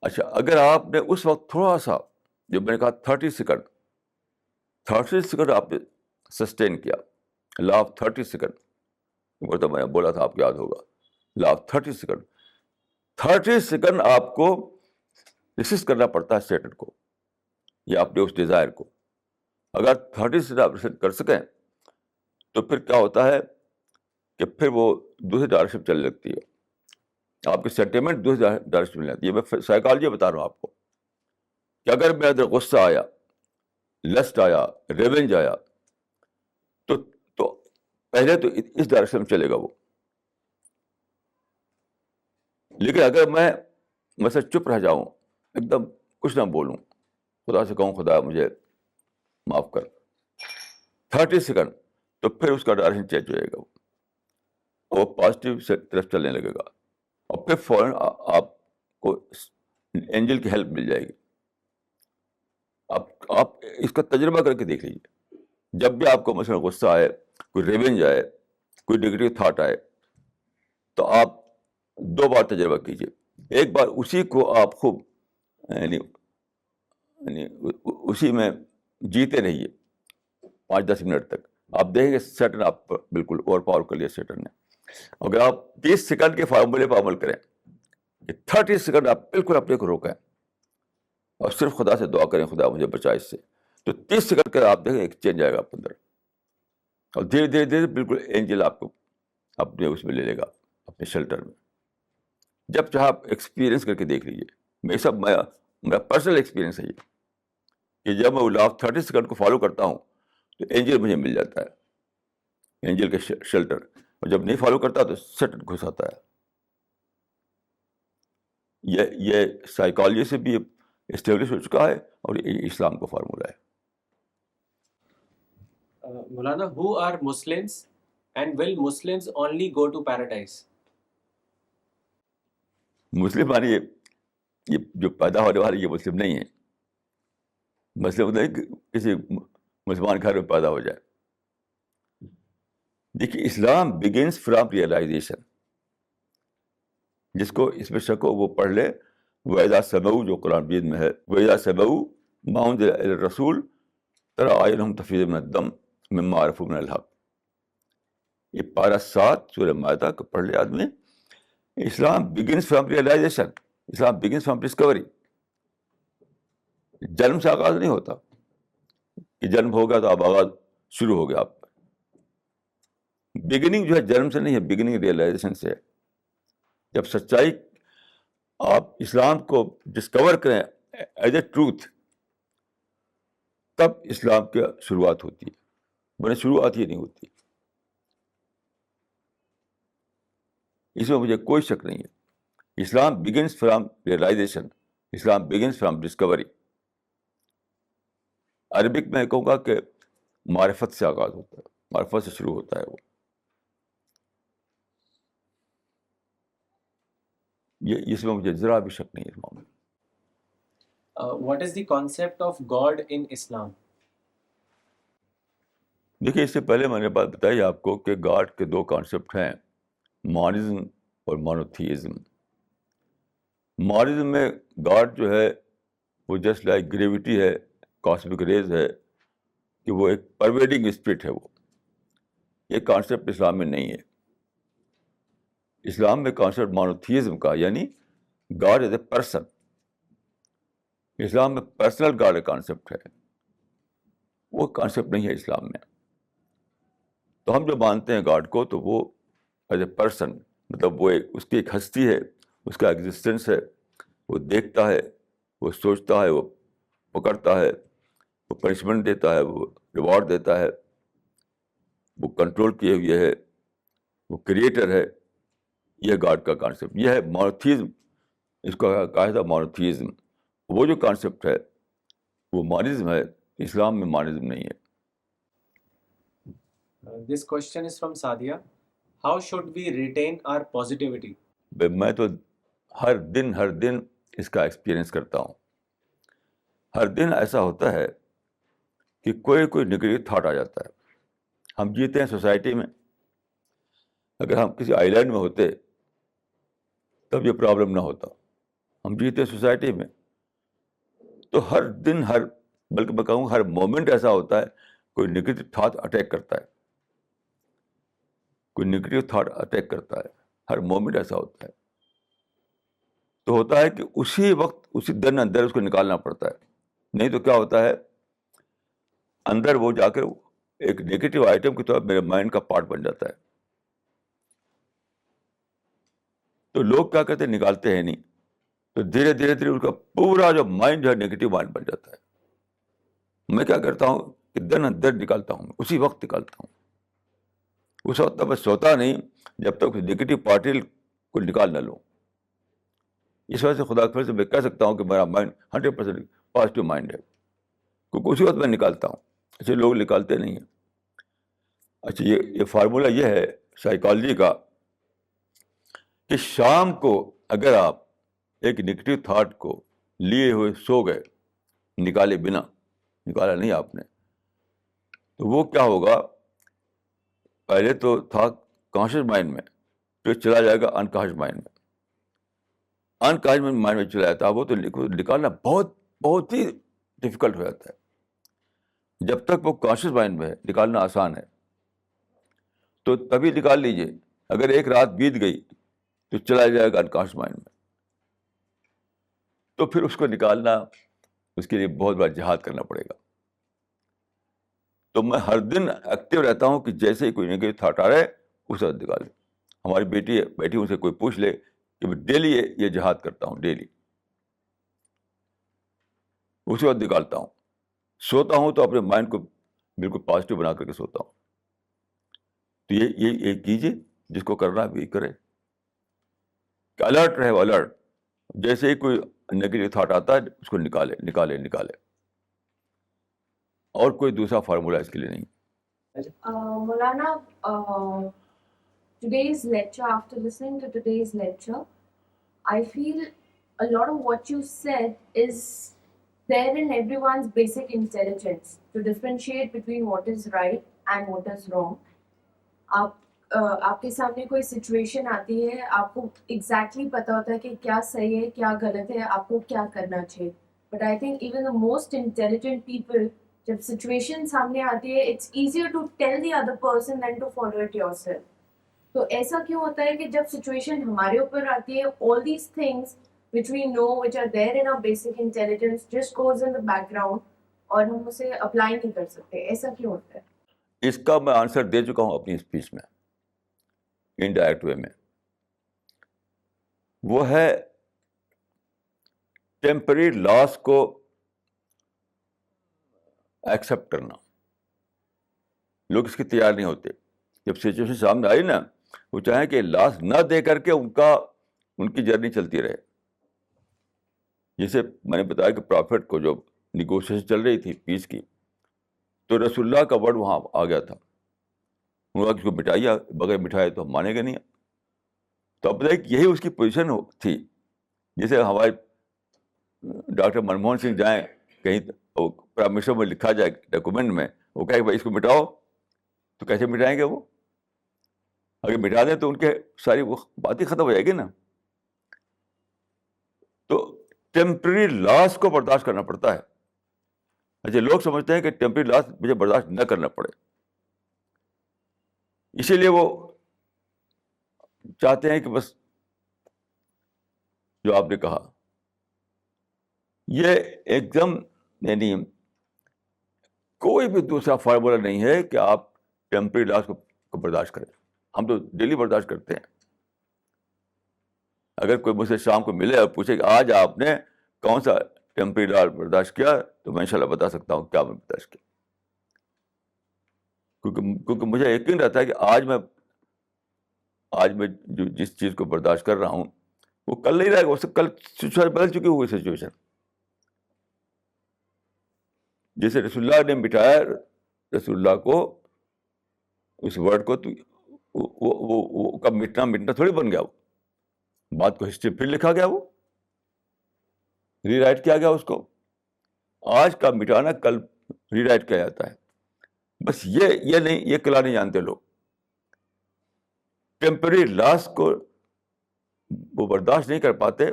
اچھا, اگر آپ نے اس وقت تھوڑا سا, جو میں نے کہا 30 سیکنڈ آپ نے سسٹین کیا, لا آف 30 سیکنڈ, تو میں بولا تھا آپ کو یاد ہوگا, لا آف 30 سیکنڈ. 30 سیکنڈ آپ کو ریسسٹ کرنا پڑتا ہے سیٹن کو یا اپنے اس ڈیزائر کو. اگر 30 سیکنڈ آپ ریسسٹ کر سکیں تو پھر کیا ہوتا ہے کہ پھر وہ دوسری ڈائریکشن چلنے لگتی ہے. آپ کے سینٹیمنٹ دوسرے ڈائریکشن میں جاتی ہے. میں سائیکالوجی بتا رہا ہوں آپ کو کہ اگر میرے اندر غصہ آیا, لسٹ آیا, ریونج آیا, تو پہلے تو اس ڈائریکشن میں چلے گا وہ. لیکن اگر میں سے چپ رہ جاؤں, ایک دم کچھ نہ بولوں, خدا سے کہوں خدا مجھے معاف کر 30 سیکنڈ, تو پھر اس کا ڈائریکشن چینج ہو جائے گا, وہ پازیٹیو سے طرف چلنے لگے گا, اور پھر فوراً آپ کو اینجل کی ہیلپ مل جائے گی. آپ اس کا تجربہ کر کے دیکھ لیجیے. جب بھی آپ کو مثلاً غصہ آئے, کوئی ریونج آئے, کوئی نگیٹو تھاٹ آئے, تو آپ 2 بار تجربہ کیجیے. ایک بار اسی کو آپ خوب یعنی اسی میں جیتے رہیے 5-10 منٹ تک. آپ دیکھیں گے سیٹن آپ بالکل اوور پاور کر لیا سیٹن نے. اگر آپ 30 سیکنڈ کے فارمولے پر عمل کریں کہ 30 سیکنڈ آپ بالکل اپنے کو روکیں اور صرف خدا سے دعا کریں خدا مجھے بچائے اس سے, تو 30 سیکنڈ کا آپ دیکھیں ایک چینج آئے گا آپ اندر, اور دھیرے دھیرے دھیرے بالکل اینجل آپ کو اپنے اس میں لے لے گا, اپنے شیلٹر میں. جب چاہے آپ ایکسپیرئنس کر کے دیکھ لیجیے. میرا پرسنل ایکسپیرئنس ہے یہ کہ جب میں لا آف 30 سیکنڈ کو فالو کرتا ہوں تو اینجل مجھے مل جاتا ہے, اینجل کے شیلٹر. اور جب نہیں فالو کرتا تو سٹ گھس آتا ہے. یہ سائیکالوجی سے بھی اسٹیبلش ہو چکا ہے, اور یہ اسلام کا فارمولہ ہے. Maulana, who are Muslims and will Muslims only go to paradise? مسلم مانی یہ جو پیدا ہونے والے یہ مسلم نہیں ہیں. مسلم نہیں کہ کسی مسلمان گھر میں پیدا ہو جائے. دیکھیے اسلام بگنس فرام ریئلائزیشن. جس کو اس میں شک ہو وہ پڑھ لے وَإِذَا سَمِعُوا, جو قرآن مجید میں ہے, وَإِذَا سَمِعُوا مَا أُنزِلَ إِلَى الرَّسُولِ تَرَىٰ أَعْيُنَهُمْ تَفِيضُ مِنَ الدَّمْعِ مِمَّا عَرَفُوا مِنَ الْحَقِّ. یہ پارہ 7 سورہ مائدہ کا پڑھ لے آدمی. Islam begins from realization, Islam begins from discovery. جنم سے آغاز نہیں ہوتا کہ جنم ہو گیا تو اب آغاز شروع ہو گیا. آپ بگننگ جو ہے جنم سے نہیں ہے, بگننگ ریئلائزیشن سے ہے. جب سچائی آپ اسلام کو ڈسکور کریں ایز اے ٹروتھ, تب اسلام کی شروعات ہوتی ہے, ورنہ شروعات ہی نہیں ہوتی. اس میں مجھے کوئی شک نہیں ہے. Islam begins from realization, Islam begins from discovery. Arabic میں کہوں گا کہ معرفت سے آغاز ہوتا ہے, معرفت سے شروع ہوتا ہے وہ. یہ اس میں مجھے ذرا بھی شک نہیں ہے اس معاملے. What is the concept of God in Islam? دیکھیے اس سے پہلے میں نے بات بتائی آپ کو کہ گاڈ کے 2 کانسیپٹ ہیں, مونزم اور مونوتھیزم. مونزم میں گاڈ جو ہے وہ جسٹ لائک گریوٹی ہے, کاسمک ریز ہے, کہ وہ ایک پرویڈنگ اسپرٹ ہے. وہ یہ کانسیپٹ اسلام میں نہیں ہے. اسلام میں کانسیپٹ مونوتھیزم کا, یعنی گاڈ ایز اے پرسن. اسلام میں پرسنل گاڈ کا کانسیپٹ ہے, وہ کانسیپٹ نہیں ہے اسلام میں. تو ہم جو مانتے ہیں گاڈ کو تو وہ ایز اے پرسن, مطلب وہ اس کی ایک ہستی ہے, اس کا ایگزسٹنس ہے, وہ دیکھتا ہے, وہ سوچتا ہے, وہ پکڑتا ہے, وہ پنشمنٹ دیتا ہے, وہ ریوارڈ دیتا ہے, وہ کنٹرول کیے ہوئے ہے, وہ کریٹر ہے. یہ گاڈ کا کانسیپٹ, یہ ہے مونوتھیزم. اس کو کہا تھا مونوتھیزم. وہ جو کانسیپٹ ہے وہ مونزم ہے, اسلام میں مونزم نہیں ہے. This question is from Sadia. How should we retain our positivity? میں تو ہر دن اس کا ایکسپیرئنس کرتا ہوں. ہر دن ایسا ہوتا ہے کہ کوئی نگیٹو تھاٹ آ جاتا ہے. ہم جیتے ہیں سوسائٹی میں, اگر ہم کسی آئی لینڈ میں ہوتے تب یہ پرابلم نہ ہوتا. ہم جیتے ہیں سوسائٹی میں تو ہر دن بلکہ میں کہوں ہر مومنٹ ایسا ہوتا ہے کوئی نگیٹو تھاٹ اٹیک کرتا ہے, کوئی نگیٹو تھاٹ اٹیک کرتا ہے. ہر مومنٹ ایسا ہوتا ہے. تو ہوتا ہے کہ اسی وقت اسی دن اندر اس کو نکالنا پڑتا ہے. نہیں تو کیا ہوتا ہے, اندر وہ جا کر ایک نگیٹو آئٹم کی طرف میرے مائنڈ کا پارٹ بن جاتا ہے. تو لوگ کیا کرتے ہیں, نکالتے ہیں نہیں, تو دھیرے دھیرے دھیرے اس کا پورا جو مائنڈ جو ہے نیگیٹو مائنڈ بن جاتا ہے. میں کیا کرتا ہوں کہ دن در نکالتا ہوں, اسی وقت نکالتا ہوں. اس وقت تک میں سوتا نہیں جب تک نیگیٹو پارٹی کو نکال نہ لوں. اس وجہ سے خدا کے فضل سے میں کہہ سکتا ہوں کہ میرا مائنڈ 100% پازیٹیو مائنڈ ہے, کیونکہ اسی وقت میں نکالتا ہوں. ایسے لوگ نکالتے نہیں ہیں. اچھا, یہ فارمولہ یہ ہے سائیکالوجی کا کہ شام کو اگر آپ ایک نگیٹو تھاٹ کو لیے ہوئے سو گئے, نکالے بنا, نکالا نہیں آپ نے, تو وہ کیا ہوگا, پہلے تو تھا کانشیس مائنڈ میں, پھر چلا جائے گا انکانشیس مائنڈ میں. انکانشیس مائنڈ میں چلا جاتا ہے وہ, تو نکالنا بہت بہت ہی ڈفیکلٹ ہو جاتا ہے. جب تک وہ کانشیس مائنڈ میں ہے نکالنا آسان ہے, تو تبھی نکال لیجیے. اگر ایک رات بیت گئی تو چلا جائے گا انکانشیس مائنڈ میں, تو پھر اس کو نکالنا, اس کے لیے بہت بڑا جہاد کرنا پڑے گا. تو میں ہر دن ایکٹیو رہتا ہوں کہ جیسے ہی کوئی نگیٹو تھاٹ آ رہا ہے اس وقت نکال. ہماری بیٹی ہے, بیٹی ان سے کوئی پوچھ لے کہ میں ڈیلی یہ جہاد کرتا ہوں, ڈیلی اسی وقت نکالتا ہوں. سوتا ہوں تو اپنے مائنڈ کو بالکل پازیٹیو بنا کر کے سوتا ہوں. تو یہ کیجیے, جس کو کرنا ہے وہی کرے, کہ الرٹ رہے, الرٹ. جیسے ہی کوئی نیگیٹو تھاٹ آتا ہے اس کو نکالے نکالے نکالے. اور کوئی دوسرا فارمولہ اس کے لیے نہیں. Maulana, today's lecture, after listening to today's lecture, I feel a lot of what you said is there in everyone's basic intelligence to differentiate between what is right and what is wrong. آپ کے سامنے کوئی situation آتی ہے, آپ کو exactly پتا ہوتا ہے کہ کیا صحیح ہے کیا غلط ہے, آپ کو کیا کرنا چاہیے. But I think even the most intelligent people, جب سچویشن سامنے آتی ہے, it's easier to tell the other person than to follow it yourself. تو ایسا کیوں ہوتا ہے کہ جب سچویشن ہمارے اوپر آتی ہے, all these things which we know, which are there in our basic intelligence, just goes in the background اور ہم اسے اپلائی نہیں کر سکتے. ایسا کیوں ہوتا ہے؟ اس کا میں آنسر دے چکا ہوں اپنی اسپیچ میں, انڈائریکٹ وے میں. وہ ہے ٹیمپرری لاس کو ایکسیپٹ کرنا. لوگ اس کی تیار نہیں ہوتے. جب سچویشن سامنے آئی نا, وہ چاہیں کہ لاس نہ دے کر کے ان کی جرنی چلتی رہے. جیسے میں نے بتایا کہ پرافٹ کو جو نیگوشیشن چل رہی تھی پیس کی, تو رسول اللہ کا ورڈ وہاں آ گیا تھا. انہوں نے کس کو مٹائیے, بغیر مٹھائے تو ہم مانیں گے نہیں. تو اب بتائیے کہ یہی اس کی پوزیشن تھی. جیسے ہمارے ڈاکٹر منموہن سنگھ جائیں کہیں, پرائم منسٹر میں لکھا جائے ڈاکومنٹ میں, وہ کہے کہ بھائی اس کو مٹاؤ, تو کیسے مٹائیں گے وہ؟ اگر مٹا دیں تو ان کے ساری وہ بات ہی ختم ہو جائے گی نا. تو ٹیمپرری لاس کو برداشت کرنا پڑتا ہے. اچھا, لوگ سمجھتے ہیں کہ ٹیمپرری لاس مجھے برداشت نہ کرنا پڑے, اسی لیے وہ چاہتے ہیں کہ بس جو آپ نے کہا یہ ایک دم, یعنی کوئی بھی دوسرا فارمولہ نہیں ہے کہ آپ ٹیمپرری لاس کو برداشت کریں. ہم تو ڈیلی برداشت کرتے ہیں. اگر کوئی مجھ سے شام کو ملے اور پوچھے کہ آج آپ نے کون سا ٹیمپرری لاس برداشت کیا, تو میں انشاءاللہ بتا سکتا ہوں کیا میں برداشت کیا. کیونکہ مجھے یقین رہتا ہے کہ آج میں جو جس چیز کو برداشت کر رہا ہوں وہ کل نہیں رہے گا. اس سے کل سچویشن بدل چکی ہوئی سچویشن. جیسے رسول اللہ نے مٹایا رسول اللہ کو, اس ورڈ کو, تو وہ کب مٹنا تھوڑی بن گیا. وہ بات کو ہسٹری پھر لکھا گیا, وہ ری رائٹ کیا گیا اس کو. آج کا مٹانا کل ری رائٹ کیا جاتا ہے. بس یہ نہیں, یہ کلا نہیں جانتے لوگ. ٹیمپرری لاس کو وہ برداشت نہیں کر پاتے,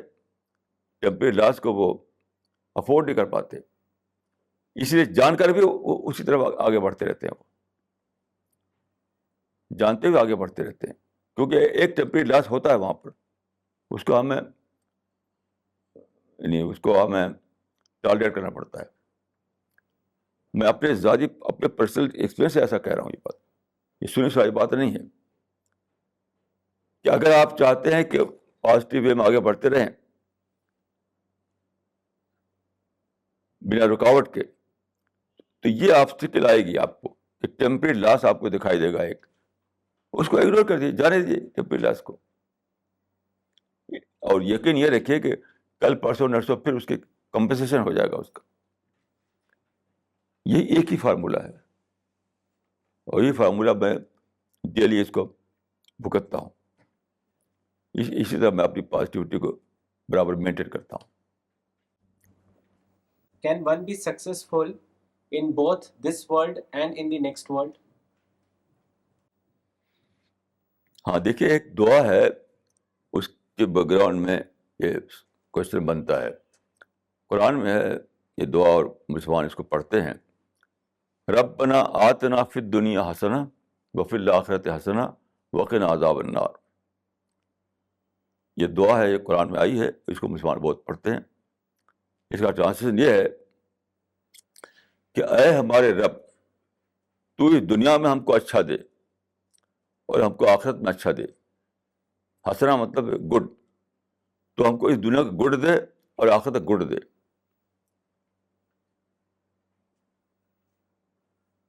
ٹیمپرری لاس کو وہ افورڈ نہیں کر پاتے. اس لیے جان کر بھی وہ اسی طرح آگے بڑھتے رہتے ہیں. وہ جانتے ہوئے آگے بڑھتے رہتے ہیں, کیونکہ ایک ٹیمپرری لاس ہوتا ہے وہاں پر. اس کو ہمیں ٹالریٹ کرنا پڑتا ہے. میں اپنے ذاتی اپنے پرسنل ایکسپیرینس سے ایسا کہہ رہا ہوں. یہ بات, یہ سنی سنائی بات نہیں ہے. کہ اگر آپ چاہتے ہیں کہ پازیٹیو وے میں آگے بڑھتے رہیں بنا رکاوٹ کے, تو یہ آبسٹیکل آئے گی آپ کو, کہ ٹیمپری لاس آپ کو دکھائی دے گا ایک, اس کو اگنور کر دیجیے, جانے دیجیے ٹیمپری لاس کو, اور یقین یہ رکھیے کہ کل پرسوں نرسوں پھر اس کی کمپنسیشن ہو جائے گا اس کا. یہ ایک ہی فارمولا ہے, اور یہ فارمولا میں ڈیلی اس کو بھگتتا ہوں. اسی طرح میں اپنی پازیٹیوٹی کو برابر مینٹین کرتا ہوں. Can one be successful in both this world and in the next world? ہاں دیکھیے, ایک دعا ہے, اس کے بیک گراؤنڈ میں یہ کوشچن بنتا ہے. قرآن میں ہے یہ دعا, اور مسلمان اس کو پڑھتے ہیں. ربنا آتنا فی الدنیا حسنہ وفی الآخرۃ حسنہ وقنا عذاب النار. یہ دعا ہے, یہ قرآن میں آئی ہے, اس کو مسلمان بہت پڑھتے ہیں. اس کا ٹرانسلیشن یہ ہے کہ اے ہمارے رب, تو اس دنیا میں ہم کو اچھا دے اور ہم کو آخرت میں اچھا دے. حسنہ مطلب گڈ, تو ہم کو اس دنیا کو گڈ دے اور آخرت کو good they.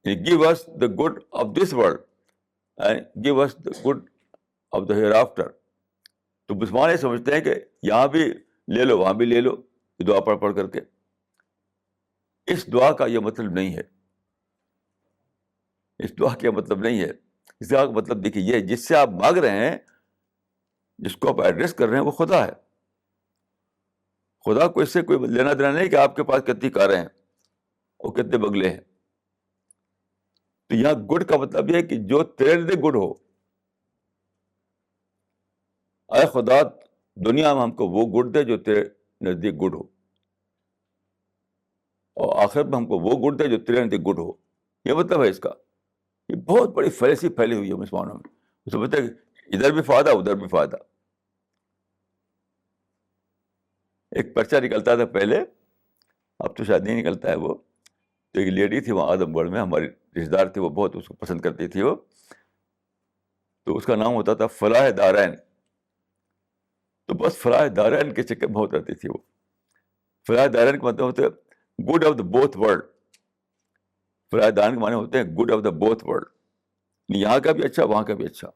Give us the good of this world and give us the good of the hereafter. تو مسلمان یہ سمجھتے ہیں کہ یہاں بھی لے لو وہاں بھی لے لو, یہ دعا پڑھ پڑھ کر کے. اس دعا کا یہ مطلب نہیں ہے, اس دعا کا مطلب نہیں ہے. اس دعا کا مطلب دیکھیے, یہ جس سے آپ مانگ رہے ہیں, جس کو آپ ایڈریس کر رہے ہیں, وہ خدا ہے. خدا کو اس سے کوئی لینا دینا نہیں کہ آپ کے پاس کتنی کاریں ہیں اور کتنے بنگلے ہیں. تو یہاں گڈ کا مطلب یہ ہے کہ جو تیرے نزدیک گڈ ہو. اے خدا, دنیا میں ہم کو وہ گڈ دے جو تیرے نزدیک گڈ ہو, اور آخرت میں ہم کو وہ گڈ دے جو تیرے نزدیک گڈ ہو. یہ مطلب ہے اس کا. یہ بہت بڑی فیلسی پھیلی ہوئی ہے مسلمانوں میں. وہ سمجھتے ہیں کہ ادھر بھی فائدہ ادھر بھی فائدہ. ایک پرچہ نکلتا تھا پہلے, اب تو شاید نہیں نکلتا ہے وہ. تو ایک لیڈی تھی وہاں اعظم گڑھ میں, ہماری رشتے دار تھی, وہ بہت اس کو پسند کرتی تھی وہ. تو اس کا نام ہوتا تھا فلاح دارین. تو بس فلاح دارین کے چکر میں بہت رہتی تھی وہ. فلاح دارین کا مطلب ہوتا ہے good of the both world. فلاح دارین کے معنی ہوتے ہیں good of the both world, یہاں کا بھی اچھا وہاں کا بھی اچھا.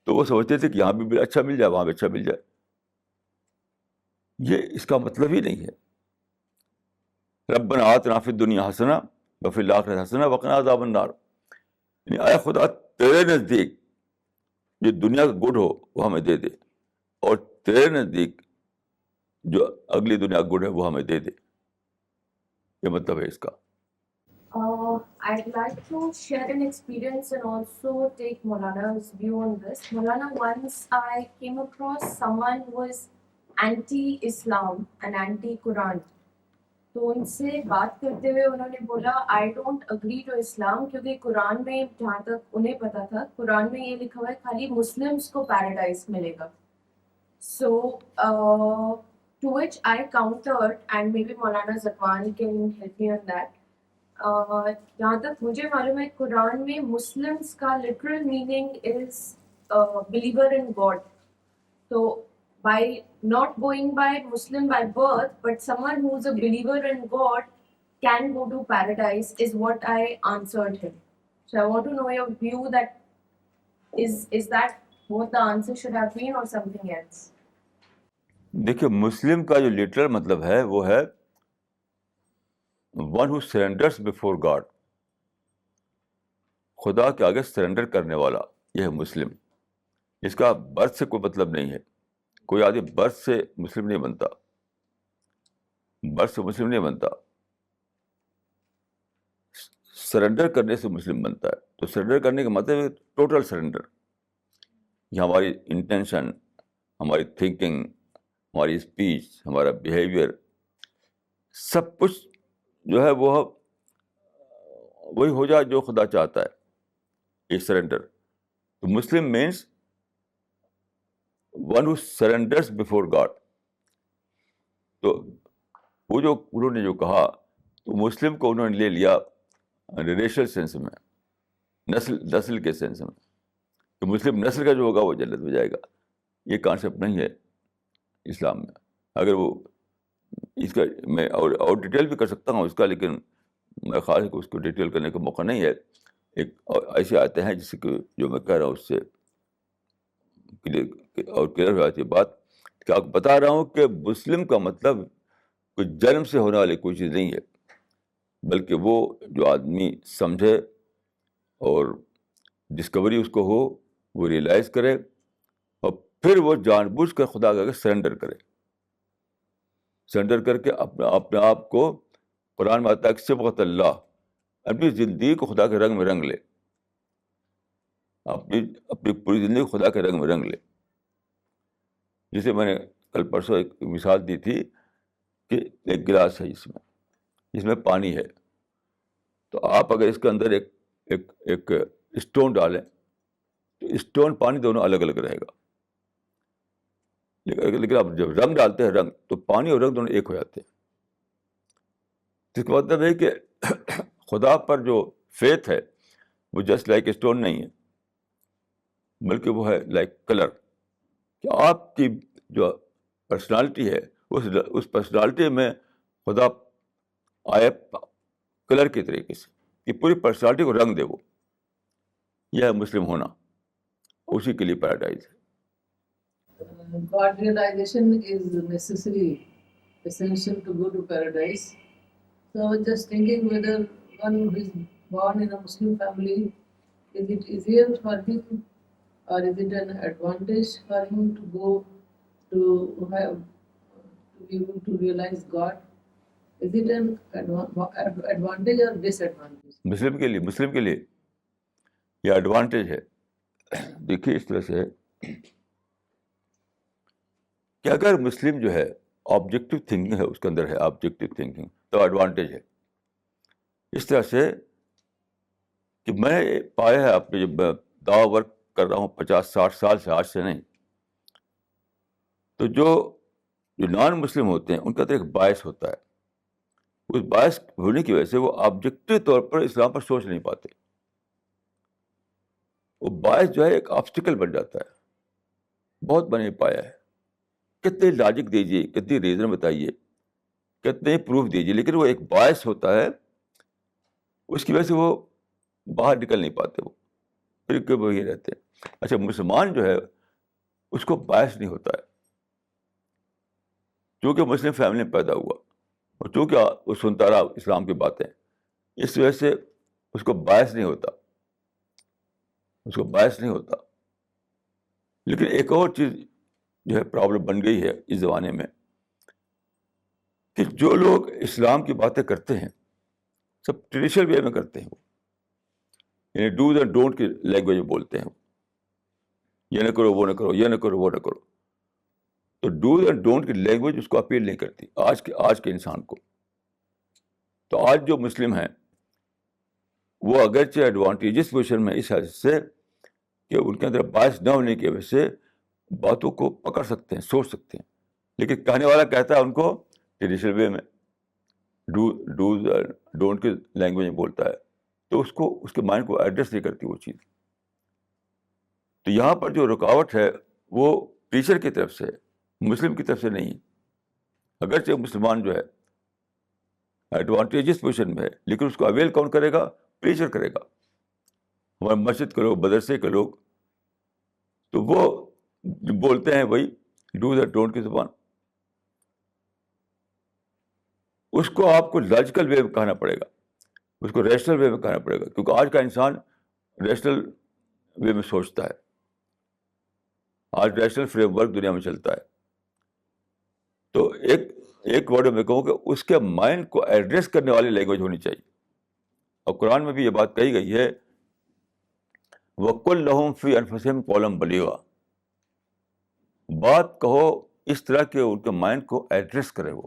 تو وہ سمجھتے تھے کہ یہاں بھی اچھا مل جائے وہاں بھی اچھا مل جائے. یہ اس کا مطلب ہی نہیں ہے. ربنا آتنا فی الدنیا حسنہ وفی الآخرۃ حسنہ وقنا عذاب النار. یعنی اے خدا, تیرے نزدیک جو دنیا کا گڈ ہو وہ ہمیں دے دے, اور تیرے نزدیک جو اگلی دنیا گڈ ہے وہ ہمیں دے دے. یہ مطلب ہے اس کا. I'd like to share an experience and also take Maulana's view on this. Maulana, once I came across someone who was anti-Islam and anti-Quran. تو ان سے بات کرتے ہوئے انہوں نے بولا آئی ڈونٹ اگری ٹو اسلام, کیونکہ قرآن میں جہاں تک انہیں پتا تھا قرآن میں یہ لکھا ہوا ہے خالی مسلمس کو پیراڈائز ملے گا. So to which I countered, and maybe Maulana Zakwan can help me on that. جہاں تک مجھے معلوم ہے قرآن میں مسلمس کا literal meaning is believer in God. تو by not going by Muslim by birth, but someone who's a believer in God can go to paradise is what I answered him. So I want to know your view, that is that what the answer should have been or something else? دیکھیے, مسلم کا جو literal مطلب ہے وہ ہے one ہو سرینڈرس before God. خدا کے آگے سرینڈر کرنے والا, یہ ہے مسلم. اس کا برتھ سے کوئی مطلب نہیں ہے. کوئی آدمی برتھ سے مسلم نہیں بنتا, برتھ سے مسلم نہیں بنتا, سرنڈر کرنے سے مسلم بنتا ہے. تو سرنڈر کرنے کا مطلب ہے ٹوٹل سرنڈر. یہ ہماری انٹینشن, ہماری تھنکنگ, ہماری اسپیچ, ہمارا بیہیویئر, سب کچھ جو ہے وہ وہی ہو جائے جو خدا چاہتا ہے. یہ سرنڈر. تو مسلم مینس ون ہو سرنڈرس بفور گاڈ. تو وہ جو انہوں نے جو کہا, تو مسلم کو انہوں نے لے لیا ریشل سینس میں, نسل کے سینس میں. تو مسلم نسل کا جو ہوگا وہ جنت میں جائے گا, یہ کانسیپٹ نہیں ہے اسلام میں. اگر وہ اس کا میں اور ڈیٹیل بھی کر سکتا ہوں اس کا, لیکن میں خیال ہے کہ اس کو ڈیٹیل کرنے کا موقع نہیں ہے. ایک ایسے آتے ہیں جس کہ جو میں کہہ رہا ہوں اس سے کلیئر ہو جاتی ہے بات, کہ آپ بتا رہا ہوں کہ مسلم کا مطلب کوئی جنم سے ہونے والی کوئی چیز نہیں ہے, بلکہ وہ جو آدمی سمجھے اور ڈسکوری اس کو ہو, وہ ریئلائز کرے, اور پھر وہ جان بوجھ کر خدا کا سرنڈر کرے, سرنڈر کر کے اپنے آپ کو, قرآن میں آتا ہے کہ صبغۃ اللہ, اپنی زندگی کو خدا کے رنگ میں رنگ لے, اپنی پوری زندگی کو خدا کے رنگ میں رنگ لے. جسے میں نے کل پرسوں ایک مثال دی تھی کہ ایک گلاس ہے جس میں پانی ہے, تو آپ اگر اس کے اندر ایک اسٹون ڈالیں تو اسٹون پانی دونوں الگ الگ رہے گا, لیکن آپ جب رنگ ڈالتے ہیں رنگ, تو پانی اور رنگ دونوں ایک ہو جاتے ہیں. اس کا مطلب ہے کہ خدا پر جو فیتھ ہے وہ جسٹ لائک اسٹون نہیں ہے, بلکہ وہ ہے لائک کلر, کہ آپ کی جو پرسنالٹی ہے اس پرسنالٹی میں خدا آئے کلر کے طریقے سے, کہ پوری پرسنالٹی کو رنگ دے. وہ یہ ہے مسلم ہونا, اسی کے لیے پیراڈائز ہے. God realization is necessary, essential to go to paradise. So I was just thinking whether one who is born in a Muslim family, is it easier for him or is it an advantage for him to go to be able to realize God? Is it an advantage or disadvantage? مسلم کے لیے یہ advantage ہے. دیکھیے اس طرح سے ہے کہ اگر مسلم جو ہے آبجیکٹو تھنکنگ ہے, اس کے اندر ہے آبجیکٹو تھنکنگ, تو ایڈوانٹیج ہے. اس طرح سے کہ میں پایا ہے اپنے, جب میں دعوی ورک کر رہا ہوں 50-60 سال سے, آج سے نہیں, تو جو نان مسلم ہوتے ہیں ان کا تو ایک باعث ہوتا ہے. اس باعث ہونے کی وجہ سے وہ آبجیکٹو طور پر اسلام پر سوچ نہیں پاتے. وہ باعث جو ہے ایک آبسٹیکل بن جاتا ہے. بہت میں نے پایا ہے, کتنے لاجک دیجیے, کتنی ریزن بتائیے, کتنے پروف دیجیے, لیکن وہ ایک باعث ہوتا ہے, اس کی وجہ سے وہ باہر نکل نہیں پاتے, وہ پھر وہی رہتے ہیں. اچھا, مسلمان جو ہے اس کو باعث نہیں ہوتا ہے, چونکہ مسلم فیملی میں پیدا ہوا اور چونکہ وہ سنتا رہا اسلام کی باتیں, اس وجہ سے اس کو باعث نہیں ہوتا, لیکن ایک اور چیز جو ہے پرابلم بن گئی ہے اس زمانے میں, کہ جو لوگ اسلام کی باتیں کرتے ہیں سب ٹریڈیشنل وے میں کرتے ہیں, وہ یعنی ڈوز اینڈ ڈونٹ کی لینگویج میں بولتے ہیں. یہ نہ کرو, وہ نہ کرو, یہ نہ کرو, وہ نہ کرو. تو ڈوز اینڈ ڈونٹ کی لینگویج اس کو اپیل نہیں کرتی آج کے انسان کو. تو آج جو مسلم ہیں وہ اگرچہ ایڈوانٹیجز پوزیشن میں اس حیثیت سے کہ ان کے اندر باعث نہ ہونے کی وجہ سے باتوں کو پکڑ سکتے ہیں, سوچ سکتے ہیں, لیکن کہنے والا کہتا ہے ان کو ٹریڈیشنل وے میں, ڈوز ڈونٹ کی لینگویج میں بولتا ہے, تو اس کے مائنڈ کو ایڈریس نہیں کرتی وہ چیز. تو یہاں پر جو رکاوٹ ہے وہ ٹیچر کی طرف سے, مسلم کی طرف سے نہیں. اگرچہ مسلمان جو ہے ایڈوانٹیجز پوزیشن میں ہے, لیکن اس کو اویل کون کرے گا؟ پریچر کرے گا. ہمارے مسجد کے لوگ, مدرسے کے لوگ, تو وہ بولتے ہیں وہی ڈوز اینڈ ڈونٹ کی زبان. اس کو آپ کو لاجیکل وے میں کہنا پڑے گا, اس کو ریشنل وے میں کہنا پڑے گا, کیونکہ آج کا انسان ریشنل وے میں سوچتا ہے. آج ریشنل فریم ورک دنیا میں چلتا ہے. تو ایک ورڈ میں کہوں کہ اس کے مائنڈ کو ایڈریس کرنے والی لینگویج ہونی چاہیے. اور قرآن میں بھی یہ بات کہی گئی ہے, وَقُلْ لَهُمْ فِي أَنفُسِهِمْ قَوْلًا بَلِيغًا. بات کہو اس طرح کہ ان کے مائنڈ کو ایڈریس کرے. وہ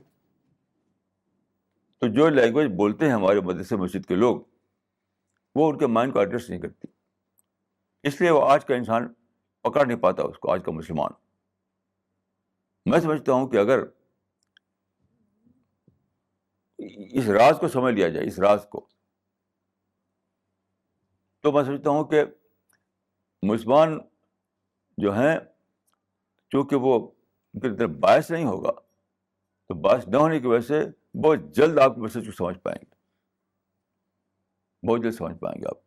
تو جو لینگویج بولتے ہیں ہمارے مدرسے مسجد کے لوگ, وہ ان کے مائنڈ کو ایڈریس نہیں کرتی, اس لیے وہ آج کا انسان پکڑ نہیں پاتا اس کو, آج کا مسلمان. میں سمجھتا ہوں کہ اگر اس راز کو سمجھ لیا جائے, اس راز کو, تو میں سمجھتا ہوں کہ مسلمان جو ہیں چونکہ وہ ان کے اندر باعث نہیں ہوگا، تو باعث نہ ہونے کی وجہ سے بہت جلد آپ میسج کو سمجھ پائیں گے، بہت جلد سمجھ پائیں گے آپ.